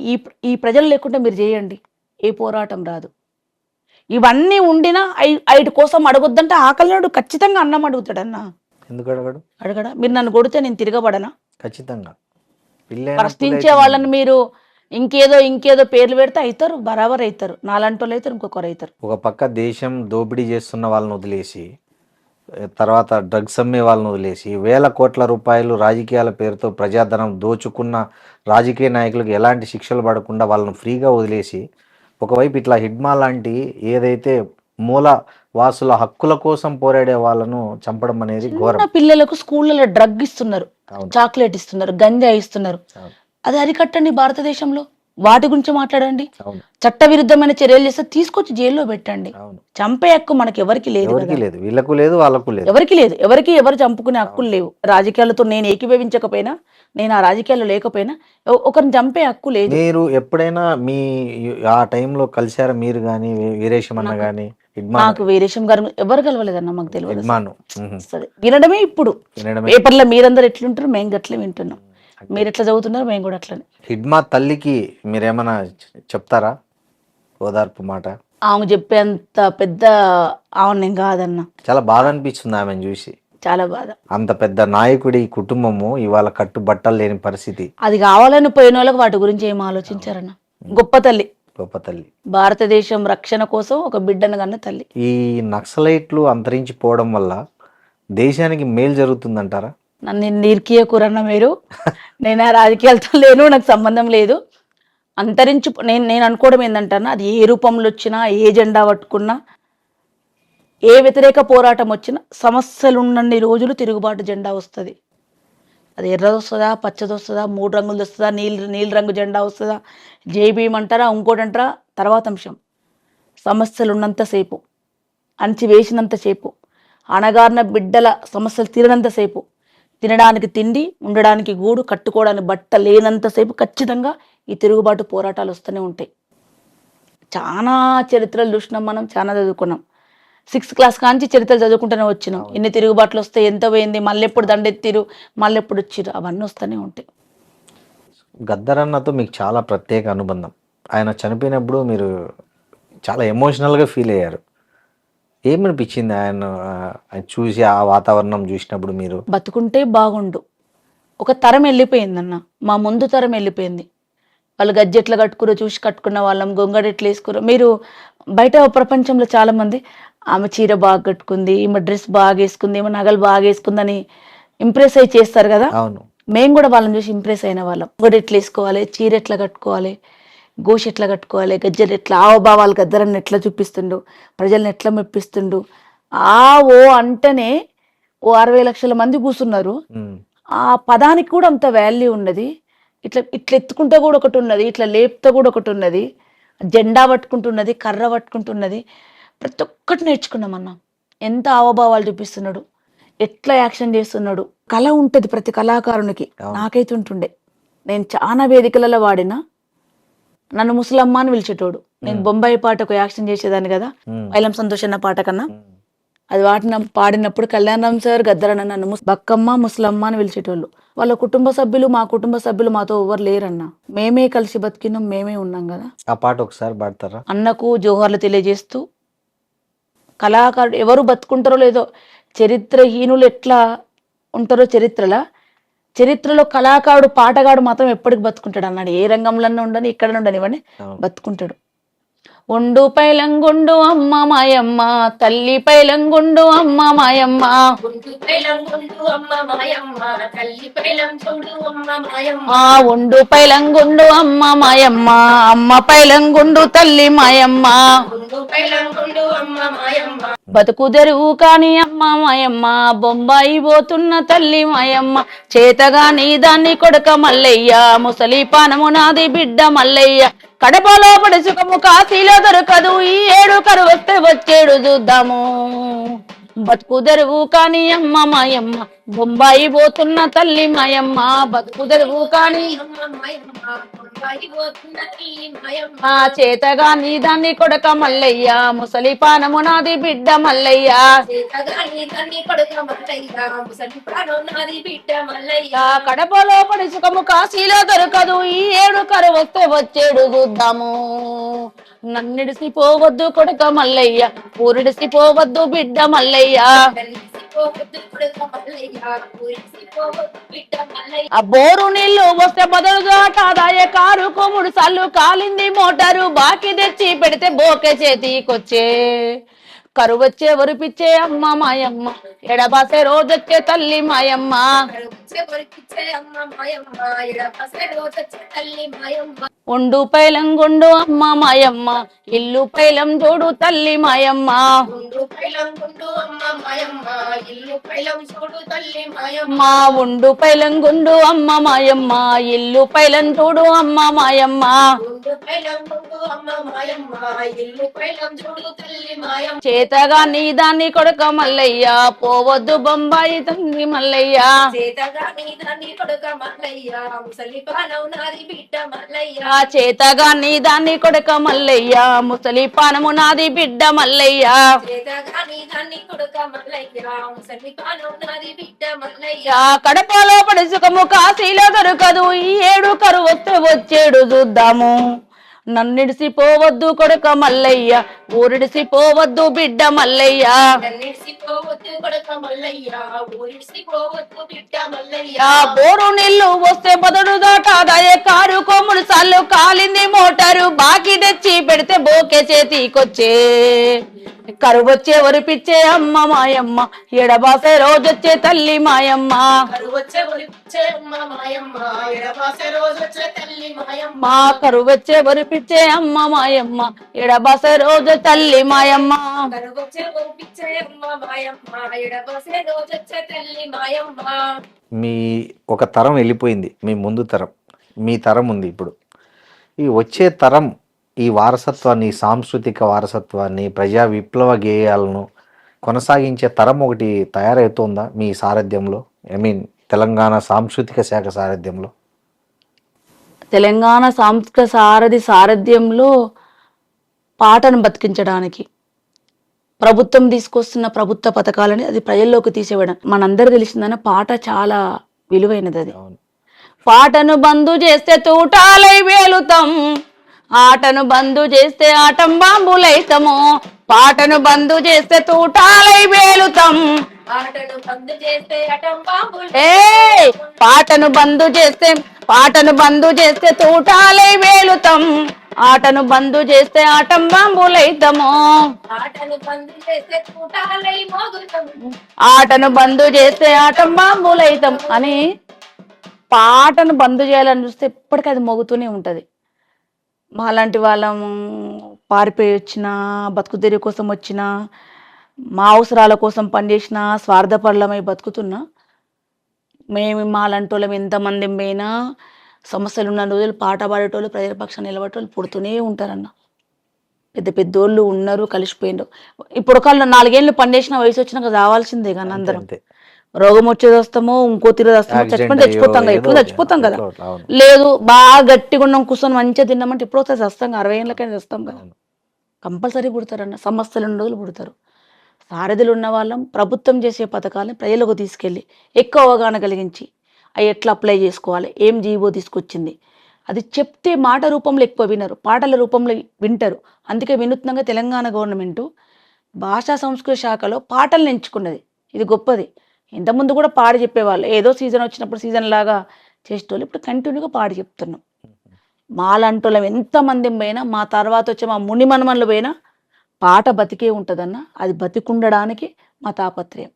ఈ ప్రజలు లేకుండా మీరు చేయండి, ఏ పోరాటం రాదు. ఇవన్నీ ఉండినా ఐటి కోసం అడగొద్దంటే ఆకలినాడు ఖచ్చితంగా అన్నం అడుగుతాడన్నా. ఎందుకు అడగడు? అడగడా? మీరు నన్ను కొడితే నేను తిరగబడనా? ఖచ్చితంగా. ప్రశ్నించే వాళ్ళని మీరు ఇంకేదో పేర్లు పెడితే అవుతారు, బరాబర్ అవుతారు. నాలంటి వాళ్ళు అవుతారు, ఇంకొకరు అవుతారు. ఒక పక్క దేశం దోపిడీ చేస్తున్న వాళ్ళని వదిలేసి, తర్వాత డ్రగ్స్ అమ్మే వాళ్ళని వదిలేసి, వేల కోట్ల రూపాయలు రాజకీయాల పేరుతో ప్రజాధనం దోచుకున్న రాజకీయ నాయకులకు ఎలాంటి శిక్షలు పడకుండా వాళ్ళని ఫ్రీగా వదిలేసి, ఒకవైపు ఇట్లా హిడ్మా లాంటి ఏదైతే మూల వాసుల హక్కుల కోసం పోరాడే వాళ్ళను చంపడం అనేది ఘోరం. పిల్లలకు స్కూళ్ళలో డ్రగ్ ఇస్తున్నారు, చాక్లెట్ ఇస్తున్నారు, గంజా ఇస్తున్నారు. అది అరికట్టండి భారతదేశంలో. వాటి గురించి మాట్లాడండి. చట్టవిరుద్ధమైన చర్యలు చేస్తే తీసుకొచ్చి జైల్లో పెట్టండి. చంపే హక్కు మనకి ఎవరికి లేదు, వీళ్ళకు లేదు, వాళ్ళకు లేదు, ఎవరికి లేదు. ఎవరు చంపుకునే హక్కులు లేవు. రాజకీయాలతో నేను ఏకీభవించకపోయినా, నేను ఆ రాజకీయాల్లో లేకపోయినా ఒకరిని చంపే హక్కు లేదు. మీరు ఎప్పుడైనా మీ ఆ టైంలో కలిసారా మీరు కానీ, వీరేశం అన్న కానీ? నాకు వీరేశం గారు ఎవరు కలవలేదన్న, మాకు తెలియదు. వినడమే. ఇప్పుడు పేపర్లో మీరందరూ ఎట్లుంటారు, మేము గట్లే వింటున్నాం. మీరు ఎట్లా చదువుతున్నారు, మేము కూడా అట్లనే. హిడ్మా తల్లికి మీరేమన్నా చెప్తారా ఓదార్పు మాట? ఆమె చెప్పేంత పెద్ద ఆమె నేను కాదన్న. చాలా బాధ అనిపిస్తుంది ఆమెను చూసి, చాలా బాధ. అంత పెద్ద నాయకుడి కుటుంబము ఇవాళ కట్టుబట్టలు లేని పరిస్థితి. అది కావాలని పోయిన వాళ్ళకి వాటి గురించి ఏం ఆలోచించారన్న. గొప్ప తల్లి, గొప్ప తల్లి. భారతదేశం రక్షణ కోసం ఒక బిడ్డను కన్న తల్లి. ఈ నక్సలైట్లు అంతరించిపోవడం వల్ల దేశానికి మేలు జరుగుతుందంటారా? నన్ను నిర్కీయకూరన్న మీరు. నేను ఆ రాజకీయాలతో లేను, నాకు సంబంధం లేదు. నేను అనుకోవడం ఏంటంటన్నా, అది ఏ రూపంలో వచ్చినా, ఏ జెండా పట్టుకున్నా, ఏ వ్యతిరేక పోరాటం వచ్చినా, సమస్యలు ఉన్నన్ని రోజులు తిరుగుబాటు జెండా వస్తుంది. అది ఎర్రది వస్తుందా, పచ్చది వస్తుందా, 3 రంగులు వస్తుందా, నీలి రంగు జెండా వస్తుందా, జేబీఎం అంటారా, ఇంకోటి అంటారా, తర్వాత అంశం. సమస్యలు ఉన్నంతసేపు, అణచివేసినంతసేపు, అణగారిన బిడ్డల సమస్యలు తీరనంతసేపు, తినడానికి తిండి, ఉండడానికి గూడు, కట్టుకోవడానికి బట్ట లేనంతసేపు ఖచ్చితంగా ఈ తిరుగుబాటు పోరాటాలు వస్తూనే ఉంటాయి. చాలా చరిత్రలు చూసినాం మనం, చాలా చదువుకున్నాం. 6th క్లాస్ కాంచి చరిత్రలు చదువుకుంటూనే వచ్చినాం. ఎన్ని తిరుగుబాట్లు వస్తే, ఎంత పోయింది, మళ్ళీ ఎప్పుడు దండెత్తిరు, మళ్ళీ ఎప్పుడు వచ్చిరు, అవన్నీ వస్తూనే ఉంటాయి. గద్దరన్నతో మీకు చాలా ప్రత్యేక అనుబంధం. ఆయన చనిపోయినప్పుడు మీరు చాలా ఎమోషనల్గా ఫీల్ అయ్యారు. ఏమనిపించింది ఆయన చూసి, ఆ వాతావరణం చూసినప్పుడు? మీరు బతుకుంటే బాగుండు. ఒక తరం వెళ్ళిపోయిందన్న, మా ముందు తరం వెళ్ళిపోయింది. వాళ్ళు గజ్జెట్లు కట్టుకురో చూసి కట్టుకున్న వాళ్ళం, గొంగడెట్లు వేసుకురో. మీరు బయట ప్రపంచంలో చాలామంది ఆమె చీర బాగా కట్టుకుంది, ఈమె డ్రెస్ బాగా వేసుకుంది, ఈమె నగలు బాగా వేసుకుందని ఇంప్రెస్ అయ్యి చేస్తారు కదా. అవును, మేము కూడా వాళ్ళని చూసి ఇంప్రెస్ అయిన వాళ్ళం. గొడెట్లు వేసుకోవాలి, చీర ఎట్లా కట్టుకోవాలి, గోష్ ఎట్లా కట్టుకోవాలి, గజ్జలు ఎట్లా, ఆవభావాలు గద్దరని ఎట్లా చూపిస్తుండు, ప్రజల్ని ఎట్లా మెప్పిస్తుండు. ఓ అంటేనే ఓ 60 లక్షల మంది కూర్చున్నారు. ఆ పదానికి కూడా అంత వాల్యూ ఉన్నది. ఇట్లా ఎత్తుకుంటే కూడా ఒకటి ఉన్నది, ఇట్లా లేపుతా కూడా ఒకటి ఉన్నది. జెండా పట్టుకుంటున్నది, కర్ర పట్టుకుంటున్నది, ప్రతి ఒక్కటి నేర్చుకున్నామన్నా. ఎంత హావభావాలు చూపిస్తున్నాడు, ఎట్లా యాక్షన్ చేస్తున్నాడు. కళ ఉంటుంది ప్రతి కళాకారునికి. నాకైతే ఉంటుండే. నేను చాలా వేదికలలో వాడిన, నన్ను ముసలమ్మ అని పిలిచేటోడు. నేను బొంబాయి పాటకు యాక్షన్ చేసేదాన్ని కదా, వైలం సంతోషన్న పాట కన్నా. అది పాడినప్పుడు కళ్యాణరామ్ సార్, గద్దరన్న నన్ను బక్కమ్మ, ముసలమ్మ అని పిలిచేటోళ్ళు. వాళ్ళ కుటుంబ సభ్యులు, మా కుటుంబ సభ్యులు మాతో ఎవరు లేరన్న. మేమే కలిసి బతికినాం, మేమే ఉన్నాం కదా. ఆ పాట ఒకసారి పాడతారా? అన్నకు జోహార్లు తెలియజేస్తూ, కళాకారుడు ఎవరు బతుకుంటారో లేదో, చరిత్రహీనులు ఎట్లా ఉంటారో చరిత్రలో కళాకారుడు, పాటగాడు మాత్రం ఎప్పటికి బతుకుంటాడు అన్నాడు. ఏ రంగంలో ఉండని, ఇక్కడ ఉండనివ్వండి, బతుకుంటాడు. ఒండు పైలంగుండు అమ్మ మాయమ్మ, తల్లి పైలంగుండు అమ్మ మాయమ్మ, ఒండు పైలంగుండు అమ్మ మాయమ్మ, అమ్మ పైలంగుండు తల్లి మాయమ్మ, బతుకు తెరువు కాని అమ్మ మాయమ్మ, బొంబాయి పోతున్న తల్లి మాయమ్మ, చేతగా నీ దాన్ని కొడుక మల్లయ్య, ముసలి పానము నాది బిడ్డ మల్లయ్య, కడపలో పడి సుఖము కాశీలో దొరకదు, ఈ ఏడు కరువు వస్తే వచ్చేడు చూద్దాము, బతుకు తెరువు కాని అమ్మ మాయమ్మ, బొంబాయి పోతున్న తల్లి మాయమ్మ, బతుకు తెరువు కాని చేతగా నీ దాన్ని కొడక మల్లయ్య, ముసలి పానము నాది బిడ్డ మల్లయ్య, కడపలో పడి సుఖము కాశీలో దొరకదు, ఈ ఏడు కరువు వస్తే వచ్చేడు చూద్దాము, నన్నిడిసిపోవద్దు కొడక మల్లయ్య, ఊరిడిసిపోవద్దు బిడ్డ మల్లయ్య, ఆ బోరు నీళ్లు వస్తే బదులుగా కాదాయ, కారు కొముడు సార్లు కాలింది మోటారు, బాకి తెచ్చి పెడితే బోకే చేతికొచ్చే, కరువు వచ్చే వరిపిచ్చే అమ్మ మాయమ్మ, ఎడబాసే రోజొచ్చే తల్లి మాయమ్మ, ఒండు పైలంగుండు అమ్మ మాయమ్మ, ఇల్లు పైలం చూడు తల్లి మాయమ్మ, మా ఉండు పైలంగుండు అమ్మ మాయమ్మ, ఇల్లు పైలం చూడు అమ్మ మాయమ్మ, చేతగా నీ దాన్ని కొడుక మల్లయ్య, పోవద్దు బొంబాయి తండ్రి మల్లయ్య, చేతగా నీ దాన్ని కొడుక మల్లయ్య, ముసలి పానము నాది బిడ్డ మల్లయ్య, కడపలో పడి సుఖము కాశీలో దొరకదు, ఈ ఏడు కరువు వస్తే వచ్చేడు చూద్దాము, నన్నిడిసిపోవద్దు కొడుక మల్లయ్య, ఊరిడిసిపోవద్దు బిడ్డ మల్లయ్య, బోరు నీళ్లు వస్తే బదుడు దాటాదాయే, కారు కొమ్ముడు సార్లు కాలింది మోటారు, బాకి తెచ్చి పెడితే బోకే చేతికొచ్చే, కరువు వచ్చే వరిపిచ్చే అమ్మ మాయమ్మ, ఎడబాసే రోజొచ్చే తల్లి మాయమ్మ, మా కరువు వచ్చే వరిపిచ్చే అమ్మ మాయమ్మ, ఎడబాసే రోజు తల్లి మాయమ్మ, మీ ఒక తరం వెళ్ళిపోయింది, మీ ముందు తరం, మీ తరం ఉంది ఇప్పుడు. ఈ వచ్చే తరం ఈ వారసత్వాన్ని, సాంస్కృతిక వారసత్వాన్ని, ప్రజా విప్లవ గేయాలను కొనసాగించే తరం ఒకటి తయారవుతుందా మీ సారథ్యంలో? తెలంగాణ సాంస్కృతిక శాఖ సారథ్యంలో? తెలంగాణ సాంస్కృతిక సారథ్యంలో పాటను బతికించడానికి ప్రభుత్వం తీసుకొస్తున్న ప్రభుత్వ పథకాలని అది ప్రజల్లోకి తీసేయడం. మనందరూ తెలిసిందన్న పాట చాలా విలువైనది. అది పాటను బంధు చేస్తే తూటాలై వేలుతాం, ఆటను బంధు చేస్తే ఆటం బాంబులైతము, పాటను బంధు చేస్తే తూటాలై వేలుతాం, పాటను బంధు చేస్తే తూటాలై వేలుతాం, ఆటను బంధు చేస్తే ఆటం బాంబులైతము, ఆటను బంధు చేస్తే ఆటం బాంబులైతం అని పాటను బంధు చేయాలని చూస్తే ఎప్పటికీ అది మోగుతూనే ఉంటది. మాలాంటి వాళ్ళం పారిపోయి వచ్చినా, బతుకు తెరువు కోసం వచ్చినా, మా అవసరాల కోసం పనిచేసిన, స్వార్థపరులమై బతుకుతున్నా, మేము మాలాంటి వాళ్ళం ఎంతమంది పోయినా సమస్యలు ఉన్న రోజులు పాట పాడేటోళ్ళు, ప్రజల పక్షాన్ని నిలబడేటోళ్ళు పుడుతూనే ఉంటారన్న. పెద్ద పెద్దోళ్ళు ఉన్నారు, కలిసిపోయిండ్రు. ఇప్పుడు ఒక 4 ఏళ్ళు పనిచేసిన వయసు వచ్చినాక రావాల్సిందే కానీ అందరం అంతే. రోగం వచ్చేది వస్తామో ఇంకో తిరిగి వస్తామో యాక్సిడెంట్ చచ్చిపోతే అయ్యో చచ్చిపోతాం కదా, ఏదో ఎట్లా చచ్చిపోతాం కదా. ఎట్లా అవును. లేదు బాగా గట్టిగా ఉన్నాం కూర్చొని మంచిగా తిన్నామంటే ఎప్పుడో ఒకసారి వస్తాం కదా, 60 ఏళ్ళకైనా వస్తాం కదా. అవును. కంపల్సరీ పుడతారన్న, సమస్యలు ఉన్న రోజులు పుడతారు. సారథులు ఉన్న వాళ్ళం ప్రభుత్వం చేసే పథకాలను ప్రజలకు తీసుకెళ్ళి ఎక్కువ అవగాహన కలిగించి అవి ఎట్లా అప్లై చేసుకోవాలి, ఏం జీవో తీసుకొచ్చింది అది చెప్తే మాట రూపంలో ఎక్కువ వినరు, పాటల రూపంలో వింటారు. అందుకే వినూత్నంగా తెలంగాణ గవర్నమెంటు భాషా సంస్కృతి శాఖలో పాటలను ఎంచుకున్నది. ఇది గొప్పది. ఇంతకుముందు కూడా పాడి చెప్పేవాళ్ళు, ఏదో సీజన్ వచ్చినప్పుడు సీజన్ లాగా చేసేటోళ్ళు. ఇప్పుడు కంటిన్యూగా పాడి చెప్తున్నాం. మాలంటోళ్ళం ఎంతమంది పోయినా, మా తర్వాత వచ్చే మా ముని మనమన్లు పోయినా పాట బతికే ఉంటుందన్న. అది బతికుండడానికి మా తాపత్రయం.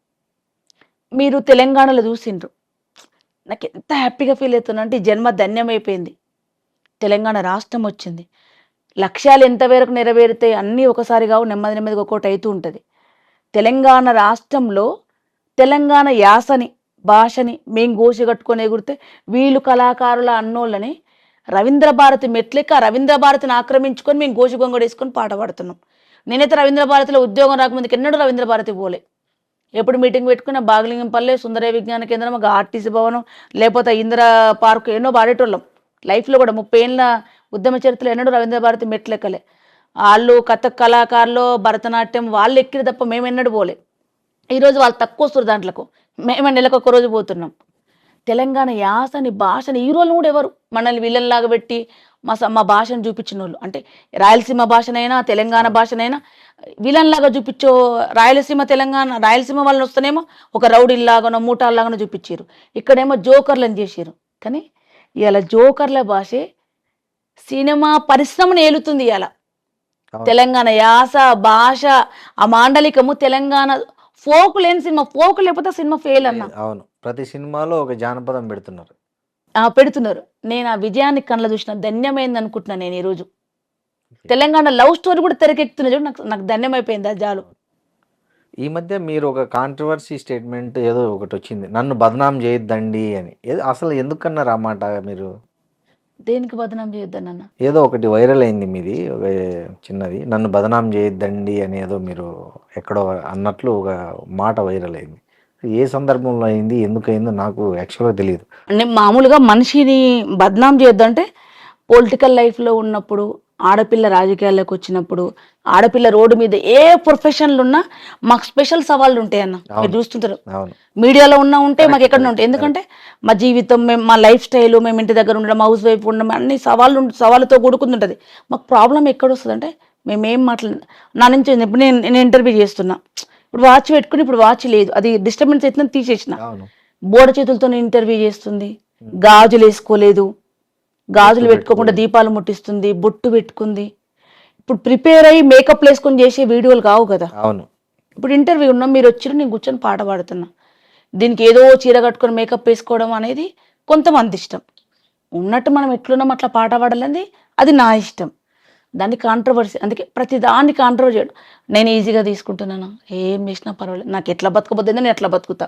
మీరు తెలంగాణలో చూసిండ్రు, నాకు ఎంత హ్యాపీగా ఫీల్ అవుతున్నా అంటే ఈ జన్మ ధన్యమైపోయింది. తెలంగాణ రాష్ట్రం వచ్చింది. లక్ష్యాలు ఎంతవరకు నెరవేరితే అన్నీ ఒకసారి కావు, నెమ్మది నెమ్మదిగా ఒక్కోటి అవుతూ ఉంటుంది. తెలంగాణ రాష్ట్రంలో తెలంగాణ యాసని భాషని మేము గోసి కట్టుకొని ఎగురితే వీళ్ళు కళాకారుల అన్నోళ్ళని రవీంద్ర భారతి మెట్లెక్క రవీంద్ర భారతిని ఆక్రమించుకొని మేము గోసి గొంగడు వేసుకొని పాట పాడుతున్నాం. నేనైతే రవీంద్ర భారతిలో ఉద్యోగం రాకముందుకు ఎన్నడూ రవీంద్ర భారతి పోలే. ఎప్పుడు మీటింగ్ పెట్టుకున్న బాగలింగంపల్లె, సుందరయ్య విజ్ఞాన కేంద్రం, ఆర్టీసీ భవనం, లేకపోతే ఇందిరా పార్క్ ఎన్నో పాడేటోళ్ళం. లైఫ్లో కూడా 30 ఏళ్ళ ఉద్యమ చరిత్రలో ఎన్నడూ రవీంద్ర భారతి మెట్లెక్కలే. వాళ్ళు కథక్ కళాకారులు, భరతనాట్యం వాళ్ళు ఎక్కిరి తప్ప మేము ఎన్నడూ పోలే. ఈరోజు వాళ్ళు తక్కువ వస్తారు దాంట్లకు, మేము నెలకు ఒక రోజు పోతున్నాం. తెలంగాణ యాసని భాషని ఈ రోజు కూడా ఎవరు మనల్ని విలన్లాగా పెట్టి మా భాషను చూపించిన వాళ్ళు, అంటే రాయలసీమ భాషనైనా తెలంగాణ భాషనైనా విలన్లాగా చూపించో, రాయలసీమ తెలంగాణ రాయలసీమ వాళ్ళని వస్తేనేమో ఒక రౌడీల్లాగానో మూటాల్లాగానో చూపించారు, ఇక్కడేమో జోకర్లను చేసారు. కానీ ఇవాళ జోకర్ల భాషే సినిమా పరిశ్రమను ఏలుతుంది. ఇవాళ తెలంగాణ యాస భాష ఆ మాండలికము, తెలంగాణ ఫోక్ లేని సినిమా, ఫోక్ లేకపోతే సినిమా ఫెయిల్ అన్న. అవును, ప్రతి సినిమాలో ఒక జానపదం పెడుతున్నారు. పెడుతున్నారు. నేను ఆ విజయానికి కళ్ళ చూసిన ధన్యమైంది అనుకుంటున్నాను. నేను ఈరోజు తెలంగాణ లవ్ స్టోరీ కూడా తెరకెక్కుతున్న చూడు, నాకు ధన్యమైపోయింది అది చాలు. ఈ మధ్య మీరు ఒక కాంట్రవర్సీ స్టేట్మెంట్ ఏదో ఒకటి వచ్చింది, నన్ను బదనాం చేయొద్దండి అని. అసలు ఎందుకన్నారు ఆ మాట మీరు? దేనికి బదనాం చేయొద్దన్న? ఏదో ఒకటి వైరల్ అయింది మీది, ఒక చిన్నది, నన్ను బదనాం చేయొద్దండి అని ఏదో మీరు ఎక్కడో అన్నట్లు ఒక మాట వైరల్ అయింది. ఏ సందర్భంలో అయింది, ఎందుకు అయిందో నాకు యాక్చువల్గా తెలియదు. అంటే మామూలుగా మనిషిని బదనాం చేయొద్దంటే పొలిటికల్ లైఫ్లో ఉన్నప్పుడు, ఆడపిల్ల రాజకీయాల్లోకి వచ్చినప్పుడు, ఆడపిల్ల రోడ్డు మీద ఏ ప్రొఫెషన్లు ఉన్నా మాకు స్పెషల్ సవాళ్ళు ఉంటాయి అన్న. మీరు చూస్తుంటారు, మీడియాలో ఉన్నా ఉంటే మాకు ఎక్కడ ఉంటాయి. ఎందుకంటే మా జీవితం, మేము మా లైఫ్ స్టైల్, మేము ఇంటి దగ్గర ఉండడం, హౌస్ వైఫ్ ఉండడం, అన్ని సవాళ్ళతో కూడుకుంటుంటుంది. మాకు ప్రాబ్లం ఎక్కడ వస్తుంది అంటే మేమేం నా నుంచి ఇప్పుడు నేను ఇంటర్వ్యూ చేస్తున్నా, ఇప్పుడు వాచ్ పెట్టుకుని ఇప్పుడు వాచ్ లేదు, అది డిస్టర్బెన్స్ అవుతుందని తీసేసిన. బోడ చేతులతో ఇంటర్వ్యూ చేస్తుంది, గాజులు వేసుకోలేదు, గాజులు పెట్టుకోకుండా దీపాలు ముట్టిస్తుంది, బొట్టు పెట్టుకుంది. ఇప్పుడు ప్రిపేర్ అయ్యి మేకప్ వేసుకొని చేసే వీడియోలు కావు కదా. అవును, ఇప్పుడు ఇంటర్వ్యూ ఉన్నాం, మీరు వచ్చిన నేను కూర్చొని పాట పాడుతున్నా. దీనికి ఏదో చీర కట్టుకొని మేకప్ వేసుకోవడం అనేది కొంతమంది ఇష్టం. ఉన్నట్టు మనం ఎట్లున్నాం అట్లా పాట పాడాలని అది నా ఇష్టం. దాన్ని కాంట్రవర్సీ, అందుకే ప్రతి దాన్ని కాంట్రవర్సీ చేయడం నేను ఈజీగా తీసుకుంటున్నాను. ఏం చేసినా పర్వాలేదు, నాకు ఎట్లా బతకబోద్ది నేను ఎట్లా బతుకుతా,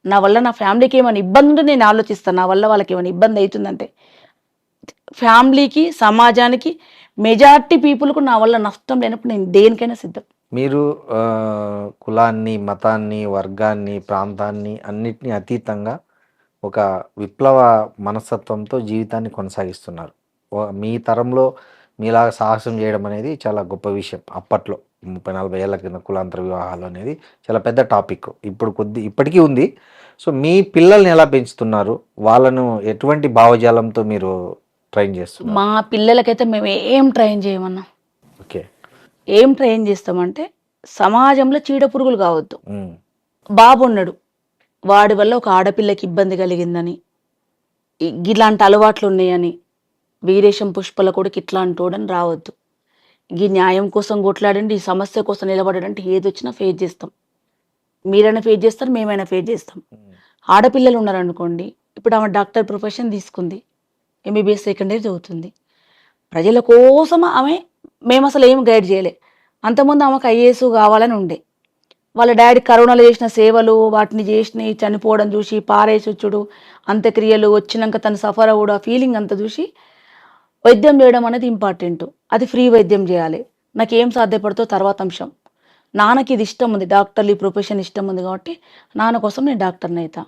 నా వల్ల నా ఫ్యామిలీకి ఏమైనా ఇబ్బంది ఉంటే నేను ఆలోచిస్తాను, నా వల్ల వాళ్ళకి ఏమైనా ఇబ్బంది అవుతుందంటే. ఫ్యామిలీకి, సమాజానికి, మెజారిటీ పీపుల్కు నా వల్ల నష్టం లేనప్పుడు నేను దేనికైనా సిద్ధం. మీరు కులాన్ని, మతాన్ని, వర్గాన్ని, ప్రాంతాన్ని అన్నిటినీ అతీతంగా ఒక విప్లవ మనస్తత్వంతో జీవితాన్ని కొనసాగిస్తున్నారు. మీ తరంలో మీలాగా సాహసం చేయడం అనేది చాలా గొప్ప విషయం. అప్పట్లో 30-40 ఏళ్ల కింద కులాంతర వివాహాలు అనేది చాలా పెద్ద టాపిక్. ఇప్పటికీ ఉంది. సో మీ పిల్లల్ని ఎలా పెంచుతున్నారు, వాళ్ళను ఎటువంటి భావజాలంతో మీరు ట్రైన్ చేస్తున్నారు? మా పిల్లలకైతే మేము ఏం ట్రైన్ చేయమన్నా. ఓకే, ఏం ట్రైన్ చేస్తామంటే సమాజంలో చీడ పురుగులు కావద్దు. బాబు ఉన్నాడు, వాడి వల్ల ఒక ఆడపిల్లకి ఇబ్బంది కలిగిందని, ఇలాంటి అలవాట్లు ఉన్నాయని, వీరేశం పుష్పల కొడుకు ఇట్లా అంటోడని రావద్దు. ఈ న్యాయం కోసం కొట్లాడండి, ఈ సమస్య కోసం నిలబడంటే ఏది వచ్చినా ఫేస్ చేస్తాం. మీరైనా ఫేస్ చేస్తారు, మేమైనా ఫేస్ చేస్తాం. ఆడపిల్లలు ఉన్నారనుకోండి, ఇప్పుడు ఆమె డాక్టర్ ప్రొఫెషన్ తీసుకుంది, ఎంబీబీఎస్ సెకండ్ ఇయర్ చదువుతుంది. ప్రజల కోసం ఆమె, మేము అసలు ఏం గైడ్ చేయలే. అంతకుముందు ఆమెకు ఐఏఎస్ కావాలని ఉండే. వాళ్ళ డాడీ కరోనాలో చేసిన సేవలు, వాటిని చేసినవి, చనిపోవడం చూసి, పారేసొచ్చుడు, అంత్యక్రియలు వచ్చినాక తను సఫర్ అవ్వడు, ఆ ఫీలింగ్ అంతా చూసి వైద్యం చేయడం అనేది ఇంపార్టెంట్. అది ఫ్రీ వైద్యం చేయాలి. నాకు ఏం సాధ్యపడుతో తర్వాత అంశం. నాన్నకి ఇది ఇష్టం ఉంది, డాక్టర్లు ఈ ప్రొఫెషన్ ఇష్టం ఉంది కాబట్టి నాన్న కోసం నేను డాక్టర్ని అవుతా.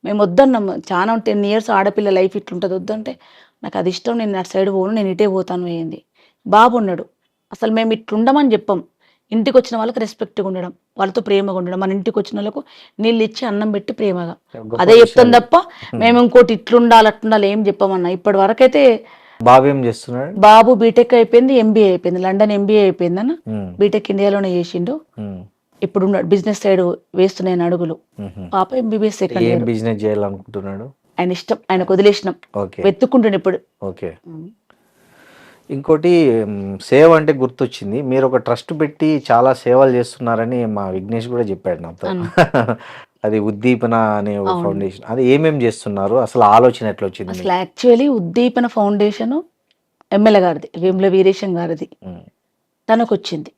మేము వద్దన్నాం చాలా 10 years ఆడపిల్ల లైఫ్ ఇట్లుంటుంది వద్దంటే నాకు అది ఇష్టం, నేను అటు సైడ్ పోను, నేను ఇటే పోతాను అయింది. బాబు ఉన్నాడు. అసలు మేము ఇట్లుండమని చెప్పాం. ఇంటికి వచ్చిన వాళ్ళకి రెస్పెక్ట్గా ఉండడం, వాళ్ళతో ప్రేమగా ఉండడం, మన ఇంటికి వచ్చిన వాళ్ళకు నీళ్ళు ఇచ్చి అన్నం పెట్టి ప్రేమగా, గొప్ప అదే చెప్తాం విషయాలు. తప్ప మేము ఇంకోటి ఇట్లుండాలి అట్లుండాలి ఏం చెప్పమన్నా. ఇప్పటి వరకైతే బాబు ఏం చేస్తున్నాడు? బాబు బీటెక్ అయిపోయింది, ఎంబీఏ అయిపోయింది, లండన్ ఎంబీఏ అయిపోయింది అన్న. ఉమ్, బీటెక్ ఇండియాలోనే చేసిండు. ఉమ్, ఇప్పుడు ఉన్నాడు బిజినెస్ సైడ్ వేస్తున్నాయి అడుగులు. ఉమ్. పాప ఎంబీబీఎస్ సెకండ్ ఏం ఇయర్. బిజినెస్ చేయాలనుకుంటున్నాడు? ఆయన ఇష్టం, ఆయనకు వదిలేసినాం, ఓకే వెతుక్కుంటుండే ఇప్పుడు. ఓకే. ఇంకోటి సేవ అంటే గుర్తొచ్చింది, మీరు ఒక ట్రస్ట్ పెట్టి చాలా సేవలు చేస్తున్నారని మా విఘ్నేష్ కూడా చెప్పాడు నాతో. అది ఉద్దీపన అనే ఒక అవును. ఫౌండేషన్, అది ఏమేం చేస్తున్నారు, అసలు ఆలోచన ఎట్లా వచ్చింది అసలు యాక్చువల్లీ ఉద్దీపన ఫౌండేషన్ ఎమ్మెల్యే గారిది, వేముల వీరేశం గారిది. మీకు? తనకు వచ్చింది.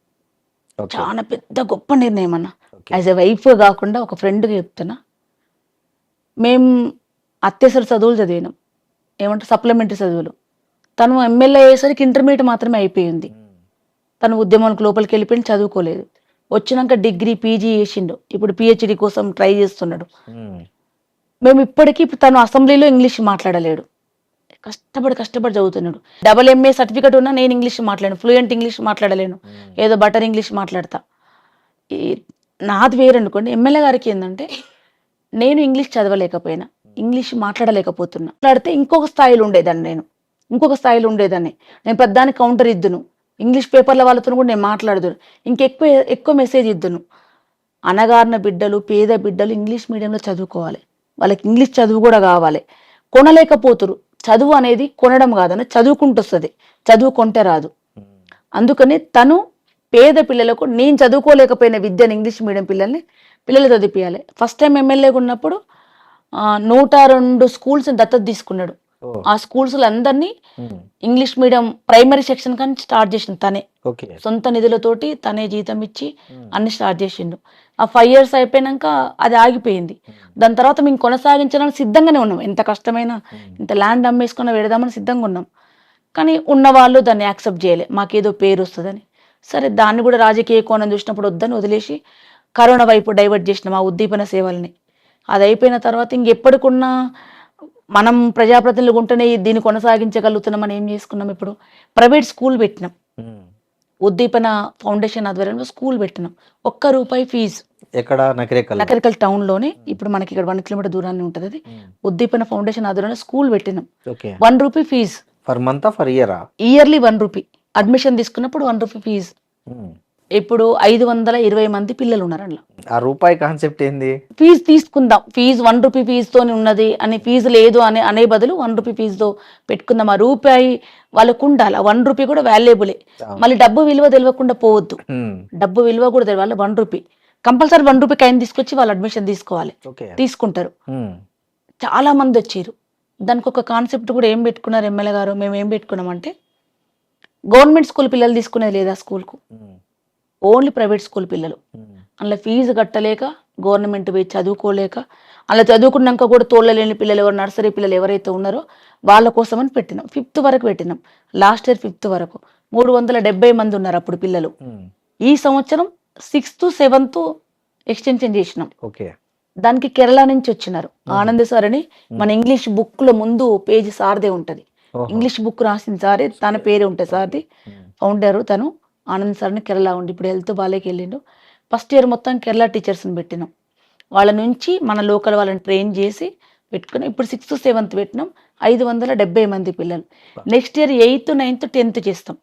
ఓకే చాలా పెద్ద గొప్ప నిర్ణయం అన్న. ఓకే. యాజ్ ఎ వైఫ్ కాకుండా ఒక ఫ్రెండ్గా చెప్తున్నా. మేము అత్యవసర చదువులు చదివినాం, ఏమంటారు సప్లిమెంటరీ చదువులు. తను ఎమ్మెల్యే అయ్యేసరికి ఇంటర్మీడియట్ మాత్రమే అయిపోయింది. తను ఉద్యమానికి లోపలికి వెళ్ళిపోయి చదువుకోలేదు. వచ్చినాక డిగ్రీ పీజీ చేసిండు, ఇప్పుడు పిహెచ్డి కోసం ట్రై చేస్తున్నాడు. ఉమ్, మేము ఇప్పటికీ ఇప్పుడు తను అసెంబ్లీలో ఇంగ్లీష్ మాట్లాడలేడు, కష్టపడి చదువుతున్నాడు. డబల్ ఎంఏ సర్టిఫికేట్ ఉన్నా నేను ఇంగ్లీష్ మాట్లాడాను, ఫ్లూయెంట్ ఇంగ్లీష్ మాట్లాడలేను, ఏదో బటర్ ఇంగ్లీష్ మాట్లాడతా. ఈ నాది వేరు అనుకోండి. ఎమ్మెల్యే గారికి ఏంటంటే నేను ఇంగ్లీష్ చదవలేకపోయినా, ఇంగ్లీష్ మాట్లాడలేకపోతున్నా, మాట్లాడితే ఇంకొక స్థాయిలో ఉండేదాన్ని, నేను పెద్దానికి కౌంటర్ ఇద్దును, ఇంగ్లీష్ పేపర్ల వాళ్ళతో కూడా నేను మాట్లాడదును, ఎక్కువ మెసేజ్ ఇద్దును. అనగారిన బిడ్డలు, పేద బిడ్డలు ఇంగ్లీష్ మీడియంలో చదువుకోవాలి, వాళ్ళకి ఇంగ్లీష్ చదువు కూడా కావాలి. కొనలేకపోతురు. చదువు అనేది కొనడం కాదని చదువుకుంటూ వస్తుంది, చదువుకుంటే రాదు. అందుకని తను పేద పిల్లలకు నేను చదువుకోలేకపోయిన విద్యను ఇంగ్లీష్ మీడియం పిల్లలు చదివిపియాలి. ఫస్ట్ టైం ఎమ్మెల్యేగా ఉన్నప్పుడు 102 స్కూల్స్ దత్తత తీసుకున్నాడు. ఓ, ఆ స్కూల్స్లో అందరినీ ఉమ్, ఇంగ్లీష్ మీడియం ప్రైమరీ సెక్షన్ కానీ స్టార్ట్ చేసిండు తనే, ఓకే. సొంత నిధులతోటి తనే జీతం ఇచ్చి అన్ని స్టార్ట్ చేసిండు. ఆ 5 years అయిపోయినాక అది ఆగిపోయింది. దాని తర్వాత మేము కొనసాగించడానికి సిద్ధంగానే ఉన్నాం, ఎంత కష్టమైనా ఇంత ల్యాండ్ అమ్మేసుకున్న పెడదామని సిద్ధంగా ఉన్నాం. కానీ ఉన్నవాళ్ళు దాన్ని యాక్సెప్ట్ చేయలే, మాకేదో పేరు వస్తుందని. సరే దాన్ని కూడా రాజకీయ కోణం చూసినప్పుడు వద్దని వదిలేసి కరోనా వైపు డైవర్ట్ చేసినాం ఆ ఉద్దీపన సేవల్ని. అది అయిపోయిన తర్వాత ఇంకెప్పటికున్నా మనం ప్రజాప్రతినిధులు ఉంటేనే దీన్ని కొనసాగించగలుగుతున్నామని ఏం చేసుకున్నాం, ఇప్పుడు ప్రైవేట్ స్కూల్ పెట్టినాం. ఉమ్. ఉద్దీపన ఫౌండేషన్ ఆధ్వర్యంలో స్కూల్ పెట్టినాం. ₹1 ఫీజు. ఎక్కడ? నకరేకల్. నకరికల్ టౌన్లోనే, ఇప్పుడు మనకి ఇక్కడ 1 kilometer దూరాన్ని ఉంటుంది అది. ఉద్దీపన ఫౌండేషన్ ఆధ్వర్యంలో స్కూల్ పెట్టినాం. Okay. ₹1 fee, for month for ఇయరా? ఇయర్లీ ₹1. అడ్మిషన్ తీసుకున్నప్పుడు ₹1 ఫీజు. ఇప్పుడు 520 మంది పిల్లలు ఉన్నారు అందులో. ఆ రూపాయి కాన్సెప్ట్ ఏంది? ఫీజు తీసుకుందాం, ఫీజు ₹1 ఫీజుతో ఉన్నది అని, ఫీజు లేదు అనే బదులు ₹1 ఫీజుతో పెట్టుకుందాం. ఆ రూపాయి వాళ్ళకు ఉండాలి, ఆ ₹1 కూడా వాల్యుబులే. మళ్ళీ డబ్బు విలువ తెలియకుండా పోవద్దు, డబ్బు విలువ కూడా తెలియాలి. ₹1 కంపల్సరీ ₹1 కైన్ తీసుకొచ్చి వాళ్ళు అడ్మిషన్ తీసుకోవాలి, ఓకే. తీసుకుంటారు. చాలా మంది వచ్చారు. దానికి ఒక కాన్సెప్ట్ కూడా ఏం పెట్టుకున్నారు ఎమ్మెల్యే గారు, మేము ఏం పెట్టుకున్నామంటే గవర్నమెంట్ స్కూల్ పిల్లలు తీసుకునేది లేదా స్కూల్కు, ఓన్లీ ప్రైవేట్ స్కూల్ పిల్లలు. అందులో ఫీజు కట్టలేక, గవర్నమెంట్ పోయి చదువుకోలేక, అలా చదువుకున్నాక కూడా తోళ్ళలేని పిల్లలు ఎవరు, నర్సరీ పిల్లలు ఎవరైతే ఉన్నారో వాళ్ళ కోసమని పెట్టినాం. 5th వరకు పెట్టినాం. లాస్ట్ ఇయర్ 5th వరకు 370 మంది ఉన్నారు అప్పుడు పిల్లలు. ఈ సంవత్సరం 6th 7th ఎక్స్టెన్షన్ చేసినాం. ఓకే. దానికి కేరళ నుంచి వచ్చినారు ఆనంద్ సార్ అని. మన ఇంగ్లీష్ బుక్ లో ముందు పేజీ సార్దే ఉంటది, ఇంగ్లీష్ బుక్ రాసిన సారే, తన పేరే ఉంటుంది సార్ది. ఫౌండర్ తను ఆనంద్ సార్ అని, కేరళ ఉండి ఇప్పుడు హెల్త్ బాలేకి వెళ్ళిండు. ఫస్ట్ ఇయర్ మొత్తం కేరళ టీచర్స్ని పెట్టినాం. వాళ్ళ నుంచి మన లోకల్ వాళ్ళని ట్రైన్ చేసి పెట్టుకున్నాం. ఇప్పుడు 6th 7th పెట్టినాం. 570 మంది పిల్లలు. Next year 8th 9th 10th చేస్తాం.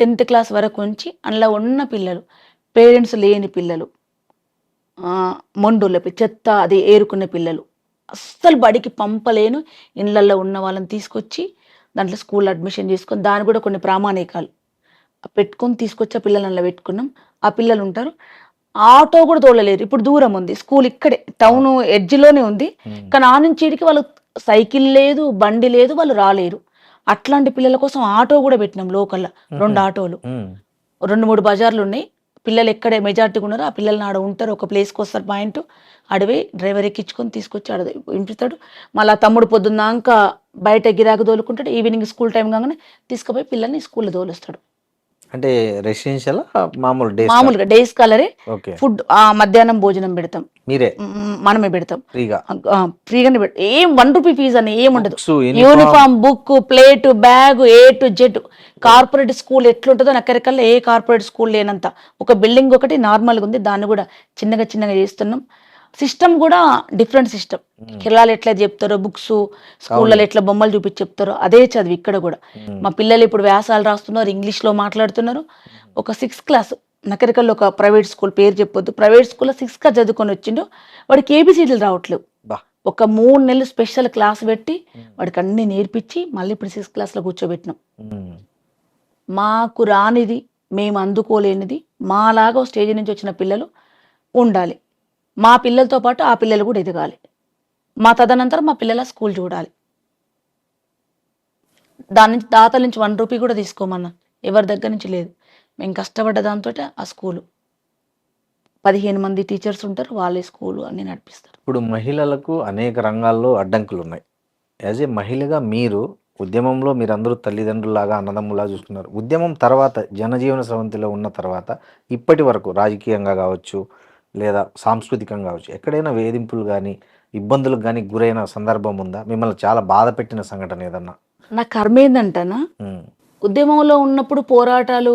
10th క్లాస్ వరకు ఉంచి అందులో ఉన్న పిల్లలు, పేరెంట్స్ లేని పిల్లలు, మొండోళ్ళ చెత్త అది ఏరుకునే పిల్లలు, అస్సలు బడికి పంపలేను ఇళ్ళల్లో ఉన్న వాళ్ళని తీసుకొచ్చి దాంట్లో స్కూల్ అడ్మిషన్ చేసుకొని, దాని కూడా కొన్ని ప్రామాణికాలు పెట్టుకొని తీసుకొచ్చి ఆ పిల్లలు అందులో పెట్టుకున్నాం. ఆ పిల్లలు ఉంటారు. ఆటో కూడా తోలలేరు, ఇప్పుడు దూరం ఉంది స్కూల్, ఇక్కడే టౌన్ ఎడ్జ్లోనే ఉంది. కానీ ఆ నుంచి ఇడికి వాళ్ళు సైకిల్ లేదు, బండి లేదు, వాళ్ళు రాలేరు. అట్లాంటి పిల్లల కోసం ఆటో కూడా పెట్టినాం లోకల్లో. 2 ఆటోలు, 2-3 బజార్లు ఉన్నాయి. పిల్లలు ఎక్కడే మెజార్టీగా ఉన్నారో ఆ పిల్లల్ని ఆడ ఉంటారు, ఒక ప్లేస్కి వస్తారు పాయింట్, అడవి డ్రైవర్ ఎక్కించుకొని తీసుకొచ్చి ఆడ వినిపిస్తాడు. మళ్ళీ తమ్ముడు పొద్దున్నాక బయట గిరాకు తోలుకుంటాడు, ఈవినింగ్ స్కూల్ టైం కాగానే తీసుకుపోయి పిల్లల్ని స్కూల్లో తోలుస్తాడు. అంటే రెసిడెన్షియల్ మామూలు డే మామూలుగా డే స్కాలరే. ఓకే. ఫుడ్ మధ్యాహ్నం భోజనం పెడతాం, మీరే మనమే పెడతాం ఫ్రీగా. ఫ్రీగానే ఏం ₹1 ఫీజు అని ఏం ఉండదు. Books, uniform. Uniform, book, plate, bag, A to Z. Corporate school ఎట్లుంటుందో నకరకల్లా ఏ కార్పొరేట్ స్కూల్ లేనంత. ఒక బిల్డింగ్ ఒకటి నార్మల్గా ఉంది, దాన్ని కూడా చిన్నగా చిన్నగా చేస్తున్నాం. సిస్టమ్ కూడా డిఫరెంట్ సిస్టమ్. కేరళలో ఎట్లా చెప్తారో బుక్స్, స్కూళ్ళలో ఎట్లా బొమ్మలు చూపించి చెప్తారో అదే చదువు ఇక్కడ కూడా. మా పిల్లలు ఇప్పుడు వ్యాసాలు రాస్తున్నారు, ఇంగ్లీష్లో మాట్లాడుతున్నారు. ఒక 6th క్లాస్ నకరికల్లో ఒక ప్రైవేట్ స్కూల్, పేరు చెప్పొద్దు, ప్రైవేట్ స్కూల్లో 6th క్లాస్ చదువుకొని వచ్చిండు, వాడికి ABCDలు రావట్లేవు. ఒక 3 నెలలు స్పెషల్ క్లాస్ పెట్టి వాడికి అన్ని నేర్పించి మళ్ళీ ఇప్పుడు 6th క్లాస్లో కూర్చోబెట్టినాం. మాకు రానిది, మేము అందుకోలేనిది మాలాగా స్టేజ్ నుంచి వచ్చిన పిల్లలు ఉండాలి. మా పిల్లలతో పాటు ఆ పిల్లలు కూడా ఎదగాలి. మా తదనంతరం మా పిల్లల స్కూల్ చూడాలి. దాని నుంచి దాతల నుంచి ₹1 కూడా తీసుకోమన్నా, ఎవరి దగ్గర నుంచి లేదు. మేము కష్టపడ్డ దాంతో ఆ స్కూలు 15 మంది టీచర్స్ ఉంటారు, వాళ్ళే స్కూలు అన్ని నడిపిస్తారు. ఇప్పుడు మహిళలకు అనేక రంగాల్లో అడ్డంకులు ఉన్నాయి. యాజ్ ఏ మహిళగా మీరు ఉద్యమంలో మీరందరూ తల్లిదండ్రులాగా అన్నదమ్ములా చూస్తున్నారు. ఉద్యమం తర్వాత జనజీవన స్రవంతిలో ఉన్న తర్వాత ఇప్పటి వరకు రాజకీయంగా కావచ్చు లేదా సాంస్కృతికంగా కావచ్చు ఎక్కడైనా వేధింపులు కానీ ఇబ్బందులకు కానీ గురైన సందర్భం ఉందా? మిమ్మల్ని చాలా బాధ పెట్టిన సంఘటన ఏదన్నా? నా కర్మ ఏందంటనా, ఉద్యమంలో ఉన్నప్పుడు పోరాటాలు,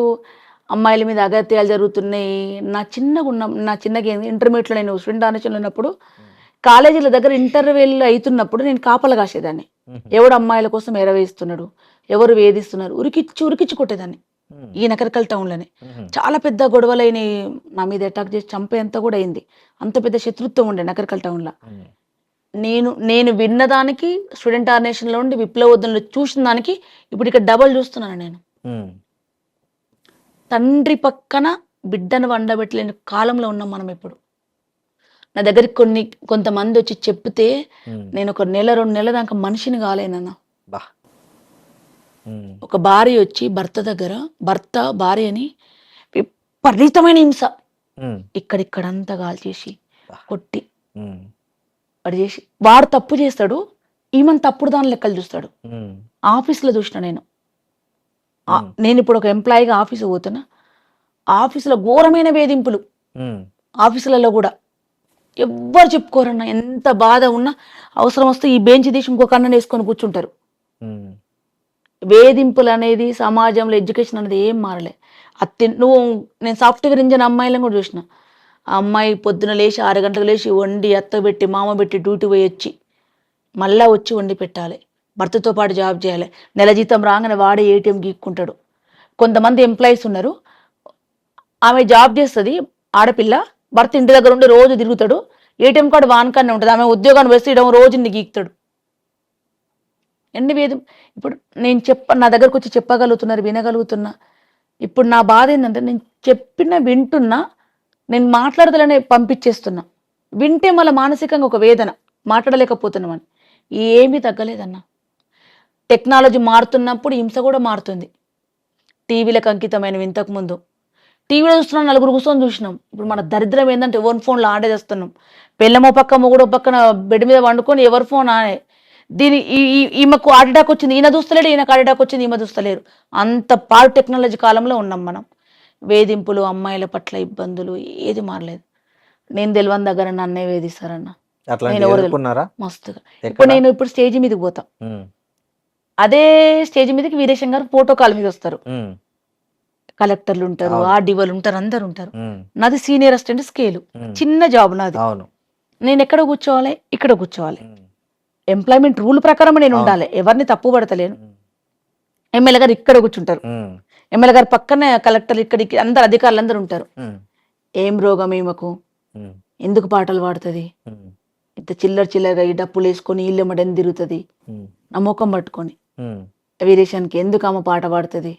అమ్మాయిల మీద అగత్యాలు జరుగుతున్నాయి. నా చిన్నగా ఇంటర్మీడియట్లో నేను స్టూడెంట్ ఆర్గనైజేషన్లో ఉన్నప్పుడు కాలేజీల దగ్గర ఇంటర్వ్యూలు అవుతున్నప్పుడు నేను కాపలా కాసేదాన్ని. ఎవడు అమ్మాయిల కోసం ఎరవేస్తున్నాడు, ఎవరు వేధిస్తున్నారు, ఉరికిచ్చి కొట్టేదాన్ని. ఈ నకరికల్ టౌన్లోనే చాలా పెద్ద గొడవలైన, నా మీద అటాక్ చేసి చంపేంత కూడా అయింది. అంత పెద్ద శత్రుత్వం ఉండే నకరికల్ టౌన్లో. నేను విన్నదానికి స్టూడెంట్ ఆర్గనైజేషన్లో ఉండి విప్లవోద్యమంలో చూసిన దానికి ఇప్పుడు ఇక్కడ డబల్ చూస్తున్నాను. నేను తండ్రి పక్కన బిడ్డను వండబెట్టలేని కాలంలో ఉన్నాం మనం ఇప్పుడు. నా దగ్గరికి కొంతమంది వచ్చి చెప్తే నేను ఒక 1-2 నెలల దాకా మనిషిని కాలేనన్నా. ఒక భార్య వచ్చి భర్త భార్యని విపరీతమైన హింస ఇక్కడంతా గాలి చేసి కొట్టి వాడు చేసి, వాడు తప్పు చేస్తాడు, ఈమెను తప్పుడు దాని లెక్కలు చూస్తాడు. ఆఫీస్లో చూసిన నేను ఇప్పుడు ఒక ఎంప్లాయీగా ఆఫీసు పోతున్నా, ఆఫీసులో ఘోరమైన వేధింపులు, ఆఫీసులలో కూడా ఎవ్వరు చెప్పుకోరన్నా. ఎంత బాధ ఉన్నా అవసరం వస్తే ఈ బెంచ్ తీసి ఇంకొక అన్నం వేసుకొని కూర్చుంటారు. వేధింపులు అనేది సమాజంలో, ఎడ్యుకేషన్ అనేది ఏం మారలే. నేను సాఫ్ట్వేర్ ఇంజనీర్ అమ్మాయిలను కూడా చూసిన. ఆ అమ్మాయి పొద్దున లేచి 6 గంటలకు లేచి వండి అత్తబెట్టి మామ పెట్టి డ్యూటీ పోయి వచ్చి మళ్ళీ వచ్చి వండి పెట్టాలి, భర్తతో పాటు జాబ్ చేయాలి. నెల జీతం రాగానే వాడే ATM గీక్కుంటాడు. కొంతమంది ఎంప్లాయీస్ ఉన్నారు, ఆమె జాబ్ చేస్తుంది ఆడపిల్ల, భర్త ఇంటి దగ్గర ఉండి రోజు తిరుగుతాడు, ATM కార్డు వానకానే ఉంటుంది, ఆమె ఉద్యోగాన్ని వేసేయడం రోజు గీక్తాడు. ఎన్ని వేదం. ఇప్పుడు నేను నా దగ్గరకు వచ్చి చెప్పగలుగుతున్నారు, వినగలుగుతున్నా. ఇప్పుడు నా బాధ ఏంటంటే నేను వింటున్నా, నేను మాట్లాడదలనే పంపించేస్తున్నా. వింటే మళ్ళీ మానసికంగా ఒక వేదన, మాట్లాడలేకపోతున్నామని. ఏమీ తగ్గలేదన్నా. టెక్నాలజీ మారుతున్నప్పుడు హింస కూడా మారుతుంది. టీవీలకు అంకితమైనవి ఇంతకుముందు టీవీలో చూస్తున్నాం, 4 కూర్చొని చూసినాం. ఇప్పుడు మన దరిద్రం ఏంటంటే ఎవరి ఫోన్లో ఆడేస్తున్నాం. పెళ్ళమో పక్క మొగుడో పక్కన బెడ్ మీద వండుకొని ఎవరి ఫోన్ ఆడే. ఈమెకు హార్ట్ అటాక్ వచ్చింది, ఈయన చూస్తలేడు, ఈయనకు హార్ట్ అటాక్ వచ్చింది, ఈమె చూస్తలేరు. అంత పాడు టెక్నాలజీ కాలంలో ఉన్నాం మనం. వేధింపులు, అమ్మాయిల పట్ల ఇబ్బందులు ఏది మారలేదు. నేను తెలియని దగ్గర నన్నే వేధిస్తారన్న. మస్తుగా. ఇప్పుడు స్టేజ్ మీదకి పోతా, అదే స్టేజ్ మీదకి వీరేశం గారు ప్రోటోకాల్ మీద వస్తారు. కలెక్టర్లు ఉంటారు, ఆర్డీఓలు ఉంటారు, అందరు ఉంటారు. నాది సీనియర్ అసిస్టెంట్ స్కేలు, చిన్న జాబ్ నాది. నేను ఎక్కడ కూర్చోవాలి, ఇక్కడ కూర్చోవాలి. ఎంప్లాయ్మెంట్ రూల్ ప్రకారం నేను ఉండాలి, ఎవరిని తప్పు పడతలేను. ఎమ్మెల్యే గారు ఇక్కడ కూర్చుంటారు, ఎమ్మెల్యే గారు పక్కనే కలెక్టర్, ఇక్కడికి అందరు అధికారులు అందరు ఉంటారు. ఏం రోగం ఈమెకు, ఎందుకు పాటలు పాడుతుంది, ఇంత చిల్లరగా ఈ డప్పులు వేసుకొని ఇల్లు మడని తిరుగుతుంది, నమ్మకం పట్టుకొని. వీరేశానికి ఎందుకు ఆమె పాట పాడుతుంది,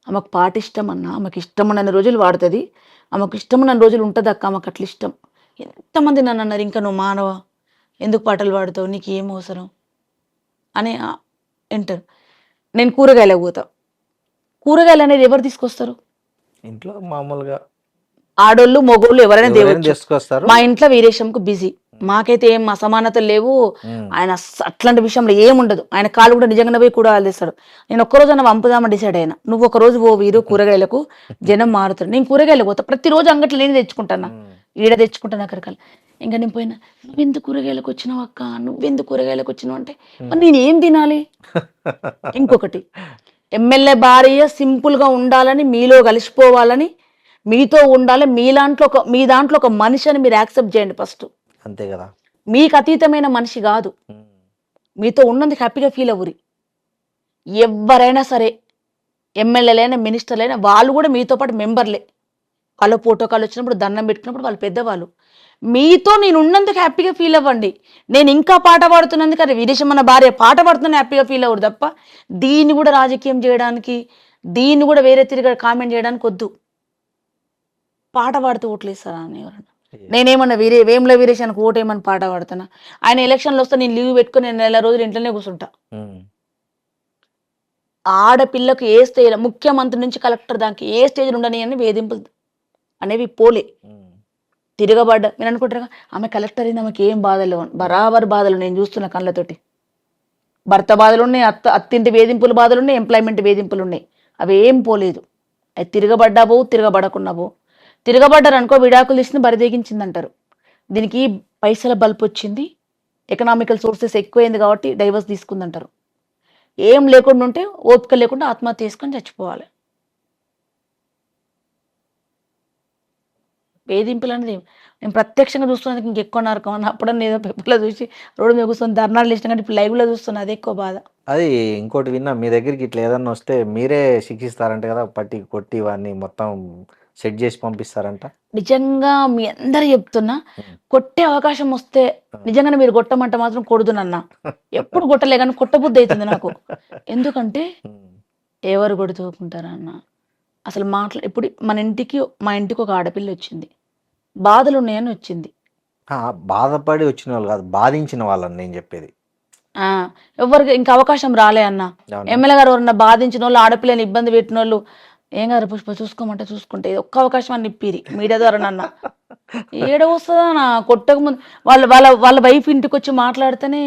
ఆమెకు పాట ఇష్టం అన్న, ఆమెకు ఇష్టం ఉన్న రోజులు పాడుతుంది, ఆమెకు ఇష్టం ఉన్న రోజులు ఉంటుంది అక్క, ఆమెకు అట్లా ఇష్టం. ఎంతమంది నన్ను అన్నారు, ఇంకా నువ్వు మానవ, ఎందుకు పాటలు పాడుతావు, నీకు ఏం అవసరం అని అంటారు. నేను కూరగాయలకు పోతా. కూరగాయలు అనేది ఎవరు తీసుకొస్తారు, ఇంట్లో మామూలుగా ఆడోళ్ళు మొగోళ్ళు ఎవరైనా తీసుకొస్తారు. మా ఇంట్లో వీరేశంకు బిజీ, మాకైతే ఏం అసమానతలు లేవు. ఆయన అట్లాంటి విషయంలో ఏముండదు. ఆయన కాలు కూడా నిజంగానే పోయి కూడా తెస్తాడు. నేను ఒక్కరోజు పంపుదామని డిసైడ్ అయినా. నువ్వు ఒక రోజు పో వీరు కూరగాయలకు, జనం మారుతారు. నేను కూరగాయలు పోతా, ప్రతిరోజు అంగట్లో నేను తెచ్చుకుంటాను, ఈడ తెచ్చుకుంటాను అక్కడికల్లా. ఇంకా నేను పోయినా, నువ్వెందుకు కూరగాయలకు వచ్చినావు అక్క, నువ్వెందుకు కూరగాయలకు వచ్చినావు అంటే, మరి నేను ఏం తినాలి? ఇంకొకటి, ఎమ్మెల్యే భార్య సింపుల్ గా ఉండాలని, మీలో కలిసిపోవాలని, మీతో ఉండాలి, మీ దాంట్లో ఒక మనిషి అని మీరు యాక్సెప్ట్ చేయండి ఫస్ట్. అంతే కదా, మీకు అతీతమైన మనిషి కాదు. మీతో ఉన్నందుకు హ్యాపీగా ఫీల్ అవ్వరి. ఎవరైనా సరే, ఎమ్మెల్యేలైనా మినిస్టర్లైనా వాళ్ళు కూడా మీతో పాటు మెంబర్లే. వాళ్ళ ప్రోటోకాల్ వచ్చినప్పుడు దండం పెట్టుకున్నప్పుడు వాళ్ళు పెద్దవాళ్ళు. మీతో నేను ఉన్నందుకు హ్యాపీగా ఫీల్ అవ్వండి. నేను ఇంకా పాట పాడుతున్నందుకు, అది విదేశం మన భార్య పాట పాడుతున్నా హ్యాపీగా ఫీల్ అవ్వరు తప్ప దీన్ని కూడా రాజకీయం చేయడానికి, దీన్ని కూడా వేరే తిరిగి కామెంట్ చేయడానికి వద్దు. పాట పాడుతూ ఓట్లేస్తారా అని ఎవరన్నా? నేనేమన్నా వేముల వీరేశానికి ఓటేమని పాట పాడుతున్నా? ఆయన ఎలక్షన్లు వస్తే నేను లీవ్ పెట్టుకుని నేను నెల రోజులు ఇంట్లోనే కూర్చుంటా. ఆడపిల్లకు ఏ స్టేజ్, ముఖ్యమంత్రి నుంచి కలెక్టర్ దానికి ఏ స్టేజ్లు ఉండని అని వేధింపులు అనేవి పోలే. తిరగబడ్డ మీరు అనుకుంటారు ఆమె కలెక్టర్ అయింది, ఆమెకి ఏం బాధలు, బరాబర్ బాధలు నేను చూస్తున్న కళ్ళతోటి. భర్త బాధలు ఉన్నాయి, అత్తింటి వేధింపుల బాధలు ఉన్నాయి, ఎంప్లాయ్మెంట్ వేధింపులు ఉన్నాయి. అవి ఏం పోలేదు. అది తిరగబడ్డా పో, తిరగబడకున్నా పో. తిరగబడ్డారు అనుకో, విడాకులు తీసింది బరిదేగించింది అంటారు. దీనికి పైసల బల్బ్ వచ్చింది, ఎకనామికల్ సోర్సెస్ ఎక్కువైంది కాబట్టి డైవర్స్ తీసుకుందంటారు. ఏం లేకుండా ఉంటే, ఓపిక లేకుండా ఆత్మహత్య చేసుకొని చచ్చిపోవాలి. వేధింపులు అనేది నేను ప్రత్యక్షంగా చూస్తున్నందుకు ఇంకెక్కువ నరకం అని అప్పుడన్నా ఏదో పేపర్లో చూసి రోడ్డు మీద కూర్చొని ధర్నాలు చేసిన కానీ ఇప్పుడు లైవ్లో చూస్తున్నా, అదే ఎక్కువ బాధ. అది ఇంకోటి విన్నా, మీ దగ్గరికి ఇట్లా ఏదన్నా వస్తే మీరే శిక్షిస్తారంట కదా, పట్టి కొట్టి వాడిని మొత్తం సెట్ చేసి పంపిస్తారంట. నిజంగా మీ అందరు చెప్తున్నా, కొట్టే అవకాశం వస్తే నిజంగానే మీరు కొట్టమంటే మాత్రం కొడుదునన్నా. ఎప్పుడు కొట్టలే కానీ కొట్టబుద్ధి అవుతుంది నాకు. ఎందుకంటే ఎవరు కొడుతూకుంటారా అన్న. అసలు ఇప్పుడు మా ఇంటికి ఒక ఆడపిల్ల వచ్చింది, బాధలు ఉన్నాయని వచ్చింది. బాధపడి వచ్చిన వాళ్ళు కాదు, బాధించిన వాళ్ళని నేను చెప్పేది. ఎవరికి ఇంకా అవకాశం రాలే అన్న. ఎమ్మెల్యే గారు ఎవరన్నా బాధించిన వాళ్ళు, ఆడపిల్లని ఇబ్బంది పెట్టిన వాళ్ళు, ఏం గారు పుష్ప చూసుకోమంటే చూసుకుంటే ఒక్క అవకాశం అని ఇప్పిరి మీడియా ద్వారా. నన్న ఏడ వస్తుందా నా కొట్టక ముందు వాళ్ళ వైఫ్ ఇంటికి వచ్చి మాట్లాడితేనే,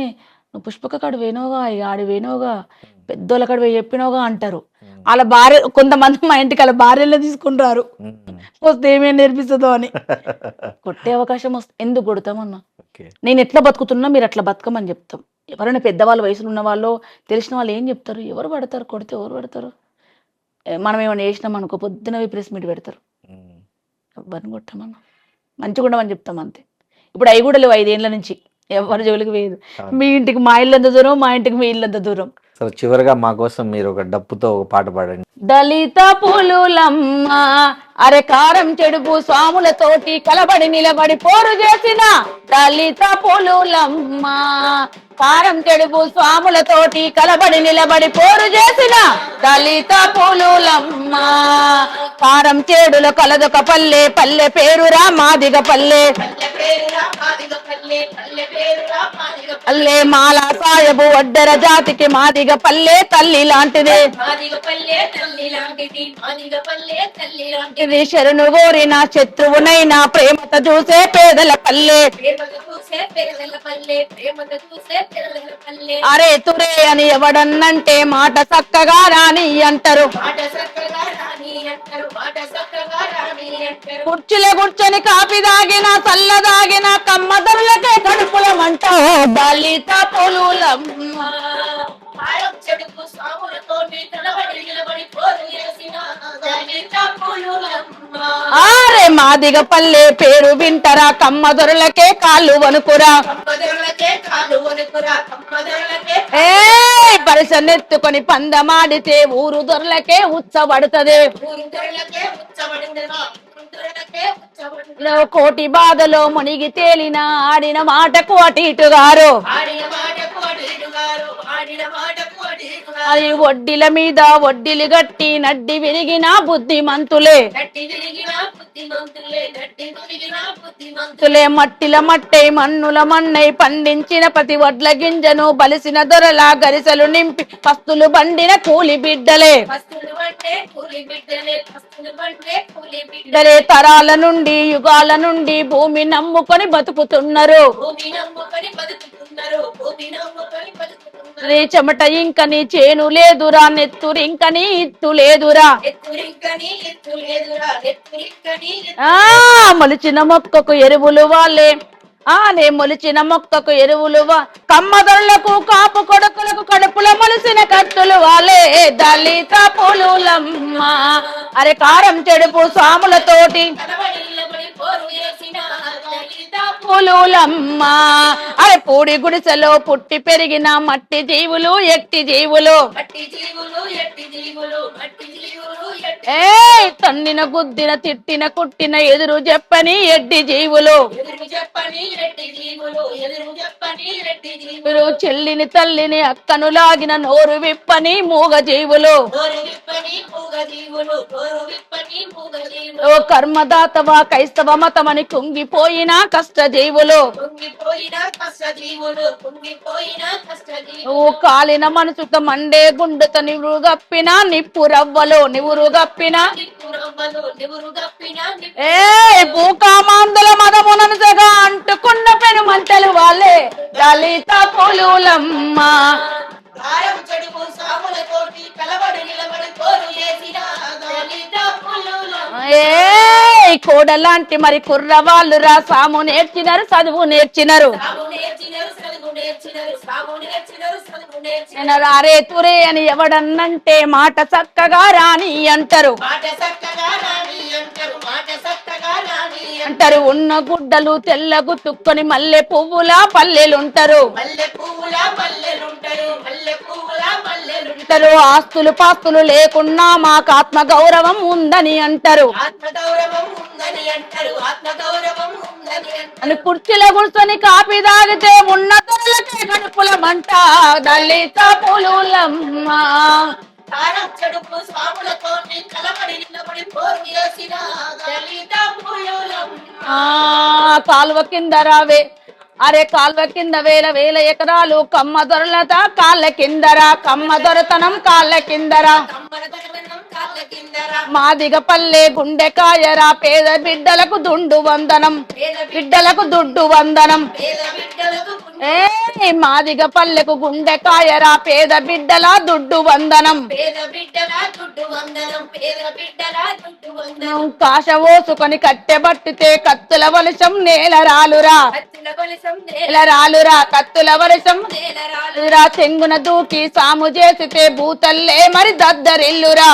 నువ్వు పుష్పక కాడు వేనోగా, ఆడి వేనోగా, పెద్దోళ్ళ కాడ చెప్పినోగా అంటారు. వాళ్ళ భార్య, కొంతమంది మా ఇంటికి వాళ్ళ భార్యలే తీసుకుంటారు, వస్తే ఏమేమి నేర్పిస్తుందో అని. కొట్టే అవకాశం వస్తే ఎందుకు కొడతామన్నా? నేను ఎట్లా బతుకుతున్నా మీరు అట్లా బతకమని చెప్తాం. ఎవరైనా పెద్దవాళ్ళ వయసులో ఉన్న వాళ్ళు, తెలిసిన వాళ్ళు ఏం చెప్తారు? ఎవరు పడతారు కొడితే? ఎవరు పడతారు? మనం ఏమైనా చేసినాం అనుకో, పొద్దున ప్రెస్ మీట్ పెడతారు. ఎవరిని కొట్టామన్నా, మంచిగా ఉండమని చెప్తాం అంతే. ఇప్పుడు అవి కూడా లేవు 5 ఏళ్ల నుంచి, ఎవరి జోలికి వేయదు. మీ ఇంటికి మా ఇల్లు ఎంత దూరం, మా ఇంటికి మీ ఇల్లు ఎంత దూరం. సో చివరిగా మా కోసం మీరు ఒక డప్పుతో ఒక పాట పాడండి. దళిత పులులమ్మ అరే కారం చెడుపు స్వాములతోటి కలబడి నిలబడి పోరు చేసిన దళిత పులులమ్మ, కారం చెడుపు స్వాములతోటి కలబడి నిలబడి పోరు చేసిన దళిత పులులమ్మ. కారం చేడుల కలదొక పల్లె, పల్లె పేరురా మాదిగ పల్లె, పల్లె మాల సాయబు ఒడ్డెర జాతికి మాదిగ పల్లె తల్లి లాంటిదే. ఇది శరణు కోరిన శత్రువునైనా ప్రేమతో చూసే పేదల పల్లె. అరే తురే అని ఎవడన్నంటే మాట చక్కగా రాని అంటారు. కుర్చీలో కూర్చొని కాపీ దాగిన, చల్ల దాగిన కమ్మదరులకే కడుపులమంట దళిత పులులమ్మ. ఆరే మాదిగ పల్లె పేరు వింటరా, కమ్మదొరలకే కాళ్ళు వణుకురా. ఏ పరిసనెత్తుకొని పందమాడితే ఊరు దొరలకే ఉచ్చబడుతదే. కోటి బాధలో మునిగి తేలిన ఆడిన మాటకు అటు ఇటుగారు. అది వడ్డీల మీద వడ్డీలు గట్టి నడ్డి విరిగిన బుద్ధిమంతులే మట్టిల మట్టై మన్నుల మన్నై పండించిన ప్రతి వడ్ల గింజను బలిసిన దొరలా గరిసెలు నింపి పస్తులు బండిన కూలి బిడ్డలే తరాల నుండి యుగాల నుండి భూమి నమ్ముకొని బతుకుతున్నారు నీ చెమట ఇంక నీ చేను లేదురా నెత్తురు ఇంక నీ ఇత్తు లేదురా మొలిచిన మొక్కకు ఎరువులు వాళ్ళే మొలిచిన మొక్కకు ఎరువులు కమ్మదొరలకు కాపు కొడుకులకు కడుపుల మొలిసిన కత్తులు వాళ్ళే దళిత పులులమ్మ అరే కారం చెడుపు సాములతోటి పులులమ్మ అరే పూడి గుడిసెలో పుట్టి పెరిగిన మట్టి జీవులు ఎట్టి జీవులు తన్నిన గుద్దిన తిట్టిన కుట్టిన ఎదురు చెప్పని ఎడ్డి జీవులు చెల్లిని తల్లిని అక్కను లాగిన నోరు విప్పని మూగ జీవులు కర్మదాతవా క్రైస్తవ మతమని కుంగిపోయిన కష్ట జీవులు కాలిన మనసుతో మండే గుండెతో నివురు గప్పిన నిప్పు రవ్వలు నివురు గప్పిన భూకామాందుల మదముననుసగా అంటుకున్న పెను మంటలు వాళ్ళే దళిత పులులమ్మ కోడలాంటి మరి కుర్రవాళ్ళు రా సాము నేర్చినారు చదువు నేర్చినారు రారే తురే అని ఎవడన్నంటే మాట చక్కగా రాని అంటారు అంటారు ఉన్న గుడ్డలు తెల్లగు తుక్కొని మల్లె పువ్వులా పల్లెలుంటారు అంటారు ఆస్తులు పాస్తులు లేకున్నా మాకు ఆత్మ గౌరవం ఉందని అంటారు అని కుర్చీలో కూర్చొని కాపీ తాగితే ఉన్న తొలకే కడుపుల మంట దళిత పులులమ్మ కాలువ కింద రావే అరే కాల్వ కింద వేల వేల ఎకరాలు కమ్మ దొరలత కాళ్ళ కిందరా కమ్మ దొరతనం కాళ్ళ కిందరా మాదిగ పల్లె గుండెకాయరా పేద బిడ్డలకు దుండు వందనం బిడ్డలకు దుడ్డు వందనం మాదిగ పల్లెకు గుండెకాయరా పేద బిడ్డల దుడ్డు వందనం కాశ ఓసుకొని కట్టెబట్టితే కత్తుల వలసం నేలరాలురా కత్తుల వలసం చెంగున దూకి సాము చేసితే భూతల్లే మరి దద్దరిల్లురా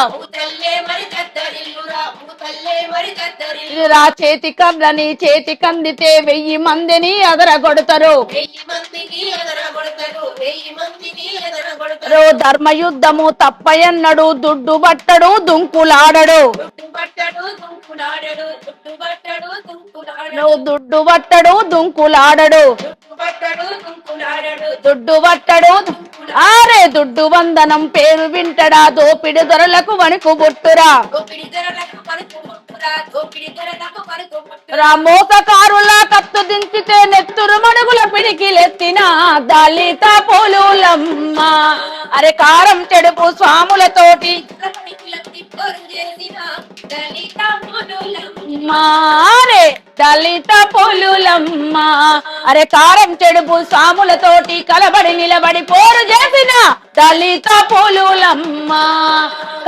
చేతి కర్రని చేతి కందితే 1000 మందిని అదరగొడతారు ధర్మయుద్ధము తప్పయన్నడు దుడ్డు బట్టడు దుంకులాడడు దుడ్డు బట్టడు దుంకులాడడు దుడ్డు బట్టడు దుడ్డు వందనం పేరు వింటడా దోపిడి దొరలకు వణుకు బొట్టురా మోసకారులా కత్తు దించితే నెత్తురు మడుగుల పిడికిలెత్తిన దళిత పులులమ్మ అరే కారం చెడుపు స్వాములతోటి దళిత పులులమ్మ అరే కారం చెడుపు స్వాములతోటి కలబడి నిలబడి పోరు చేసిన దళిత పులులమ్మ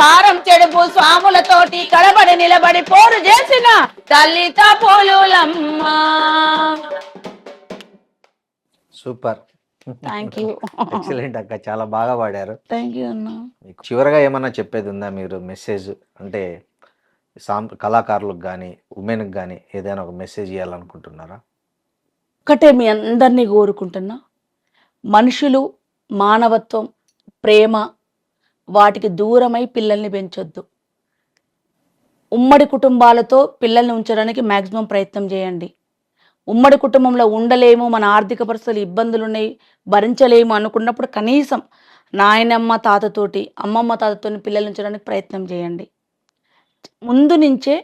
కారం చెడుపు స్వాములతోటి కలబడి నిలబడి పోరు చేసిన దళిత పులులమ్మ. Super, thank you. ఎక్సలెంట్ అక్క, చాలా బాగా పాడారు. థ్యాంక్ యూ అన్న. చివరగా ఏమన్నా చెప్పేది ఉందా మీరు? మెసేజ్ అంటే కళాకారులకు కానీ ఉమెన్కి కానీ ఏదైనా ఒక మెసేజ్ ఇవ్వాలనుకుంటున్నారా? ఒకటే మీ అందరినీ కోరుకుంటున్నా, మనుషులు మానవత్వం ప్రేమ వాటికి దూరమై పిల్లల్ని పెంచొద్దు. ఉమ్మడి కుటుంబాలతో పిల్లల్ని ఉంచడానికి మ్యాక్సిమం ప్రయత్నం చేయండి. ఉమ్మడి కుటుంబంలో ఉండలేము, మన ఆర్థిక పరిస్థితులు ఇబ్బందులు ఉన్నాయి, భరించలేము అనుకున్నప్పుడు కనీసం నాయనమ్మ తాతతోటి అమ్మమ్మ తాతతోని పిల్లలు ఉంచడానికి ప్రయత్నం చేయండి. ముందు నుంచే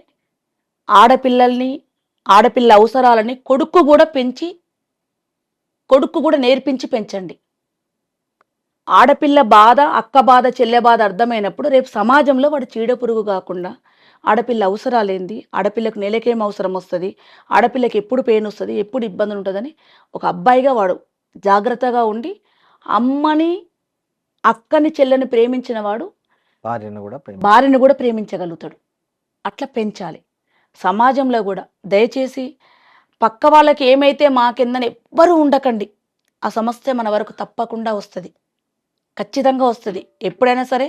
ఆడపిల్ల అవసరాలని కొడుకు కూడా నేర్పించి పెంచండి. ఆడపిల్ల బాధ, అక్క బాధ, చెల్లె బాధ అర్థమైనప్పుడు రేపు సమాజంలో వాడు చీడ పురుగు కాకుండా ఆడపిల్ల అవసరాలేంది, ఆడపిల్లకు నెలకేం అవసరం వస్తుంది, ఆడపిల్లకి ఎప్పుడు పెయిన్ వస్తుంది, ఎప్పుడు ఇబ్బందులు ఉంటుందని ఒక అబ్బాయిగా వాడు జాగ్రత్తగా ఉండి అమ్మని, అక్కని, చెల్లెని ప్రేమించిన వాడు భార్యను కూడా ప్రేమించగలుగుతాడు. అట్లా పెంచాలి. సమాజంలో కూడా దయచేసి పక్క వాళ్ళకి ఏమైతే మాకిందని ఎవ్వరూ ఉండకండి. ఆ సమస్య మన వరకు తప్పకుండా వస్తుంది, ఖచ్చితంగా వస్తుంది. ఎప్పుడైనా సరే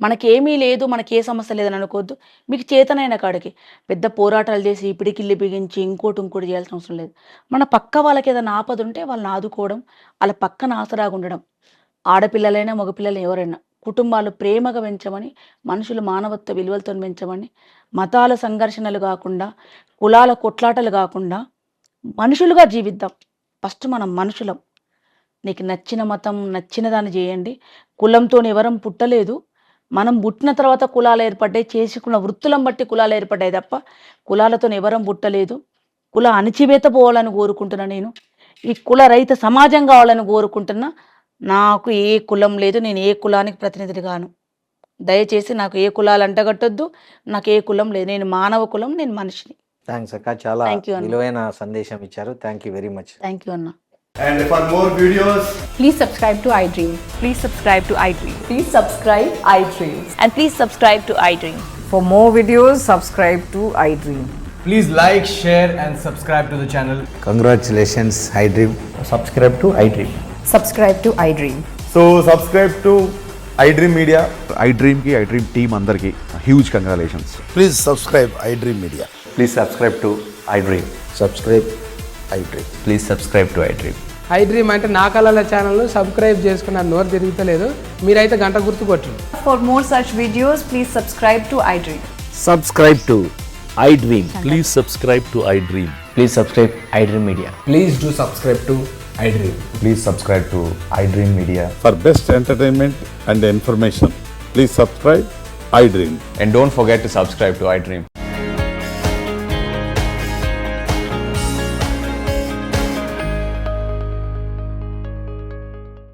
మనకేమీ లేదు, మనకి ఏ సమస్య లేదని అనుకోవద్దు. మీకు చేతనైన కాడికి పెద్ద పోరాటాలు చేసి పిడికిల్లి బిగించి ఇంకోటి చేయాల్సిన అవసరం లేదు. మన పక్క వాళ్ళకి ఏదైనా ఆపద ఉంటే వాళ్ళని ఆదుకోవడం, వాళ్ళ పక్కన ఆసరాగా ఉండడం. ఆడపిల్లలైనా మగపిల్లలు ఎవరైనా కుటుంబాలు ప్రేమగా పెంచమని, మనుషులు మానవత్వ విలువలతో పెంచమని, మతాల సంఘర్షణలు కాకుండా, కులాల కొట్లాటలు కాకుండా మనుషులుగా జీవిద్దాం. ఫస్ట్ మనం మనుషులం. నీకు నచ్చిన మతం, నచ్చిన దాన్ని చేయండి. కులంతో ఎవరం పుట్టలేదు. మనం పుట్టిన తర్వాత కులాలు ఏర్పడ్డాయి, చేసుకున్న వృత్తులను బట్టి కులాలు ఏర్పడ్డాయి తప్ప కులాలతో ఎవరం పుట్టలేదు. కుల అణిచివేత పోవాలని కోరుకుంటున్నా. నేను ఈ కుల రహిత సమాజం కావాలని కోరుకుంటున్నా. నాకు ఏ కులం లేదు, నేను ఏ కులానికి ప్రతినిధి గాను. దయచేసి నాకు ఏ కులాలు అంటగట్టొద్దు, నాకు ఏ కులం లేదు. నేను మానవ కులం, నేను మనిషిని. థ్యాంక్స్ అక్క, చాలా విలువైన సందేశం ఇచ్చారు. Thank you very much. Thank you అన్న. And for more videos, Please subscribe to iDream. Please subscribe to iDream. Please subscribe iDream. And please subscribe to iDream. For more videos, subscribe to iDream. please like, share and subscribe to the channel. Congratulations, iDream. Subscribe to iDream. Subscribe to iDream. So subscribe to iDream Media. iDream ki iDream team andarki huge congratulations. Please subscribe iDream Media. Please subscribe to iDream. Subscribe iDream. Please subscribe to iDream. iDream అంటే నా కళల ఛానల్ను subscribe చేసుకున్న నోరు తిరుగుతలేదు. మీరైతే గంట గుర్తు కొట్టండి. For more such videos, please subscribe to iDream. Subscribe to iDream. Please subscribe to iDream. Please subscribe iDream Media. Please do subscribe to iDream. Please subscribe to iDream Media. For best entertainment and information, please subscribe iDream. And don't forget to subscribe to iDream.